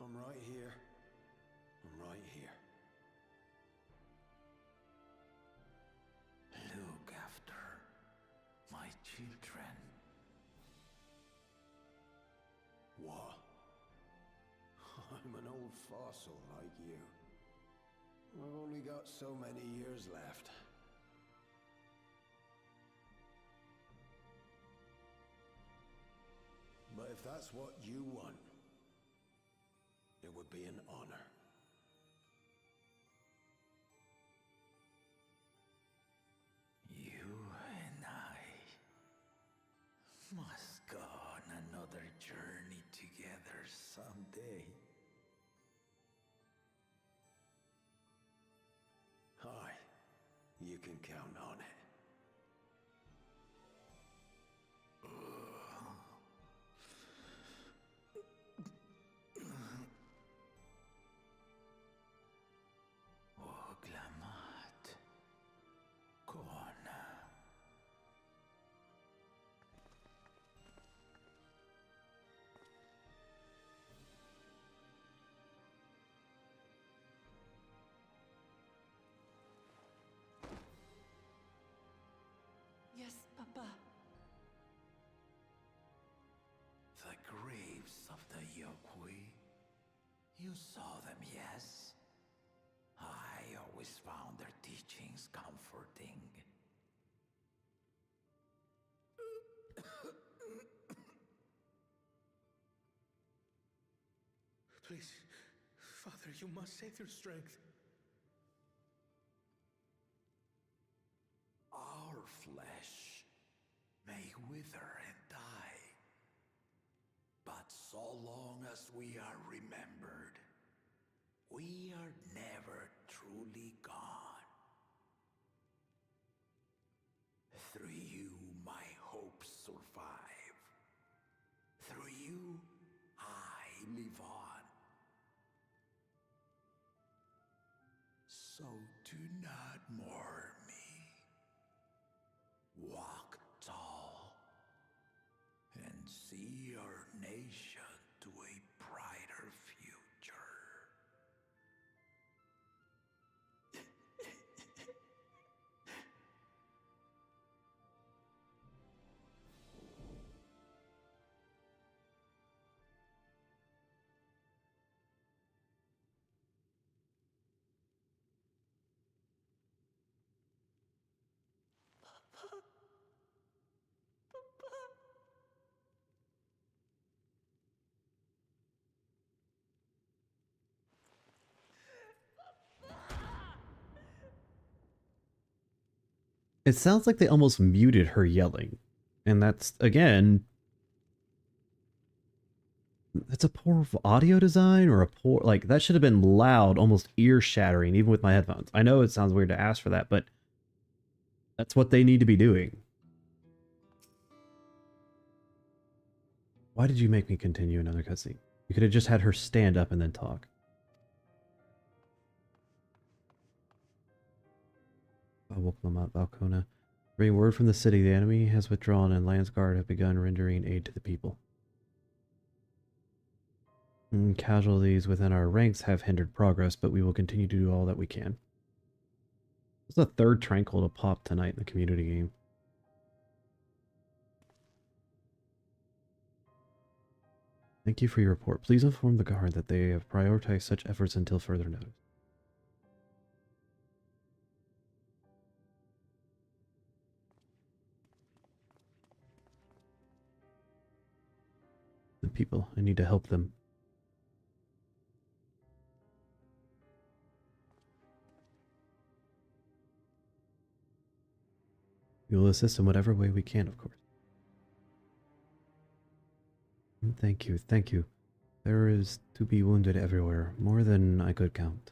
I'm right here. I'm right here. Look after my children. What? I'm an old fossil like you. I've only got so many years left. But if that's what you want, it would be an honor. You and I must go on another journey together someday. Aye, you can count on it. Oglamat. Kona. Yes, Papa. The graves of the Yokwi. You saw them, yes? I always found their teachings comforting. Please, Father, you must save your strength. Our flesh may wither and die, but so long as we are remembered, we are never truly gone. Through you, my hopes survive. Through you, I live on. So do not mourn me. Walk tall and see our nation to a brighter future. It sounds like they almost muted her yelling. And that's, again, that's a poor audio design or a poor, like, that should have been loud, almost ear-shattering, even with my headphones. I know it sounds weird to ask for that, but that's what they need to be doing. Why did you make me continue another cutscene? You could have just had her stand up and then talk. I woke them up, Valkona. Bring word from the city. The enemy has withdrawn and Landsguard have begun rendering aid to the people. Casualties within our ranks have hindered progress, but we will continue to do all that we can. It's the third Tranquil to pop tonight in the community game. Thank you for your report. Please inform the guard that they have prioritized such efforts until further notice. The people, I need to help them. We will assist in whatever way we can, of course. Thank you, thank you. There is to be wounded everywhere, more than I could count.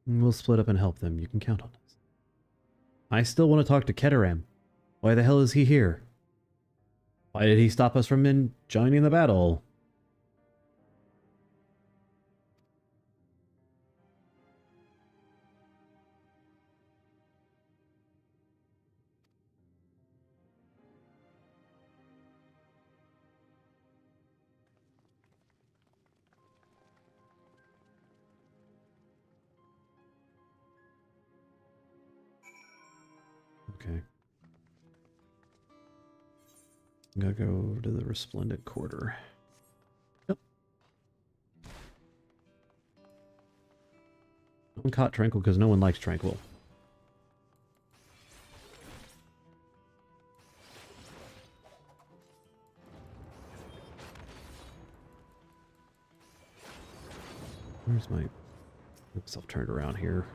We'll split up and help them, you can count on us. I still want to talk to Keteram. Why the hell is he here? Why did he stop us from joining the battle? Okay. I'm gonna go to the Resplendent Quarter. Yep. No one caught Tranquil because no one likes Tranquil. Where's my... Oops, I've turned around here.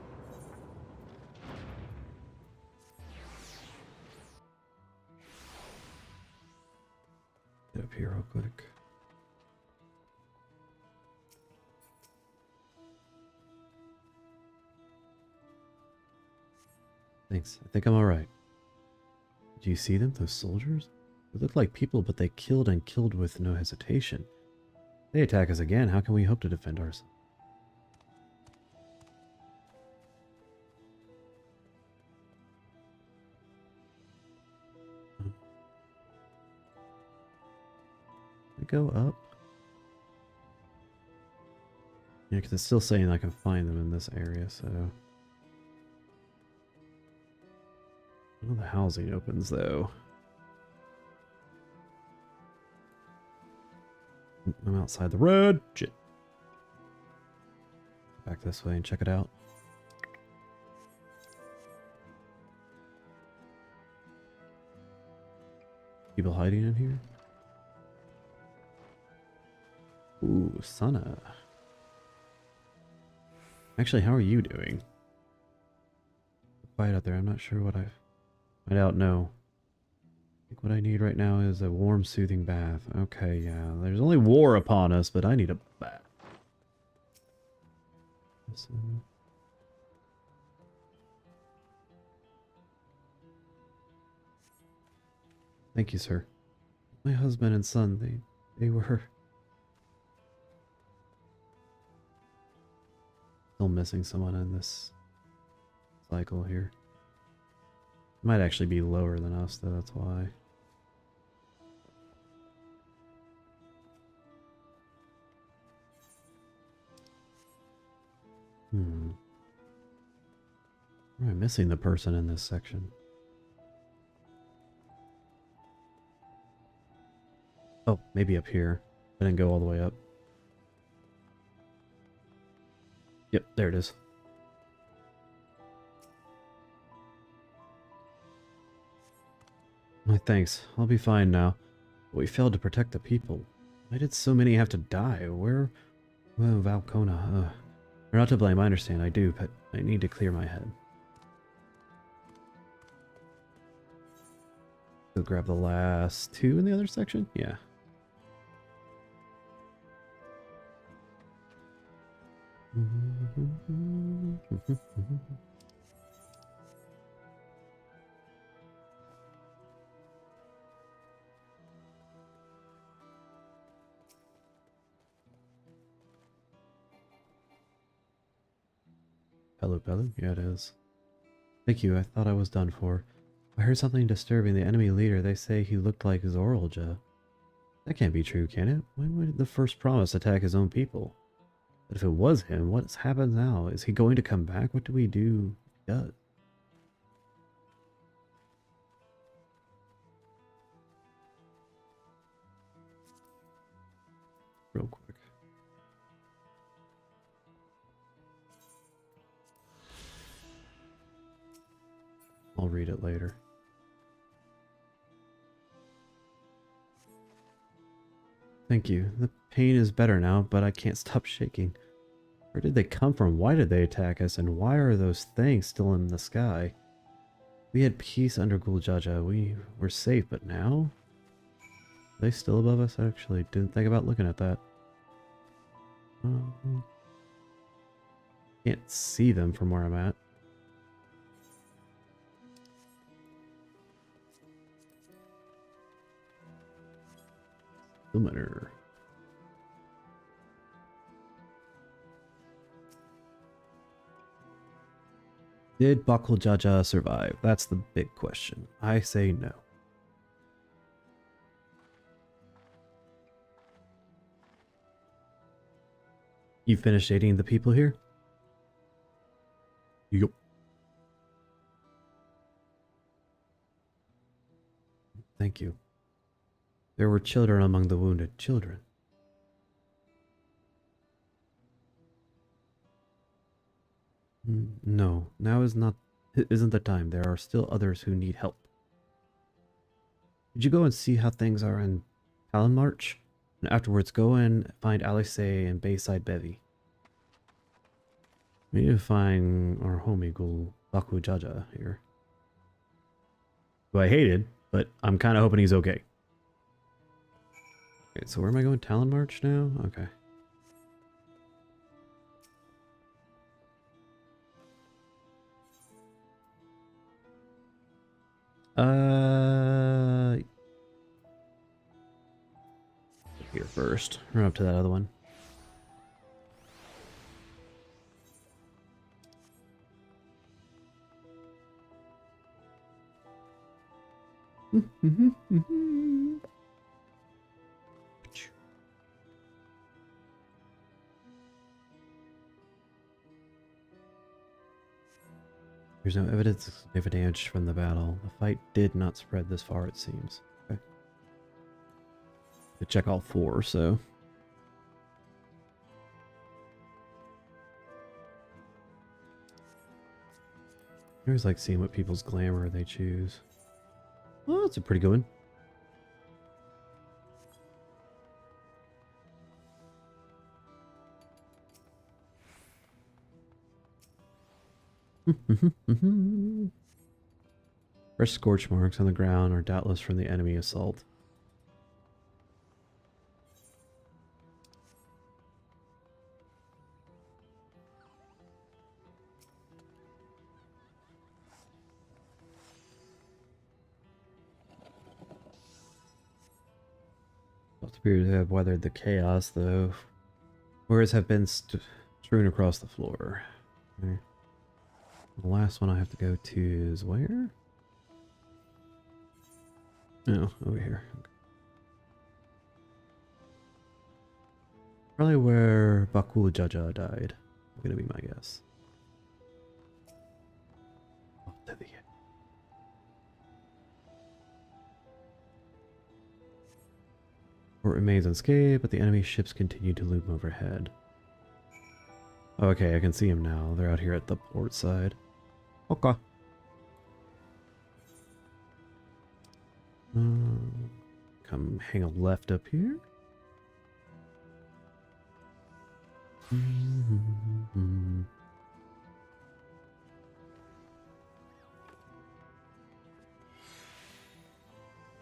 Get up here real quick. Thanks. I think I'm alright. Do you see them, those soldiers? They look like people, but they killed and killed with no hesitation. They attack us again. How can we hope to defend ourselves? Go up? Yeah, because it's still saying I can find them in this area, so... Oh, the housing opens, though. I'm outside the road. Shit. Back this way and check it out. People hiding in here? Ooh, Sana. Actually, how are you doing? Quiet out there. I'm not sure what I don't know. I think what I need right now is a warm, soothing bath. Okay, yeah. There's only war upon us, but I need a bath. Thank you, sir. My husband and son, they were... Still missing someone in this cycle here. Might actually be lower than us, though, that's why. Am I missing the person in this section? Oh, maybe up here. I didn't go all the way up. Yep, there it is. My thanks. I'll be fine now. But we failed to protect the people. Why did so many have to die? Where... Well, Valkona, You're not to blame, I understand, I do, but I need to clear my head. go grab the last two in the other section? Yeah. Pelu? Yeah, it is. Thank you, I thought I was done for. I heard something disturbing the enemy leader. They say he looked like Zorolja. That can't be true, can it? Why would the first promise attack his own people? But if it was him, what's happened now? Is he going to come back? What do we do? Yeah. Real quick. I'll read it later. Thank you. The pain is better now, but I can't stop shaking. Where did they come from? Why did they attack us? And why are those things still in the sky? We had peace under Guljaja. We were safe, but now? Are they still above us? I actually didn't think about looking at that. Can't see them from where I'm at. Limiter. Did Bakuljaja survive? That's the big question. I say no. You finished dating the people here? Yup. Thank you. There were children among the wounded. Children. No, now isn't the time. There are still others who need help. Did you go and see how things are in Talon March? And afterwards go and find Alice and Bayside Bevy. We need to find our homie Gul Bakujaja here. Who I hated, but I'm kind of hoping he's okay. Okay, so where am I going? Talon March now? Okay. Here first. Run up to that other one. There's no evidence of significant damage from the battle. The fight did not spread this far, it seems. Okay. To check all four, so. I always like seeing what people's glamour they choose. Well, that's a pretty good one. Fresh scorch marks on the ground are doubtless from the enemy assault. Both appear to have weathered the chaos, though. Words have been strewn across the floor. Okay. The last one I have to go to is where? Oh, over here. Okay. Probably where Bakuljaja died. Gonna be my guess. Off to the end. Port remains unscathed, but the enemy ships continue to loom overhead. Okay, I can see them now. They're out here at the port side. Okay. Come hang a left up here.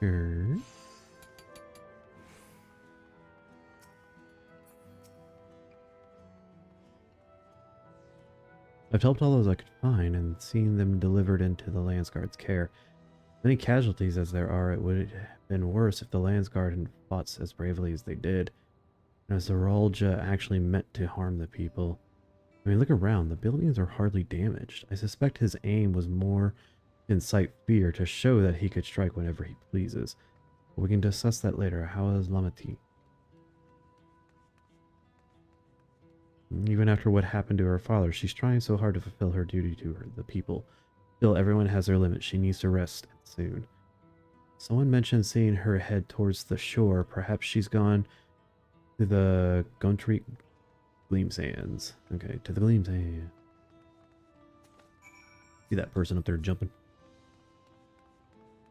Sure. I've helped all those I could find and seen them delivered into the Landsguard's care. Many casualties as there are, it would have been worse if the Landsguard hadn't fought as bravely as they did. And as the Zoralja actually meant to harm the people. I mean, look around. The buildings are hardly damaged. I suspect his aim was more to incite fear to show that he could strike whenever he pleases. But we can discuss that later. How is Lamati? Even after what happened to her father, she's trying so hard to fulfill her duty to the people. Still, everyone has their limits. She needs to rest, and soon. Someone mentioned seeing her head towards the shore. Perhaps she's gone to the Gontreat Gleam Sands. Okay, to the Gleam Sands. See that person up there jumping?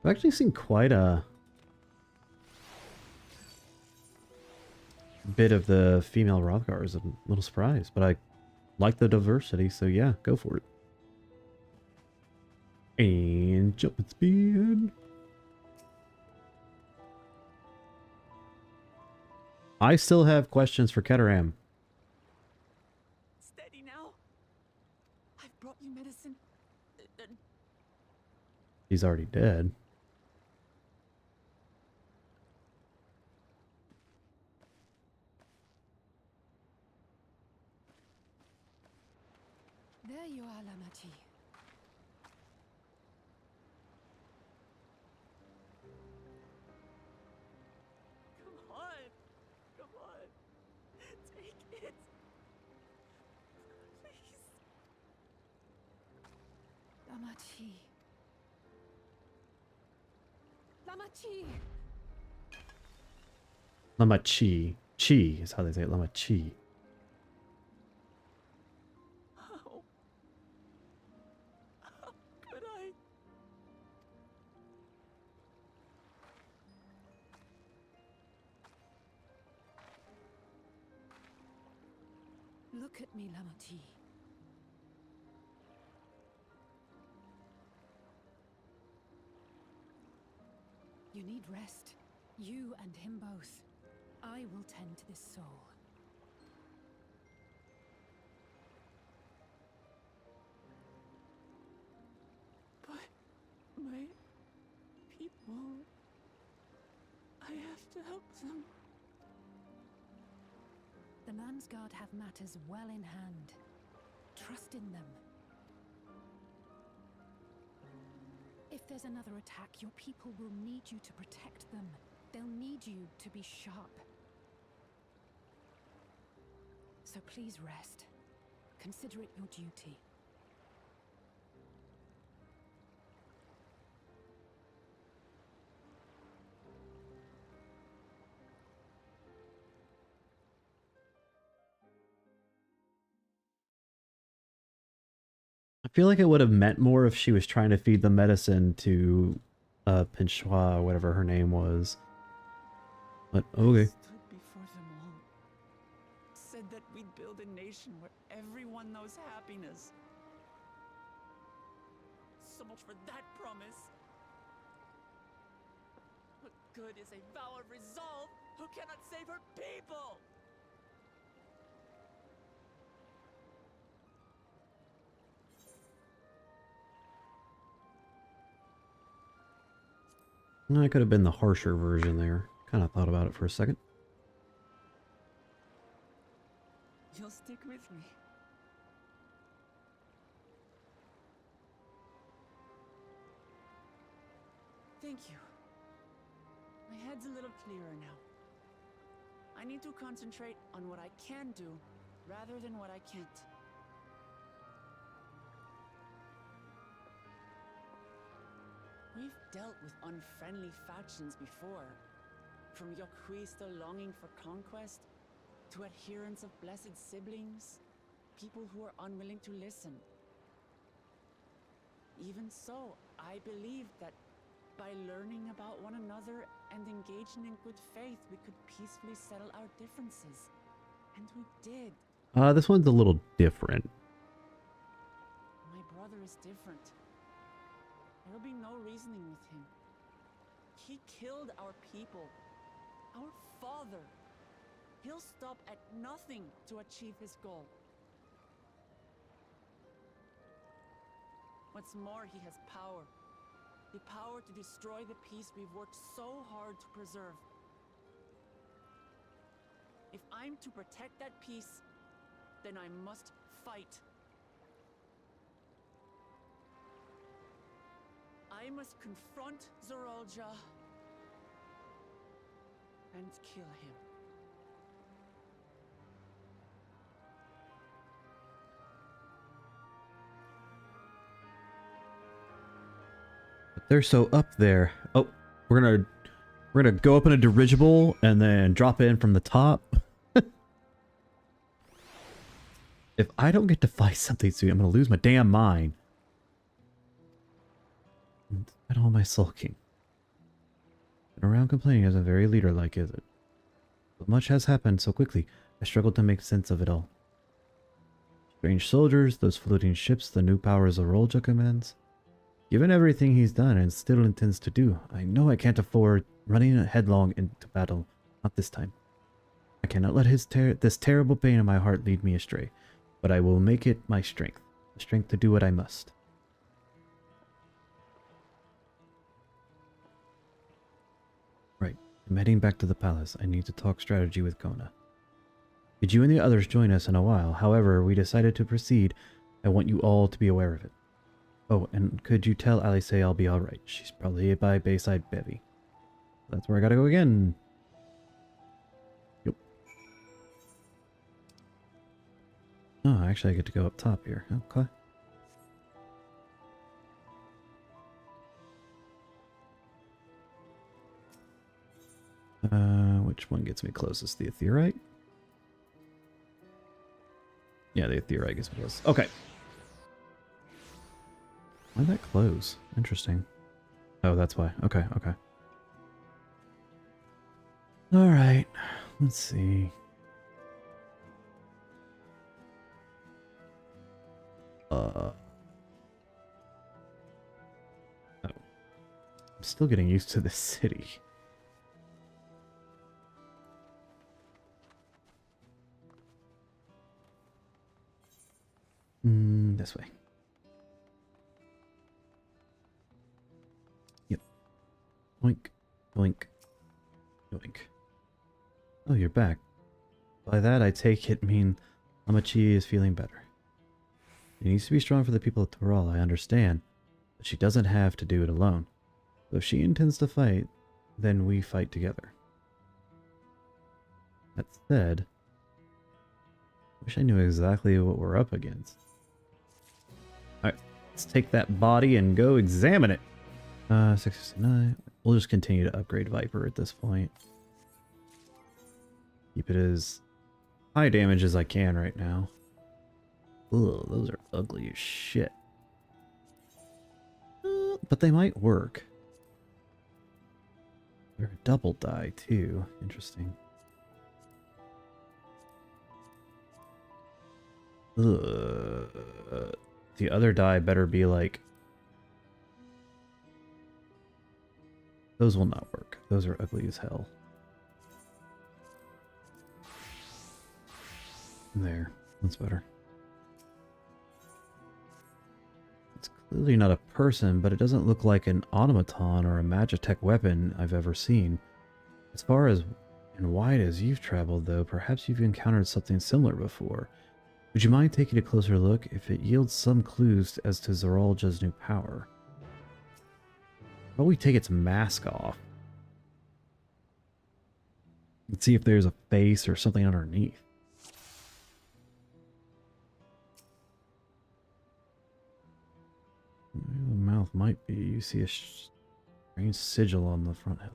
I've actually seen quite a bit of the female Rothgars. I'm a little surprised, but I like the diversity, so yeah, go for it. And jumping speed. I still have questions for Keteram. Steady now. I've brought you medicine. He's already dead. There you are, Lamati. Come on. Come on. Take it. Please. Lamati. Lamati. Lamachi. Chi is how they say it. Lamachi. How could I? Look at me, Lamati. You need rest. You and him both. I will tend to this soul. But my people, I have to help them. The Landsguard have matters well in hand. Trust in them. If there's another attack, your people will need you to protect them. They'll need you to be sharp. So please rest. Consider it your duty. I feel like it would have meant more if she was trying to feed the medicine to Pinchua, whatever her name was. But okay. Stood before them all. Said that we'd build a nation where everyone knows happiness. So much for that promise. What good is a vow of resolve who cannot save her people? I could have been the harsher version there. Kind of thought about it for a second. You'll stick with me. Thank you. My head's a little clearer now. I need to concentrate on what I can do rather than what I can't. We've dealt with unfriendly factions before. From Yokhui still longing for conquest, to adherents of blessed siblings, people who are unwilling to listen. Even so, I believe that by learning about one another and engaging in good faith, we could peacefully settle our differences. And we did. This one's a little different. My brother is different. There will be no reasoning with him. He killed our people, our father. He'll stop at nothing to achieve his goal. What's more, he has power. The power to destroy the peace we've worked so hard to preserve. If I'm to protect that peace, then I must fight. I must confront Zorolja and kill him. They're so up there. Oh, we're gonna go up in a dirigible and then drop in from the top. If I don't get to fight something soon, I'm gonna lose my damn mind. At all my sulking. Been around complaining isn't very leader-like, is it? But much has happened so quickly, I struggled to make sense of it all. Strange soldiers, those floating ships, the new powers Zorolja commands. Given everything he's done and still intends to do, I know I can't afford running headlong into battle. Not this time. I cannot let this terrible pain in my heart lead me astray, but I will make it my strength. The strength to do what I must. Right. I'm heading back to the palace. I need to talk strategy with Kona. Could you and the others join us in a while? However, we decided to proceed. I want you all to be aware of it. Oh, and could you tell Alice I'll be alright? She's probably by Bayside Bevy. That's where I gotta go again. Yep. Oh, actually I get to go up top here. Okay. Which one gets me closest? The Aetherite? Yeah, the Aetherite gets me close. Okay. Why'd that close? Interesting. Oh, that's why. Okay, okay. Alright. Let's see. Oh. I'm still getting used to this city. This way. Yep. Boink, boink, boink. Oh, you're back. By that, I take it mean Amachi is feeling better. It needs to be strong for the people of Toral, I understand, but she doesn't have to do it alone. So if she intends to fight, then we fight together. That said, I wish I knew exactly what we're up against. Alright, let's take that body and go examine it. 669. We'll just continue to upgrade Viper at this point. Keep it as high damage as I can right now. Ugh, those are ugly as shit. But they might work. They're a double die too. Interesting. Ugh. The other die better be like... Those will not work. Those are ugly as hell. There. That's better. It's clearly not a person, but it doesn't look like an automaton or a Magitech weapon I've ever seen. As far as and wide as you've traveled, though, perhaps you've encountered something similar before. Would you mind taking a closer look if it yields some clues as to Zorolja's new power? How about we take its mask off? Let's see if there's a face or something underneath. The mouth might be. You see a strange sigil on the front head.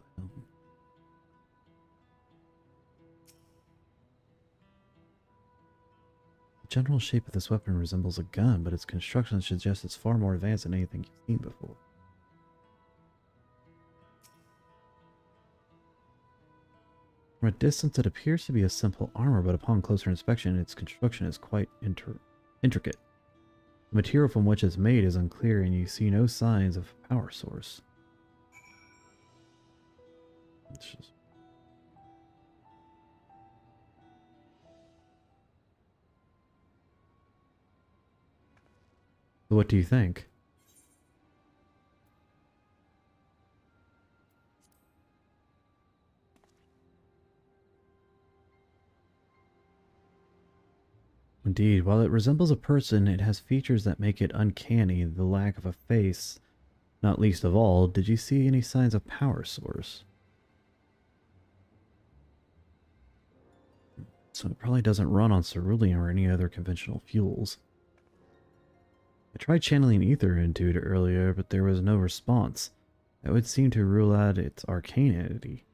The general shape of this weapon resembles a gun, but its construction suggests it's far more advanced than anything you've seen before. From a distance, it appears to be a simple armor, but upon closer inspection, its construction is quite intricate. The material from which it's made is unclear, and you see no signs of a power source. It's just... What do you think? Indeed, while it resembles a person, it has features that make it uncanny. The lack of a face, not least of all, did you see any signs of power source? So it probably doesn't run on cerulean or any other conventional fuels. I tried channeling ether into it earlier, but there was no response. That would seem to rule out its arcane entity.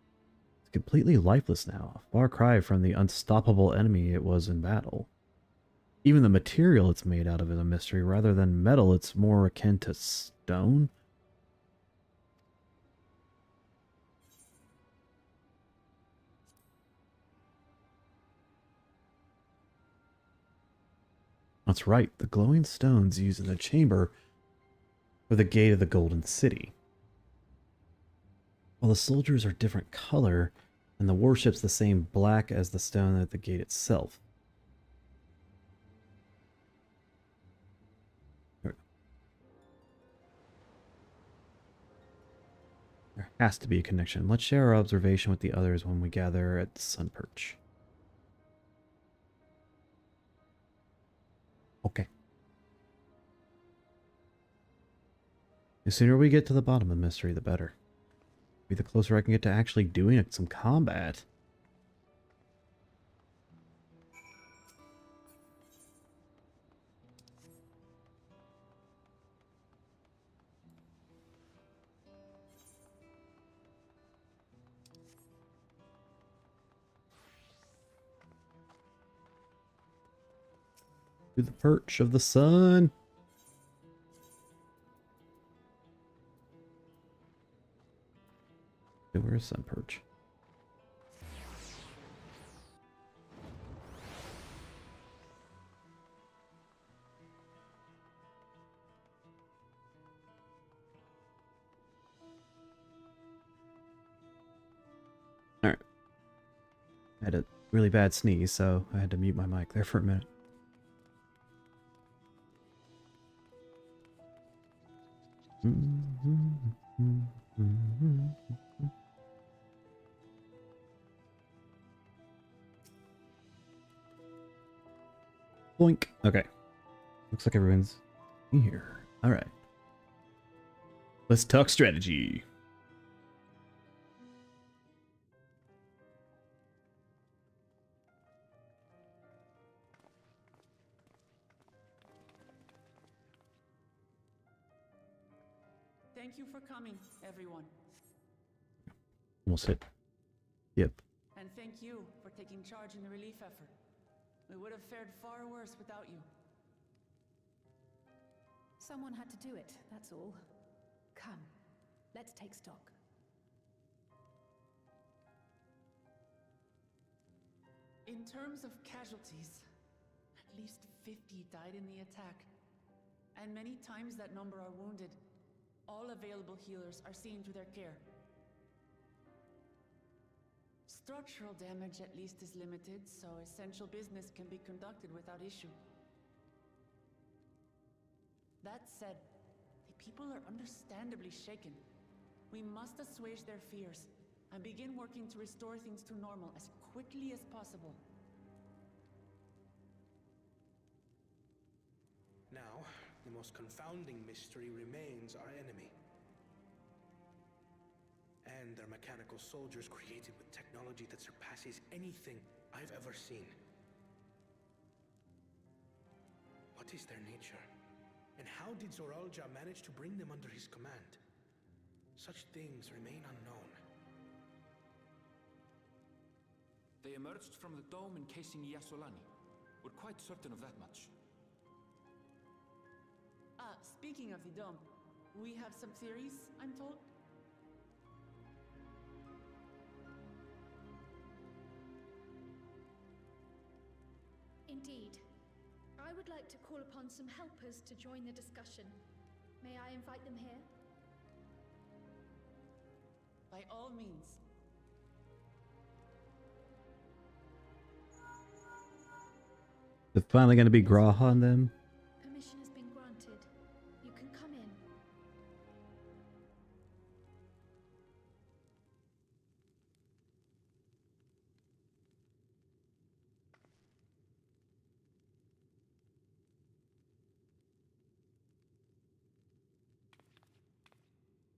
It's completely lifeless now, a far cry from the unstoppable enemy it was in battle. Even the material it's made out of is a mystery. Rather than metal, it's more akin to stone. That's right, the glowing stones used in the chamber were the gate of the Golden City. While the soldiers are different color, and the warship's the same black as the stone at the gate itself. There has to be a connection. Let's share our observation with the others when we gather at the Sun Perch. Okay. The sooner we get to the bottom of the mystery, the better. Maybe the closer I can get to actually doing some combat. To the perch of the sun. Okay, where is Sun Perch? Alright. I had a really bad sneeze, so I had to mute my mic there for a minute. Boink. Okay. Looks like everyone's here. Alright. Let's talk strategy. Thank you for coming, everyone. Almost hit. Yep. And thank you for taking charge in the relief effort. We would have fared far worse without you. Someone had to do it, that's all. Come, let's take stock. In terms of casualties, at least 50 died in the attack. And many times that number are wounded. All available healers are seen to their care. Structural damage at least is limited, so essential business can be conducted without issue. That said, the people are understandably shaken. We must assuage their fears and begin working to restore things to normal as quickly as possible. Now, the most confounding mystery remains our enemy. And their mechanical soldiers created with technology that surpasses anything I've ever seen. What is their nature? And how did Zoralja manage to bring them under his command? Such things remain unknown. They emerged from the dome encasing Yasolani. We're quite certain of that much. Speaking of the dome, we have some theories, I'm told? Indeed. I would like to call upon some helpers to join the discussion. May I invite them here? By all means. It's finally gonna be Graha on them. Permission has been granted. You can come in.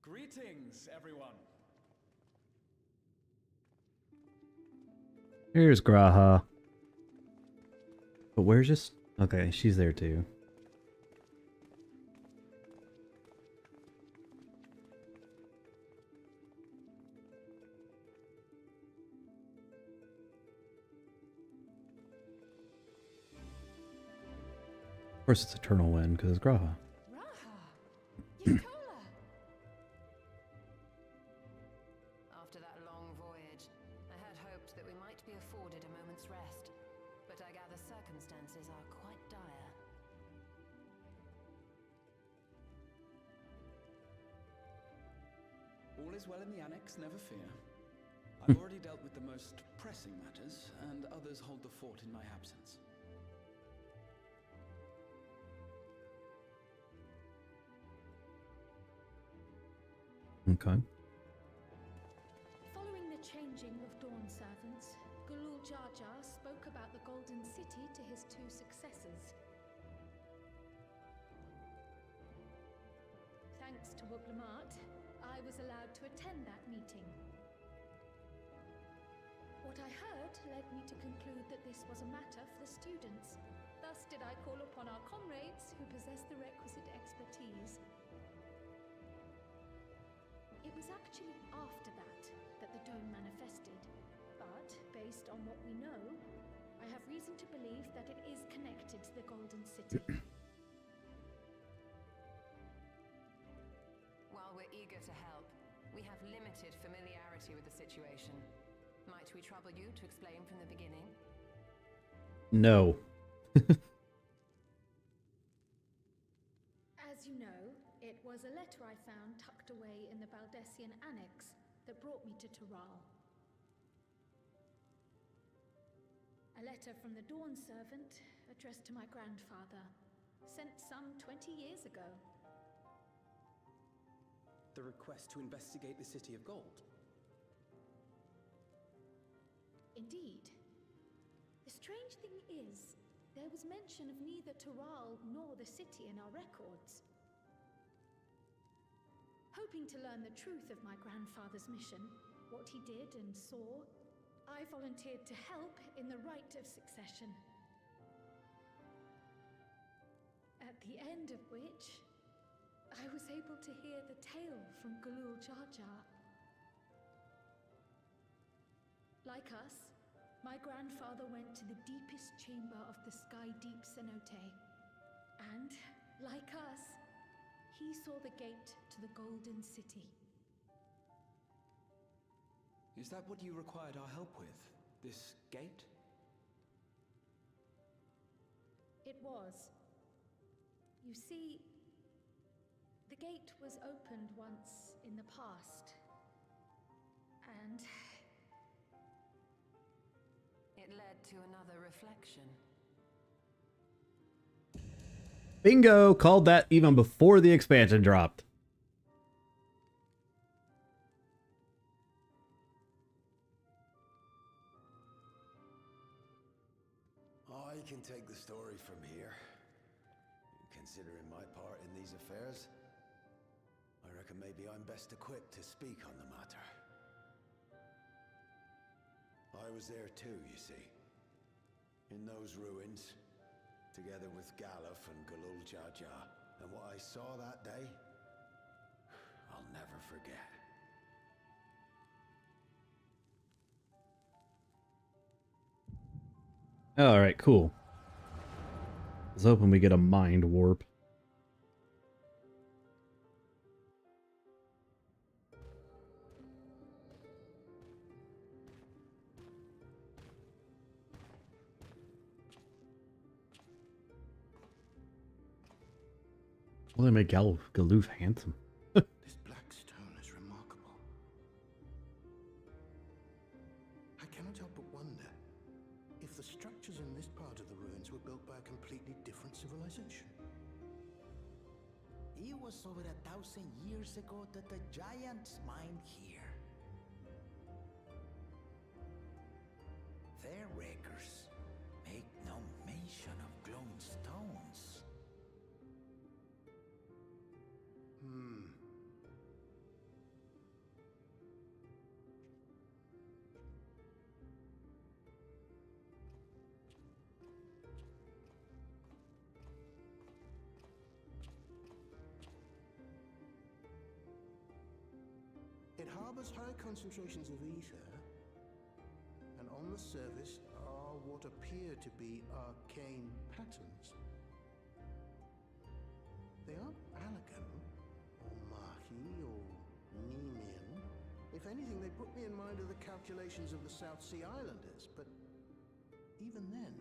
Greetings, everyone. Here's Graha. But where's just... Okay, she's there too. Of course it's Eternal Wind, because it's Graha. Raha! Yakola! After that long voyage, I had hoped that we might be afforded a moment's rest, but I gather circumstances are quite dire. All is well in the annex, never fear. I've already dealt with the most pressing matters, and others hold the fort in my absence. Okay. Following the changing of Dawn servants, Gulul Jar Jar spoke about the Golden City to his two successors. Thanks to Wuglamat, I was allowed to attend that meeting. What I heard led me to conclude that this was a matter for the students. Thus did I call upon our comrades who possess the requisite expertise. It was actually after that the dome manifested, but based on what we know, I have reason to believe that it is connected to the Golden City. While we're eager to help, we have limited familiarity with the situation. Might we trouble you to explain from the beginning? No. As you know, it was a letter I found tucked away in the Baldessian Annex that brought me to Taral. A letter from the Dawn servant addressed to my grandfather, sent some 20 years ago. The request to investigate the City of Gold. Indeed. The strange thing is, there was mention of neither Taral nor the city in our records. Hoping to learn the truth of my grandfather's mission, what he did and saw, I volunteered to help in the rite of succession. At the end of which, I was able to hear the tale from Gulul Jar Jar. Like us, my grandfather went to the deepest chamber of the Sky Deep Cenote. And, like us, he saw the gate to the Golden City. Is that what you required our help with? This gate? It was. You see, the gate was opened once in the past. And it led to another reflection. Bingo! Called that even before the expansion dropped. I can take the story from here. Considering my part in these affairs, I reckon maybe I'm best equipped to speak on the matter. I was there too, you see. In those ruins, together with Galuf and Gulul Jar Jar. And what I saw that day, I'll never forget. Alright, cool. I was hoping we get a mind warp. Well, they make Galuf handsome. This black stone is remarkable. I cannot help but wonder if if the structures in this part of the ruins were built by a completely different civilization. It was over 1,000 years ago that the giants mined here. Their records make no mention of glowing stones. It harbors high concentrations of ether, and on the surface are what appear to be arcane patterns. They aren't Alakan, or Mahi, or Nemean. If anything, they put me in mind of the calculations of the South Sea Islanders, but even then...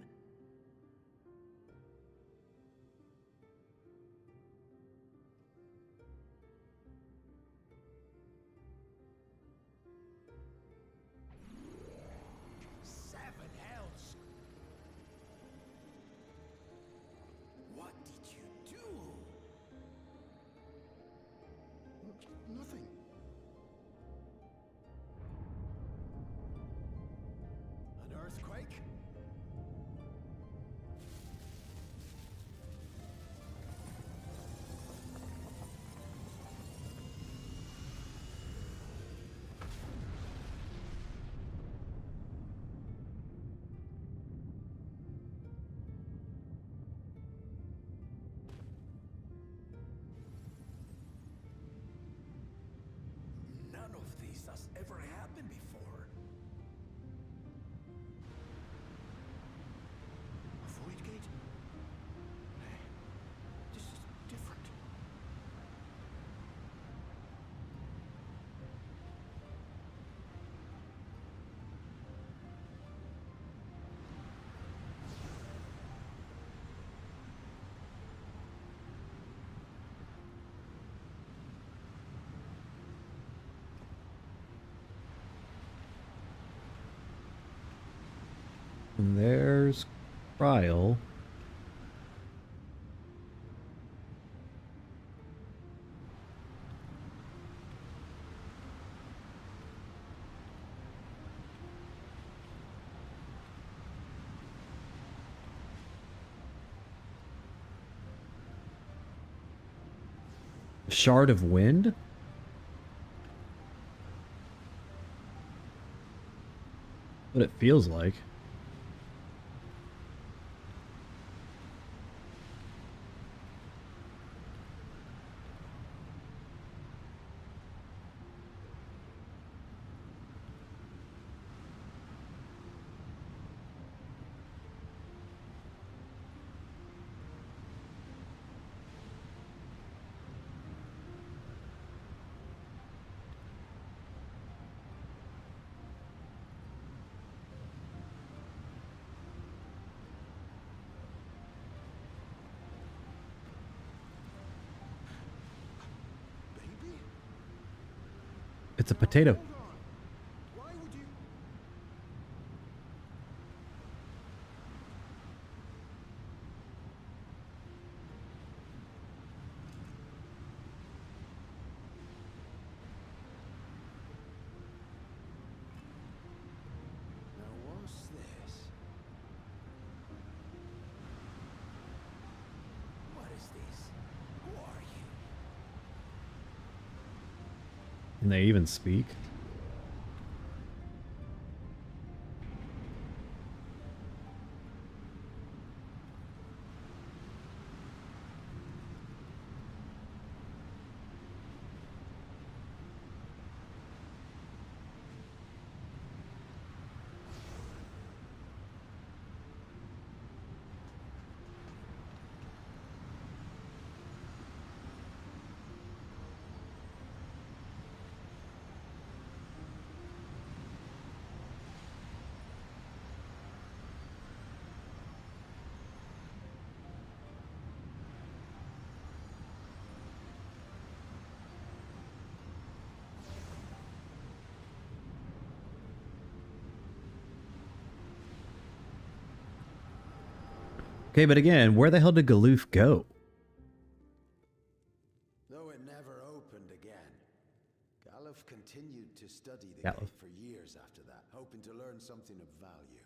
Seven hells! What did you do? Nothing. An earthquake? None of this has ever happened before. A void gate? Hey, this is different. And there's Cryle. Shard of Wind? What it feels like. It's a potato. Why would you... Now what's this? What is this? Who are you? Can they even speak? Okay, but again, where the hell did Galoof go? Though it never opened again, Galuf continued to study the Galuf. gate for years after that, hoping to learn something of value.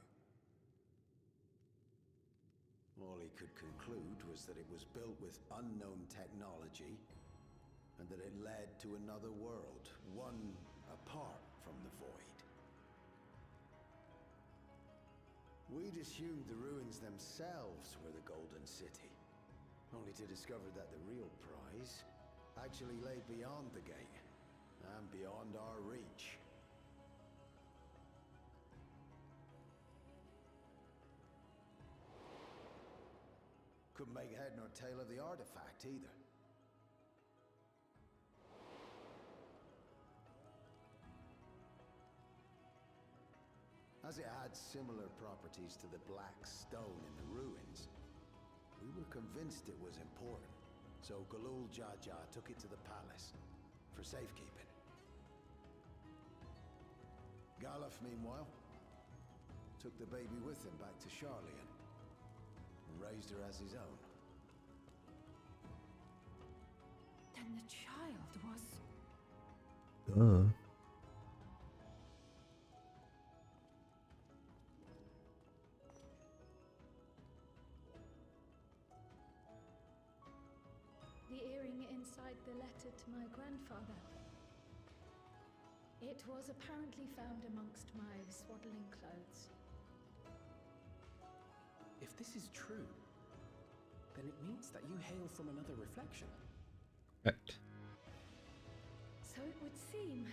All he could conclude was that it was built with unknown technology, and that it led to another world, one apart from the void. We'd assumed the ruins themselves were the Golden City, only to discover that the real prize actually lay beyond the gate, and beyond our reach. Couldn't make head nor tail of the artifact either. As it had similar properties to the black stone in the ruins, we were convinced it was important, so Galul Jaja took it to the palace for safekeeping. Galuf, meanwhile, took the baby with him back to Charlian and raised her as his own. Then the child was... The earring inside the letter to my grandfather. It was apparently found amongst my swaddling clothes. If this is true, then it means that you hail from another reflection. Right. So it would seem.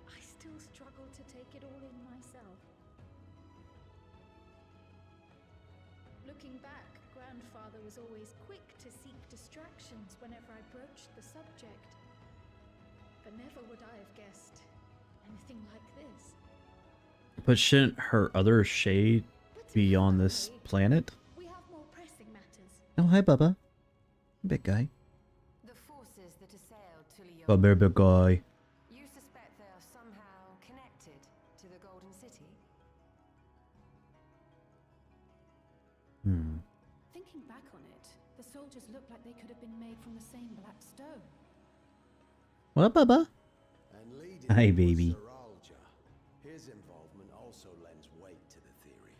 I still struggle to take it all in myself. Looking back, Grandfather was always quick to seek distractions whenever I broached the subject. But never would I have guessed anything like this. But shouldn't her other shade be on this planet? We have more pressing matters. Oh, hi, Bubba. Big guy. The forces that assailed Tulio. Bubba, big guy. You suspect they are somehow connected to the Golden City? Thinking back on it, the soldiers look like they could have been made from the same black stone. What, Bubba? And leading Hi, was baby. Sir Alja. His involvement also lends weight to the theory.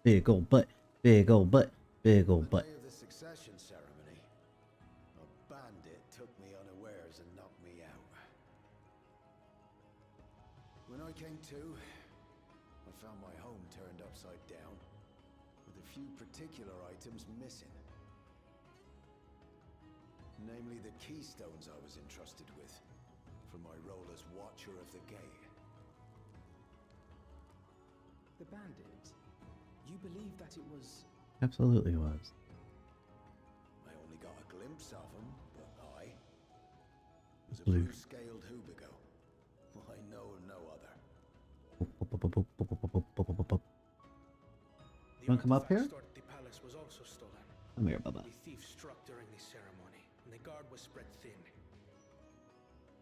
Big old butt, big old butt, big old butt. On the day of the succession ceremony, a bandit took me unawares and knocked me out. When I came to, I found my home turned upside down, with a few particular items missing. Namely the keystones I was entrusted with, for my role as Watcher of the Gate. The bandit. You believe that it was... Absolutely was. I only got a glimpse of him, but I was a Blue. blue-scaled Hubigo. I know of no other. Wanna come up here? artifact stored at the palace was also stolen. Come here, Bubba. The thief struck during the ceremony, and the guard was spread thin.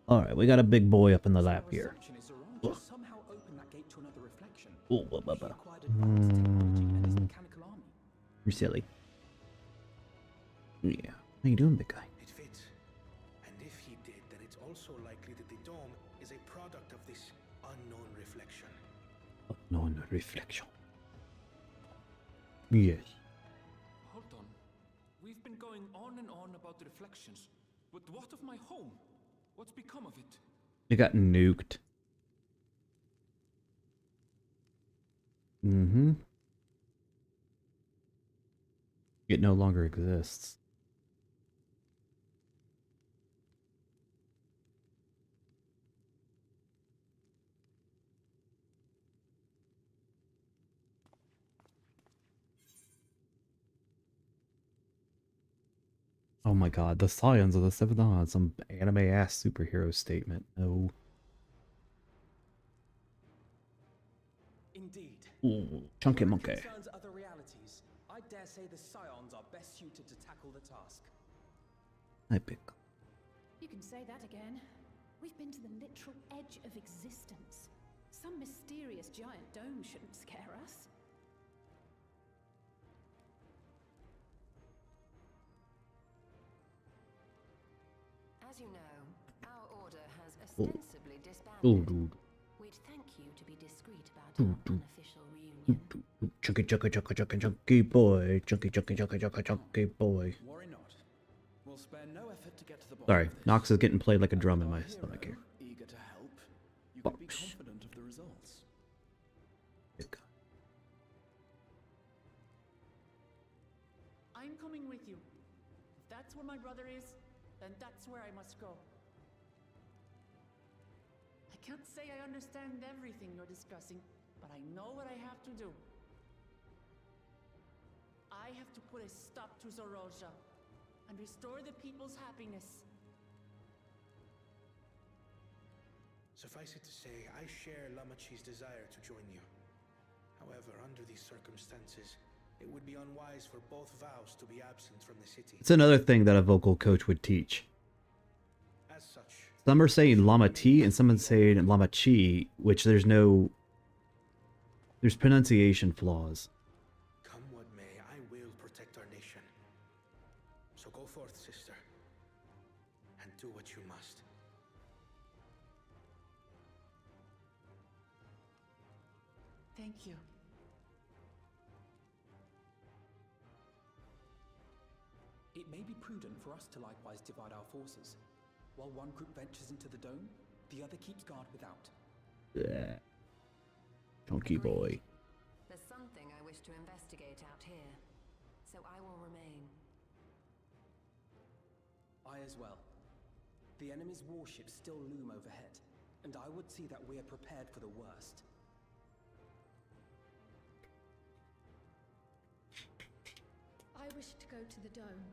Alright, we got a big boy up in the lap here. Assumption is Zoranja somehow opened that gate to another reflection. Oh, Bubba. Acquired advanced technology and his mechanical army. You're silly. Yeah. How you doing, big guy? It fits. And if he did, then it's also likely that the dome is a product of this unknown reflection. Unknown reflection. Yes. Hold on. We've been going on and on about the reflections, but what of my home? What's become of it? It got nuked. It no longer exists. Oh my god, the Scions of the Seventh Dawn, some anime-ass superhero statement. No. Indeed. Ooh, chunky monkey. Where it concerns other realities, I dare say the Scions are best suited to tackle the task. I pick. You can say that again. We've been to the literal edge of existence. Some mysterious giant dome shouldn't scare us. As you know, our order has Oh. ostensibly disbanded. Oh, dude. We'd thank you to be discreet about Dude, our dude. unofficial reunion. Chunky boy. Chunky boy. Worry not. We'll spare no effort to get to the bottom Sorry, of this. Nox is getting played like a drum in Our my hero, stomach here. Eager to help. You can be Box. confident of the results. I'm coming with you. If that's where my brother is, then that's where I must go. I can't say I understand everything you're discussing, but I know what I have to do. I have to put a stop to Zoroja and restore the people's happiness. Suffice it to say, I share Lamachi's desire to join you. However, under these circumstances, it would be unwise for both vows to be absent from the city. It's another thing that a vocal coach would teach. As such, Some are saying Lama T and some are saying Lama Chi, which there's pronunciation flaws. come what may, I will protect our nation. So go forth, sister, and do what you must. Thank you. It may be prudent for us to likewise divide our forces. While one group ventures into the dome, the other keeps guard without. Yeah. Chunky boy. There's something I wish to investigate out here, so I will remain. I as well. The enemy's warships still loom overhead, and I would see that we are prepared for the worst. I wish to go to the dome.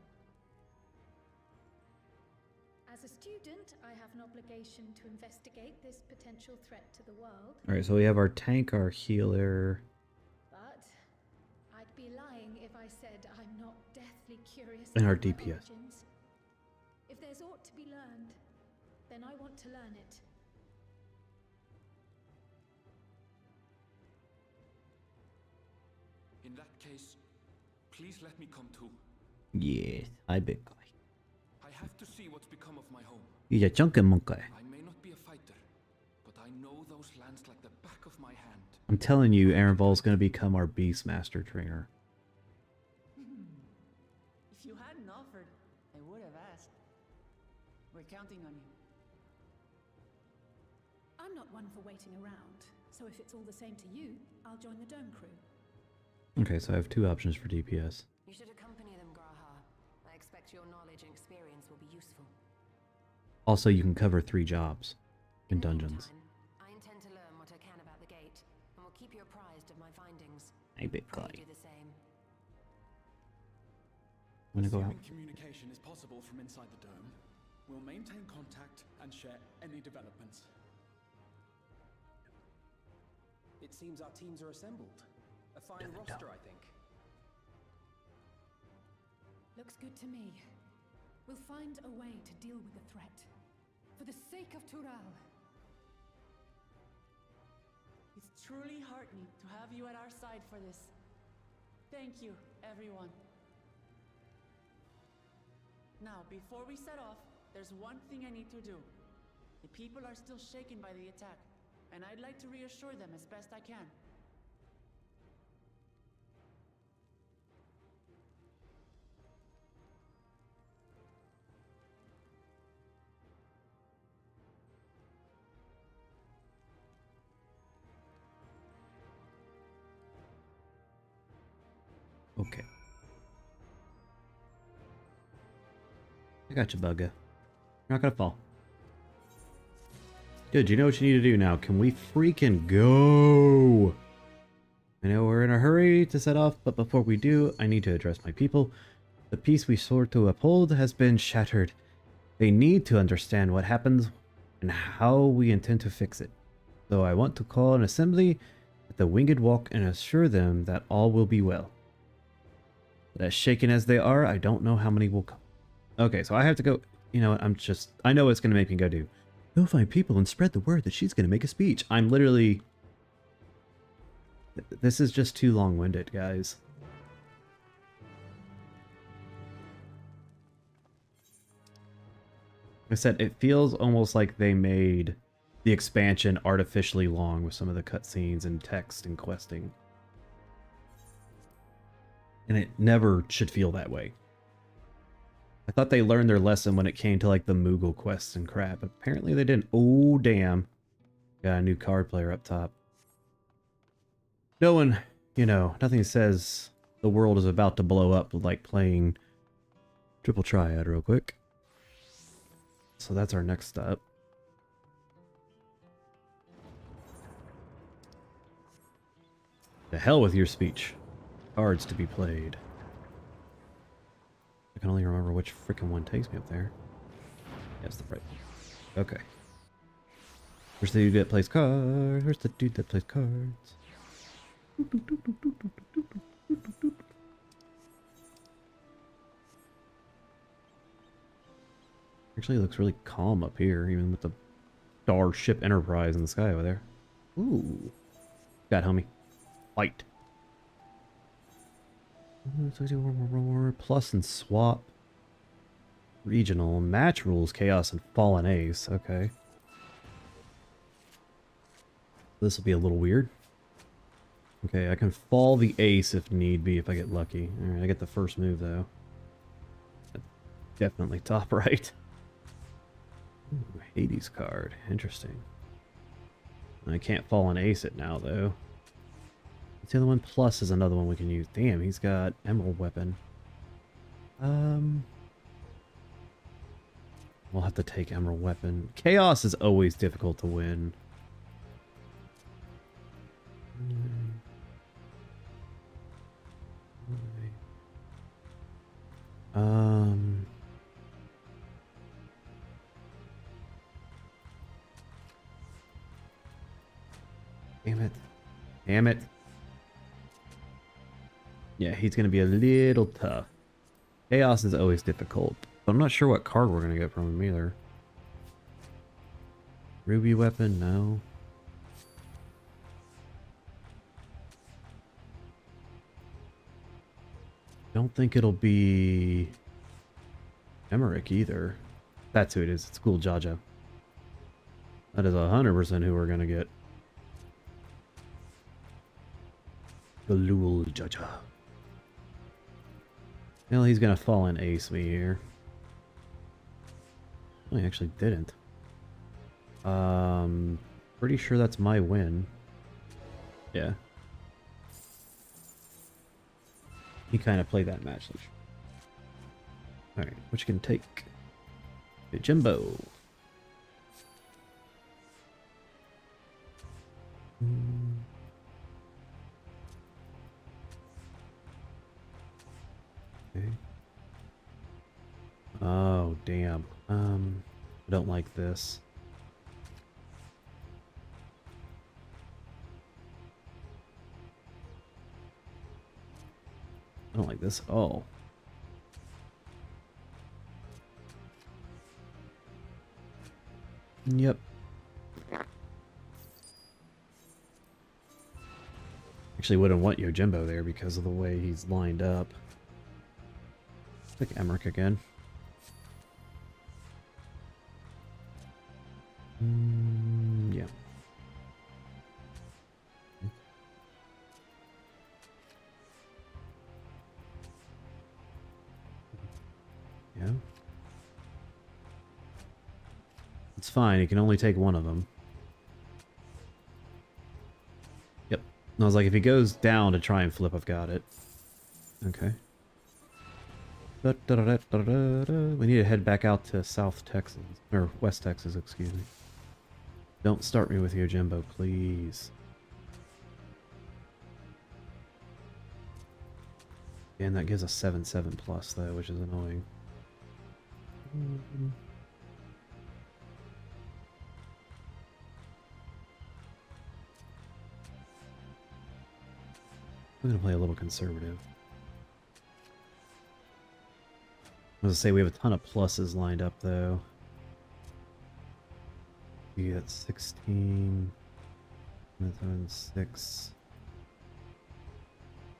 As a student, I have an obligation to investigate this potential threat to the world. Alright, so we have our tank, our healer. But I'd be lying if I said I'm not deathly curious And our about my DPS. origins. If there's aught to be learned, then I want to learn it. In that case, please let me come too. Yes, I big guy. I have to see what's become of my home. He's a chunky monkey. I may not be a fighter, but I know those lands like the back of my hand. I'm telling you, Aaron Ball's gonna become our Beastmaster trainer. If you hadn't offered, I would have asked. We're counting on you. I'm not one for waiting around, so if it's all the same to you, I'll join the dome crew. Okay, so I have two options for DPS. You should accompany them, Graha. I expect your knowledge and experience will be useful. Also, you can cover 3 jobs in dungeons. I intend to learn what I can about the gate, and will keep you apprised of my findings. Hey, big Pray guy. you do the same. I'm gonna go out. Assuming communication is possible from inside the dome, we'll maintain contact and share any developments. It seems our teams are assembled. A fine roster, I think. Looks good to me. We'll find a way to deal with the threat. For the sake of Tural. It's truly heartening to have you at our side for this. Thank you, everyone. Now, before we set off, there's one thing I need to do. The people are still shaken by the attack, and I'd like to reassure them as best I can. Okay. I got you, bugger. You're not gonna fall. Good, you know what you need to do now. Can we freaking go? I know we're in a hurry to set off, but before we do, I need to address my people. The peace we sought to uphold has been shattered. They need to understand what happened and how we intend to fix it. So I want to call an assembly at the Winged Walk and assure them that all will be well. But as shaken as they are, I don't know how many will come. Okay, so I have to go. You know what? I know it's going to make me go do. Go find people and spread the word that she's going to make a speech. I'm literally This is just too long-winded, guys. Like I said, it feels almost like they made the expansion artificially long with some of the cutscenes and text and questing. And it never should feel that way. I thought they learned their lesson when it came to like the Moogle quests and crap. Apparently they didn't. Oh, damn. Got a new card player up top. No one, you know, nothing says the world is about to blow up like playing Triple Triad real quick. So that's our next step. The hell with your speech. Cards to be played. I can only remember which freaking one takes me up there. Yes, the right one. Okay. Where's the dude that plays cards? Where's the dude that plays cards? Actually, it looks really calm up here, even with the Starship Enterprise in the sky over there. Ooh. Got homie. Fight. Plus and swap. Regional. Match rules, chaos, and fallen ace. Okay. This will be a little weird. Okay, I can fall the ace if need be if I get lucky. Alright, I get the first move though. Definitely top right. Ooh, Hades card. Interesting. I can't fall an ace it now though. What's the other one? Plus is another one we can use. Damn, he's got emerald weapon. We'll have to take emerald weapon. Chaos is always difficult to win. Damn it. Damn it. Yeah, he's going to be a little tough. Chaos is always difficult. I'm not sure what card we're going to get from him either. Ruby weapon? No. Don't think it'll be Emmerich either. That's who it is. It's Cool Jaja. That is 100% who we're going to get. Galul Jaja. Well, he's going to fall in ace me here. Oh, he actually didn't. Pretty sure that's my win. Yeah. He kind of played that match. Alright, which can take Jimbo. Okay. Oh, damn. I don't like this. I don't like this at all. Yep. Actually wouldn't want Yojimbo there because of the way he's lined up. Pick Emmerich again. Yeah. Yeah. It's fine, he can only take one of them. Yep. And I was like, if he goes down to try and flip, I've got it. Okay. We need to head back out to South Texas. Or West Texas, excuse me. Don't start me with Yojimbo, please. And that gives us 7/7 plus though, which is annoying. I'm gonna play a little conservative. I was gonna say we have a ton of pluses lined up though. You get 16, 6.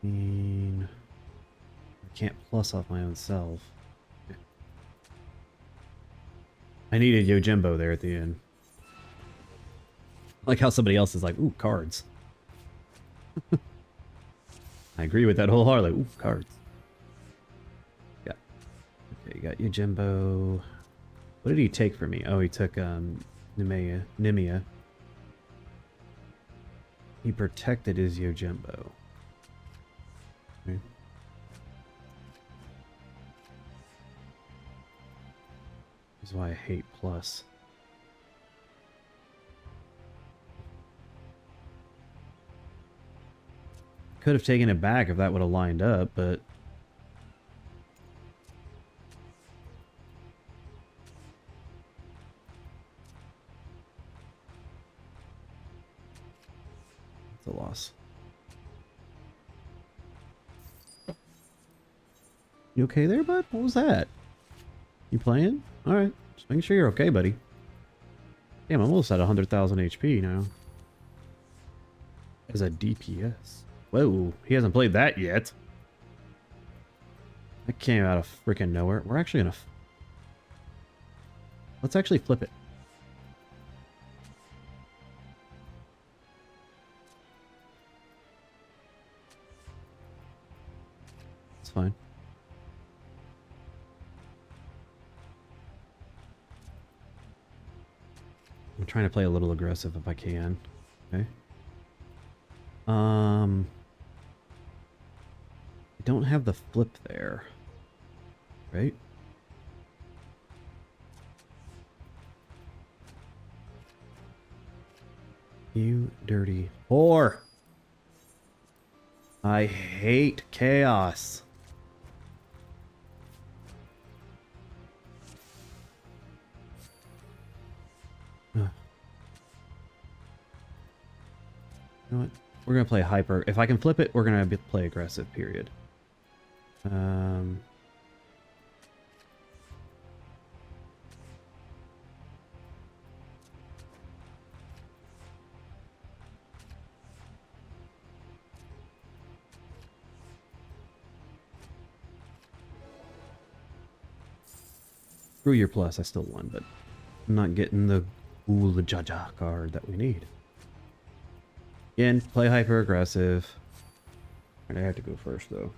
I can't plus off my own self. I needed Yojimbo there at the end. I like how somebody else is like, ooh, cards. I agree with that wholeheartedly. Ooh, cards. Yeah. Okay, you got Yojimbo. What did he take for me? Oh, he took Nimia. He protected his Yojimbo. Okay. This is why I hate plus. Could have taken it back if that would have lined up, but it's a loss. You okay there, bud? What was that? You playing? Alright. Just making sure you're okay, buddy. Damn, I'm almost at 100,000 HP now. As a DPS. Whoa, he hasn't played that yet. That came out of freaking nowhere. We're actually gonna... Let's actually flip it. It's fine. I'm trying to play a little aggressive if I can. Okay. I don't have the flip there. Right? You dirty whore! I hate chaos. You know what? We're gonna play hyper. If I can flip it, we're gonna play aggressive, period. Screw your plus, I still won, but I'm not getting the Ula Jaja card that we need. Again, play hyper aggressive. And I have to go first though.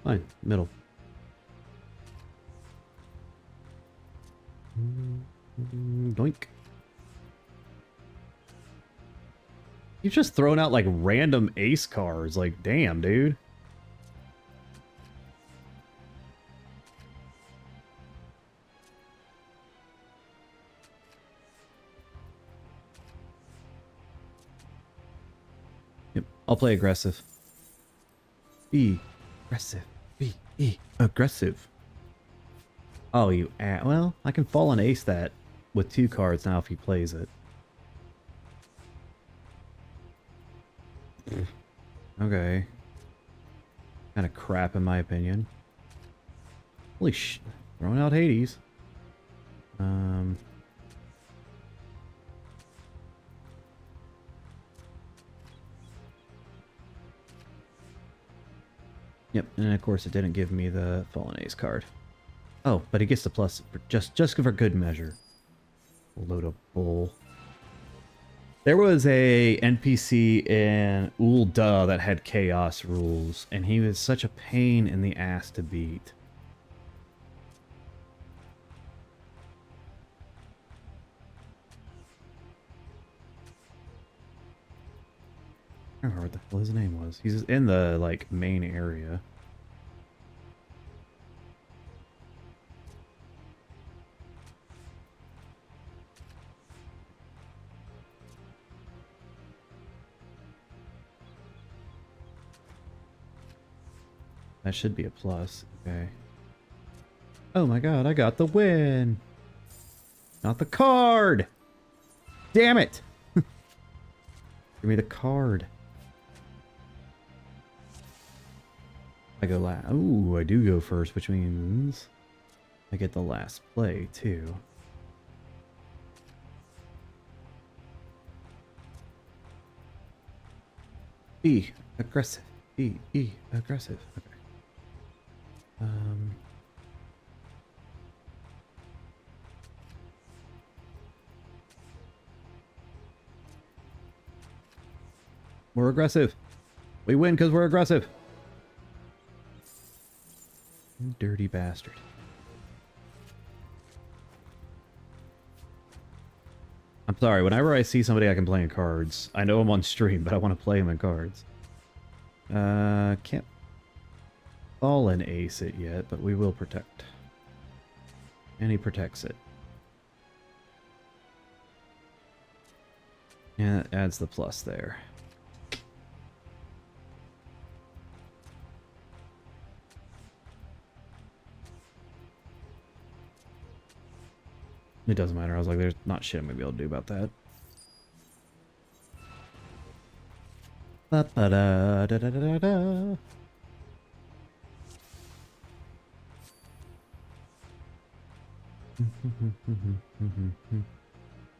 Fine, middle. Doink. You've just thrown out like random ace cards. Like, damn, dude. Yep, I'll play aggressive. Be aggressive. Be aggressive. Oh, you well, I can fall on ace that with 2 cards now if he plays it. Okay. Kind of crap in my opinion. Holy sh... Throwing out Hades. Yep, and of course it didn't give me the fallen ace card. Oh, but he gets the plus for just for good measure. Load of bull. There was a NPC in Ul'dah that had chaos rules, and he was such a pain in the ass to beat. I don't remember what the hell his name was. He's in the, like, main area. That should be a plus. Okay. Oh my god, I got the win! Not the card! Damn it! Give me the card. I go last. Ooh, I do go first, which means I get the last play, too. Be aggressive. Aggressive. Okay. We're aggressive. We win because we're aggressive. You dirty bastard. I'm sorry, whenever I see somebody I can play in cards, I know I'm on stream, but I want to play him in cards. Can't fall an ace it yet, but we will protect. And he protects it. Yeah, that adds the plus there. It doesn't matter. I was like, there's not shit I'm gonna be able to do about that. Ba-ba-da-da-da-da-da. Of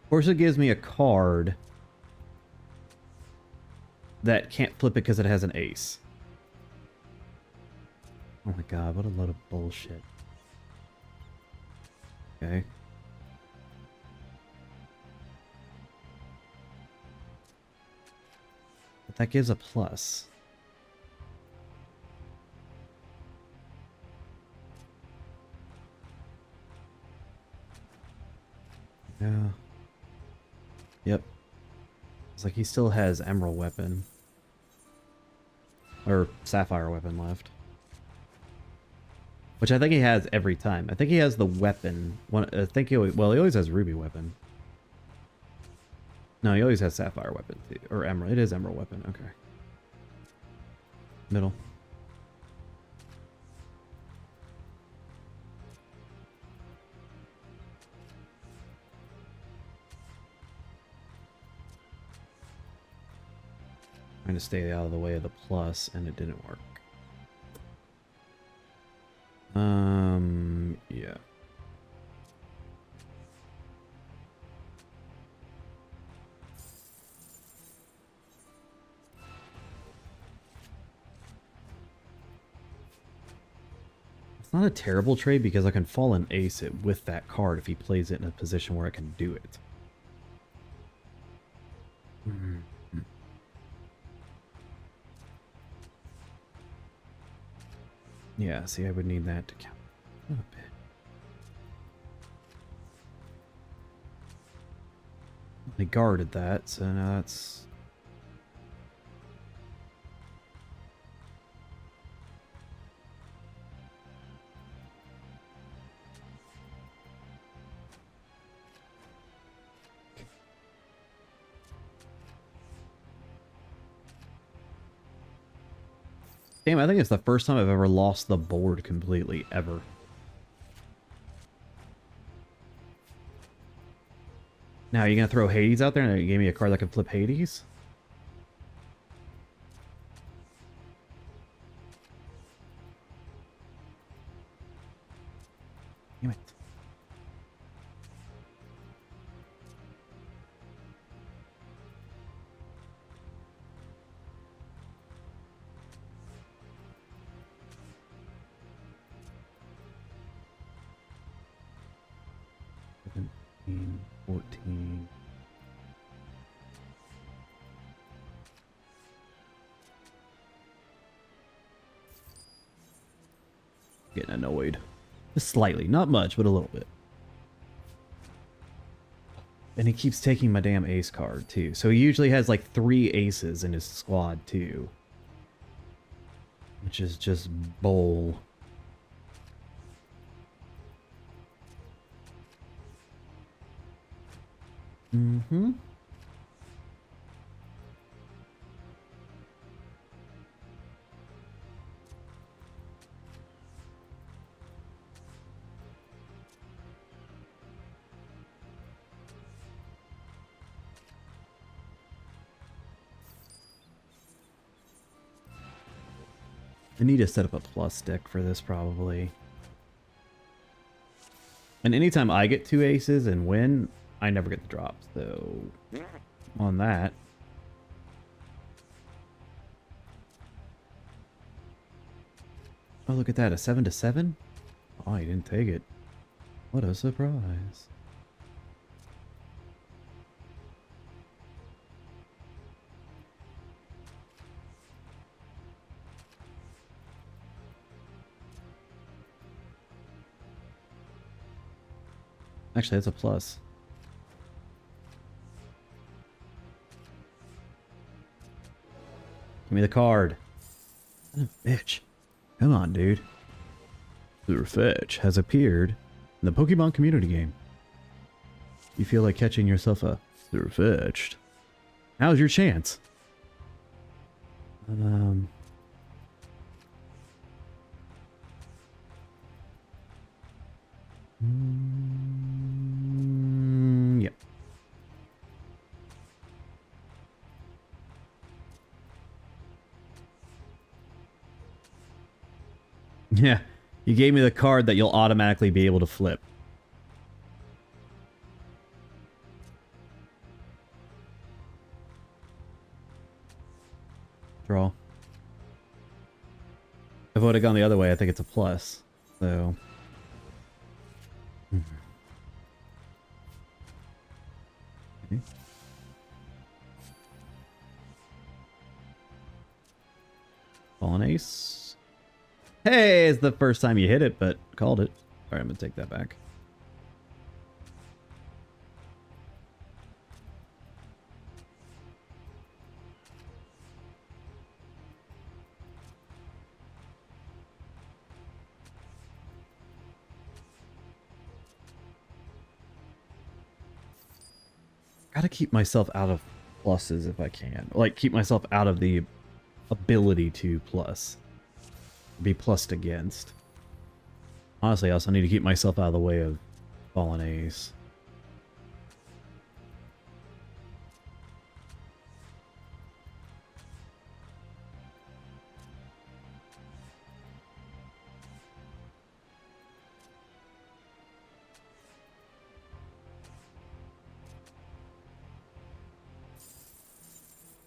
course, it gives me a card that can't flip it because it has an ace. Oh my god, what a load of bullshit. Okay. But that gives a plus. Yeah. Yep. It's like he still has Emerald Weapon. Or Sapphire Weapon left. Which I think he has every time. I think he has the weapon. I think he always has Ruby Weapon. No, he always has Sapphire Weapon. Or Emerald. It is Emerald Weapon. Okay. Middle. Trying to stay out of the way of the plus, and it didn't work. Yeah. It's not a terrible trade because I can fall and ace it with that card if he plays it in a position where I can do it. Yeah, see, I would need that to count a little bit. I guarded that, so now that's... Damn, I think it's the first time I've ever lost the board completely, ever. Now, are you going to throw Hades out there and you gave me a card that can flip Hades? Damn it. $17, $14. Getting annoyed. Just slightly. Not much, but a little bit. And he keeps taking my damn ace card, too. So he usually has like 3 aces in his squad, too. Which is just bull. Mm-hmm. I need to set up a plus deck for this, probably. And anytime I get 2 aces and win, I never get the drop, so... On that... Oh, look at that, a 7-7? Oh, he didn't take it. What a surprise. Actually, that's a plus. Give me the card. Son of a bitch. Come on, dude. Surfetch has appeared in the Pokemon community game. You feel like catching yourself a Surfetched? Now's your chance. Yep. Yeah, you gave me the card that you'll automatically be able to flip. Draw. If I would have gone the other way, I think it's a plus. So. Okay. Fallen Ace. Hey, it's the first time you hit it, but called it. Alright, I'm gonna take that back. Gotta keep myself out of pluses if I can. Like, keep myself out of the ability to plus. Be plussed against. Honestly, I also need to keep myself out of the way of Fallen Ace.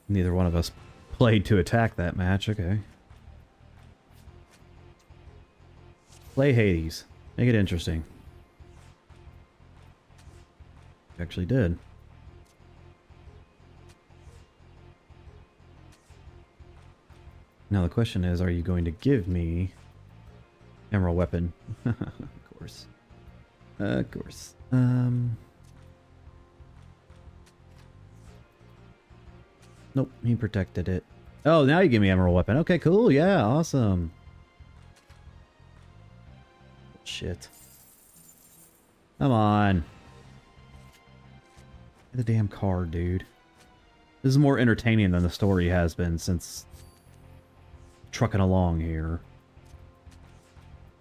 Neither one of us played to attack that match. Okay. Play Hades. Make it interesting. Actually did. Now the question is, are you going to give me Emerald Weapon? Of course. Of course. Nope, he protected it. Oh, now you give me Emerald Weapon. Okay, cool. Yeah, awesome. Shit. Come on. Get the damn card, dude. This is more entertaining than the story has been since trucking along here.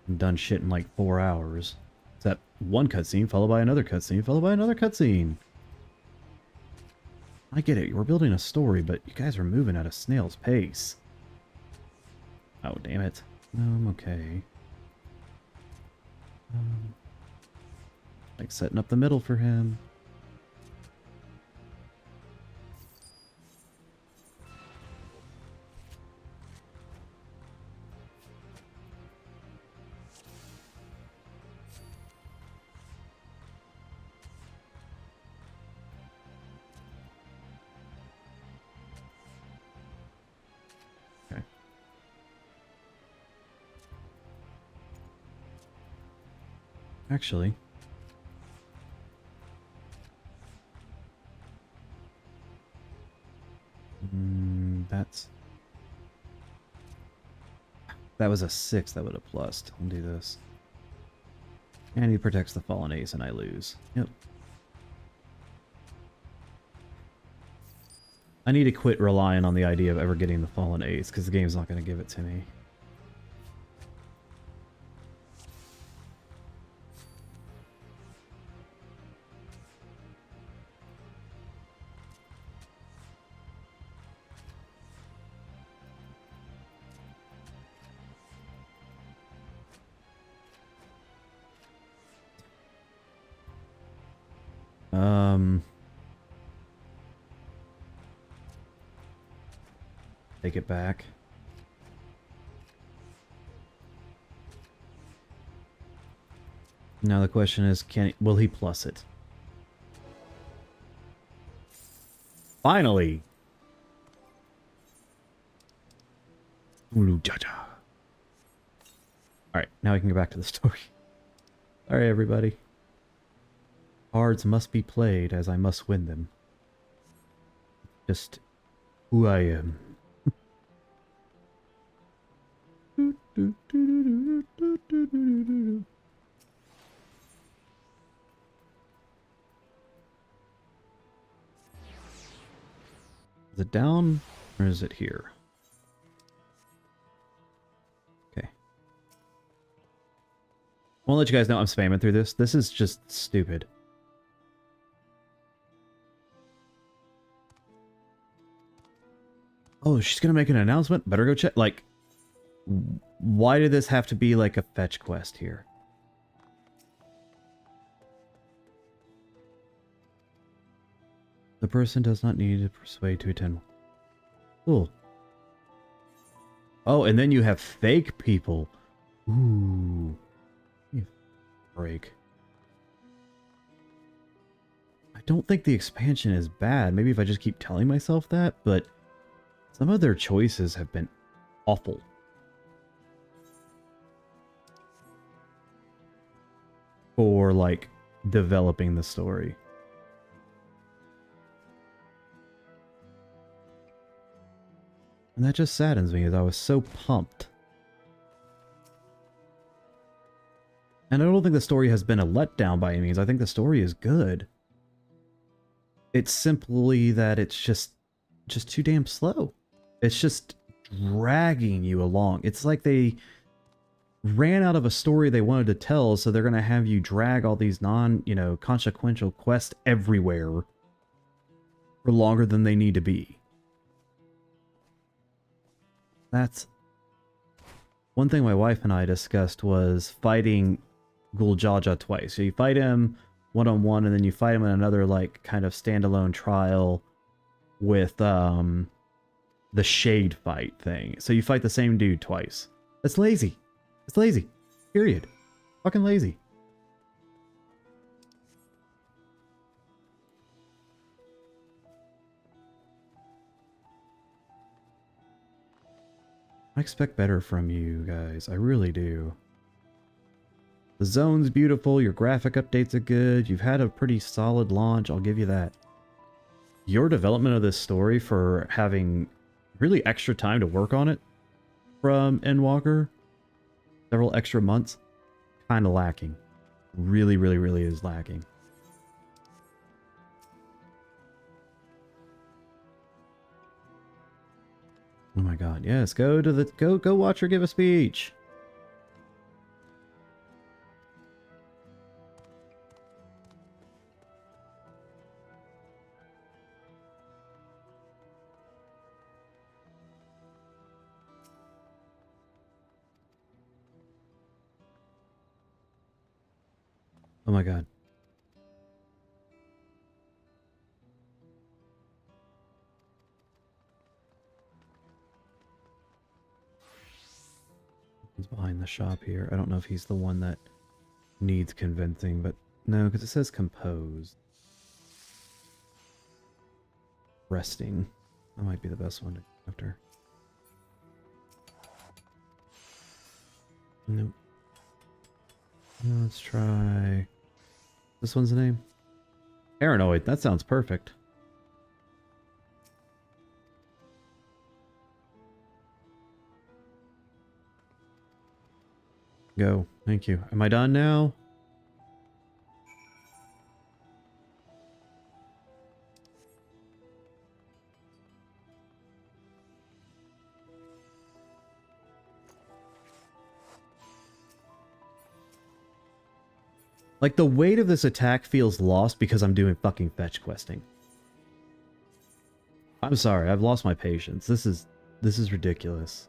I'm done shit in like 4 hours. It's that one cutscene followed by another cutscene followed by another cutscene. I get it, we're building a story, but you guys are moving at a snail's pace. Oh, damn it. No, I'm okay. Like setting up the middle for him. Okay. Actually, that was a 6 that would have plussed. I'll do this. And he protects the Fallen Ace and I lose. Yep. I need to quit relying on the idea of ever getting the Fallen Ace, because the game's not going to give it to me. Take it back. Now the question is, will he plus it? Finally! Ulu Jaja. Alright, now we can go back to the story. Alright, everybody. Cards must be played as I must win them. Just who I am. Is it down or is it here? Okay. I want to let you guys know I'm spamming through this. This is just stupid. Oh, she's gonna make an announcement? Better go check. Like, why did this have to be like a fetch quest here? The person does not need to persuade to attend. Cool. Oh, and then you have fake people. Ooh. Break. I don't think the expansion is bad. Maybe if I just keep telling myself that, but some of their choices have been awful. For, like, developing the story. And that just saddens me, as I was so pumped. And I don't think the story has been a letdown by any means. I think the story is good. It's simply that it's just too damn slow. It's just dragging you along. It's like they ran out of a story they wanted to tell, so they're going to have you drag all these consequential quests everywhere for longer than they need to be. That's one thing my wife and I discussed, was fighting Guljaja twice. So you fight him one-on-one, and then you fight him in another, like, kind of standalone trial with the shade fight thing. So you fight the same dude twice. That's lazy. It's lazy. Period. Fucking lazy. I expect better from you guys. I really do. The zone's beautiful. Your graphic updates are good. You've had a pretty solid launch. I'll give you that. Your development of this story, for having really extra time to work on it from Endwalker, several extra months, kind of lacking. Really, really, really is lacking. Oh my god, yes, go watch her give a speech. Oh my god. He's behind the shop here. I don't know if he's the one that needs convincing, but no, because it says compose. Resting. That might be the best one to go after. Nope. Let's try... This one's the name? Paranoid. That sounds perfect. Go. Thank you. Am I done now? Like, the weight of this attack feels lost because I'm doing fucking fetch questing. I'm sorry, I've lost my patience. This is ridiculous.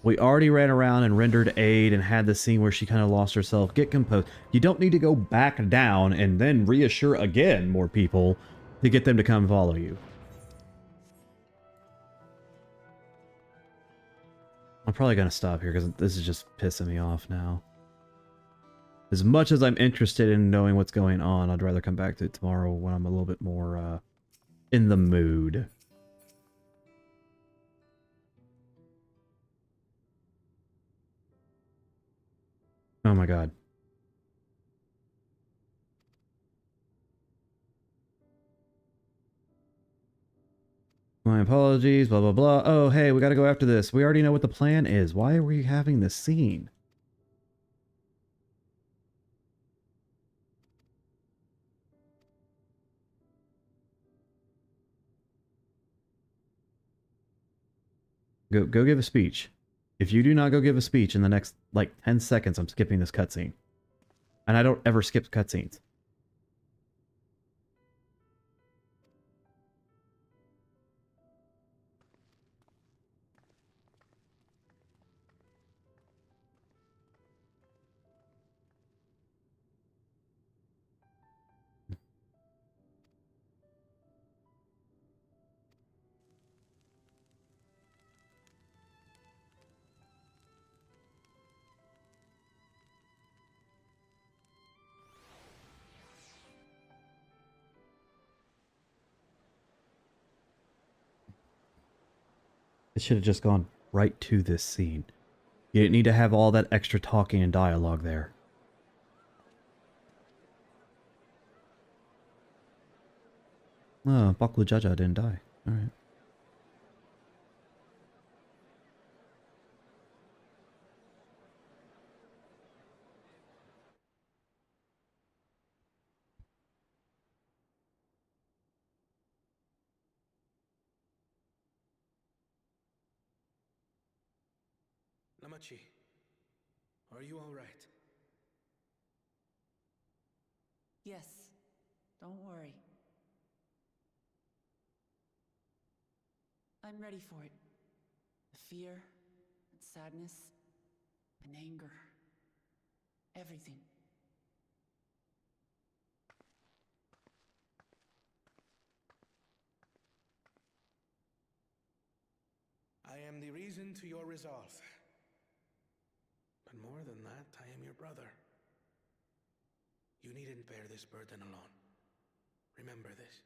We already ran around and rendered aid and had the scene where she kind of lost herself. Get composed. You don't need to go back down and then reassure again more people to get them to come follow you. probably gonna stop here because this is just pissing me off now. As much as I'm interested in knowing what's going on, I'd rather come back to it tomorrow when I'm a little bit more in the mood. Oh my god. My apologies, blah blah blah. Oh hey, we gotta go after this. We already know what the plan is. Why are we having this scene? Go give a speech. If you do not go give a speech in the next, like, 10 seconds, I'm skipping this cutscene. And I don't ever skip cutscenes. It should have just gone right to this scene. You didn't need to have all that extra talking and dialogue there. Oh, Baklu Jaja didn't die. Alright. Lamachi, are you all right? Yes, don't worry. I'm ready for it. The fear, and sadness, and anger. Everything. I am the reason to your resolve. But more than that, I am your brother. You needn't bear this burden alone. Remember this.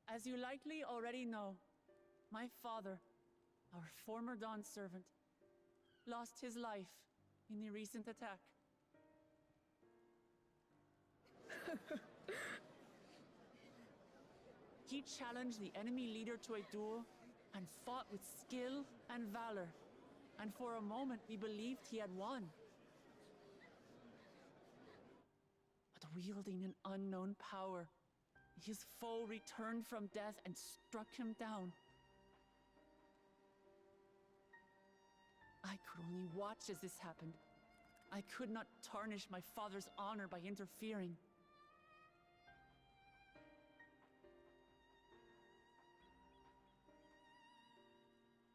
As you likely already know, my father, our former Dawn servant, lost his life in the recent attack. He challenged the enemy leader to a duel and fought with skill and valor, and for a moment we believed he had won. But wielding an unknown power, his foe returned from death and struck him down. I could only watch as this happened. I could not tarnish my father's honor by interfering.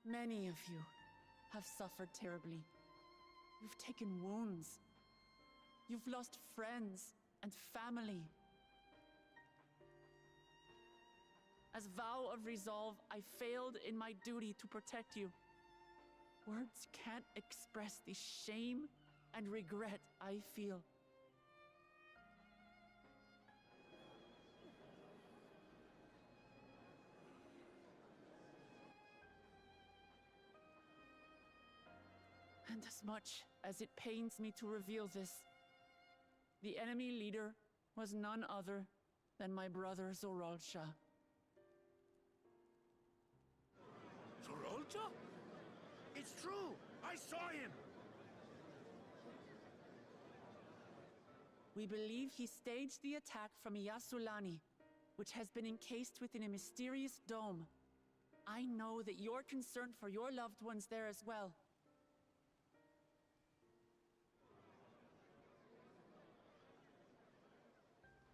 Many of you have suffered terribly. You've taken wounds. You've lost friends and family. As vow of resolve, I failed in my duty to protect you. Words can't express the shame and regret I feel. And as much as it pains me to reveal this, the enemy leader was none other than my brother Zoralsha. Zoralcha? It's true! I saw him! We believe he staged the attack from Yasulani, which has been encased within a mysterious dome. I know that you're concerned for your loved ones there as well.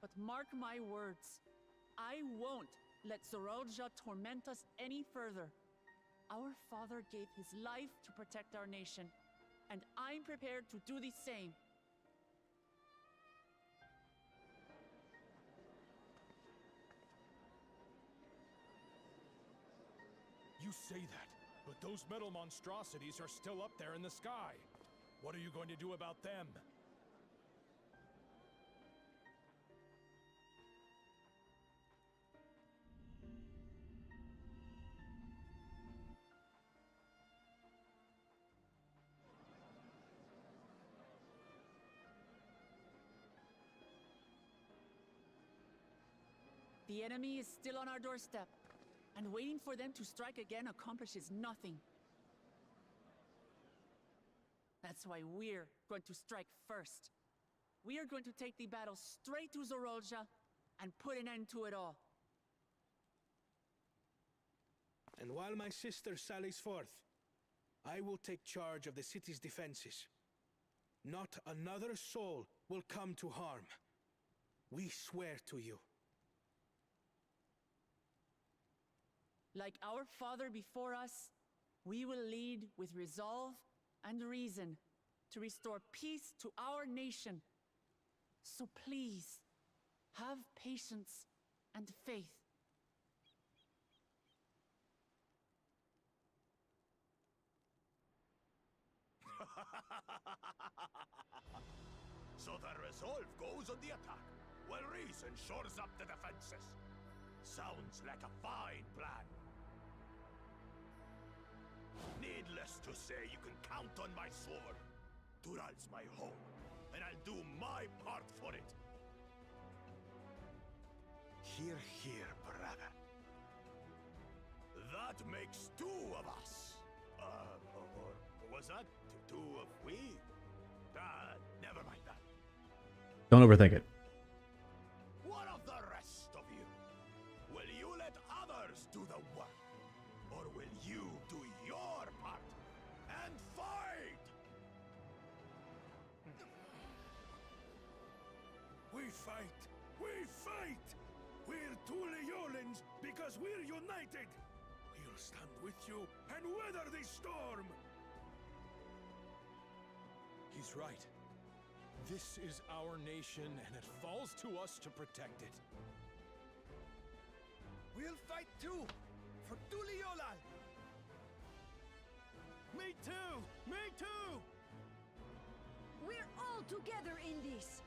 But Mark my words. I won't let Zorolja torment us any further. Our father gave his life to protect our nation, and I'm prepared to do the same. You say that, but those metal monstrosities are still up there in the sky. What are you going to do about them? The enemy is still on our doorstep, and waiting for them to strike again accomplishes nothing. That's why we're going to strike first. We are going to take the battle straight to Zorolja and put an end to it all. And while my sister sallies forth, I will take charge of the city's defenses. Not another soul will come to harm. We swear to you. Like our father before us, we will lead with resolve and reason to restore peace to our nation. So please, have patience and faith. So the resolve goes on the attack, while reason shores up the defenses. Sounds like a fine plan. Needless to say, you can count on my sword. Dural's my home, and I'll do my part for it. Hear, hear, brother. That makes two of us. Or was that two of we? Never mind that. Don't overthink it. What of the rest of you? Will you let others do the work? Or will you do your part and fight? We fight! We fight! We're Tuliolans because we're united! We'll stand with you and weather this storm! He's right. This is our nation, and it falls to us to protect it. We'll fight too! For Tuliolal! Me too! Me too! We're all together in this!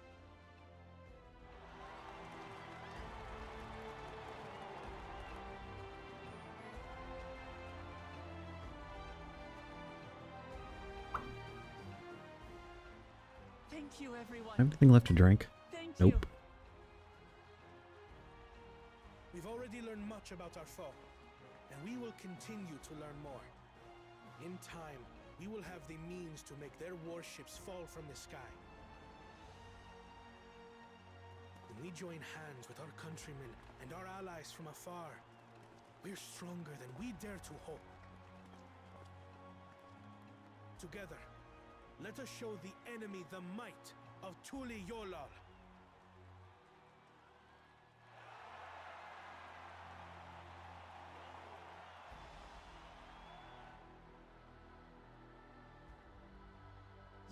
Thank you, everyone. Anything left to drink? Thank Nope. you. We've already learned much about our foe, and we will continue to learn more. In time, we will have the means to make their warships fall from the sky. When we join hands with our countrymen and our allies from afar, we're stronger than we dare to hope. Together, let us show the enemy the might of Tuliolal.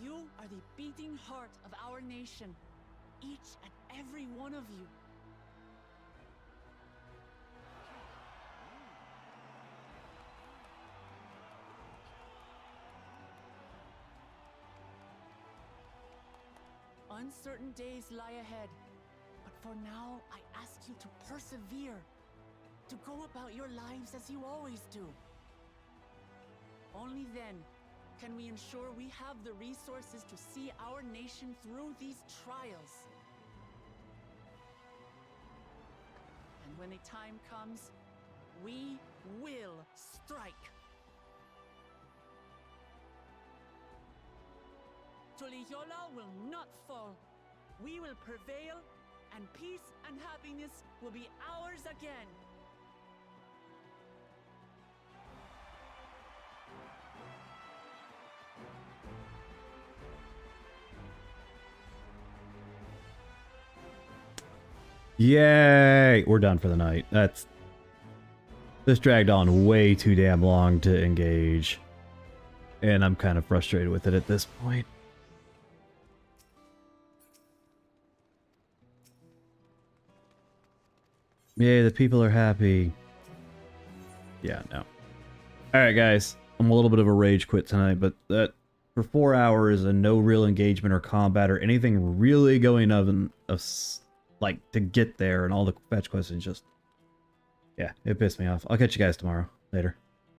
You are the beating heart of our nation, each and every one of you. Uncertain days lie ahead, but for now, I ask you to persevere, to go about your lives as you always do. Only then can we ensure we have the resources to see our nation through these trials. And when the time comes, we will strike. Tuliyola will not fall. We will prevail, and peace and happiness will be ours again. Yay! We're done for the night. This dragged on way too damn long to engage. And I'm kind of frustrated with it at this point. Yay, the people are happy. Yeah, no. Alright, guys. I'm a little bit of a rage quit tonight, but that for 4 hours and no real engagement or combat or anything really going of like to get there and all the fetch questions just... Yeah, it pissed me off. I'll catch you guys tomorrow. Later.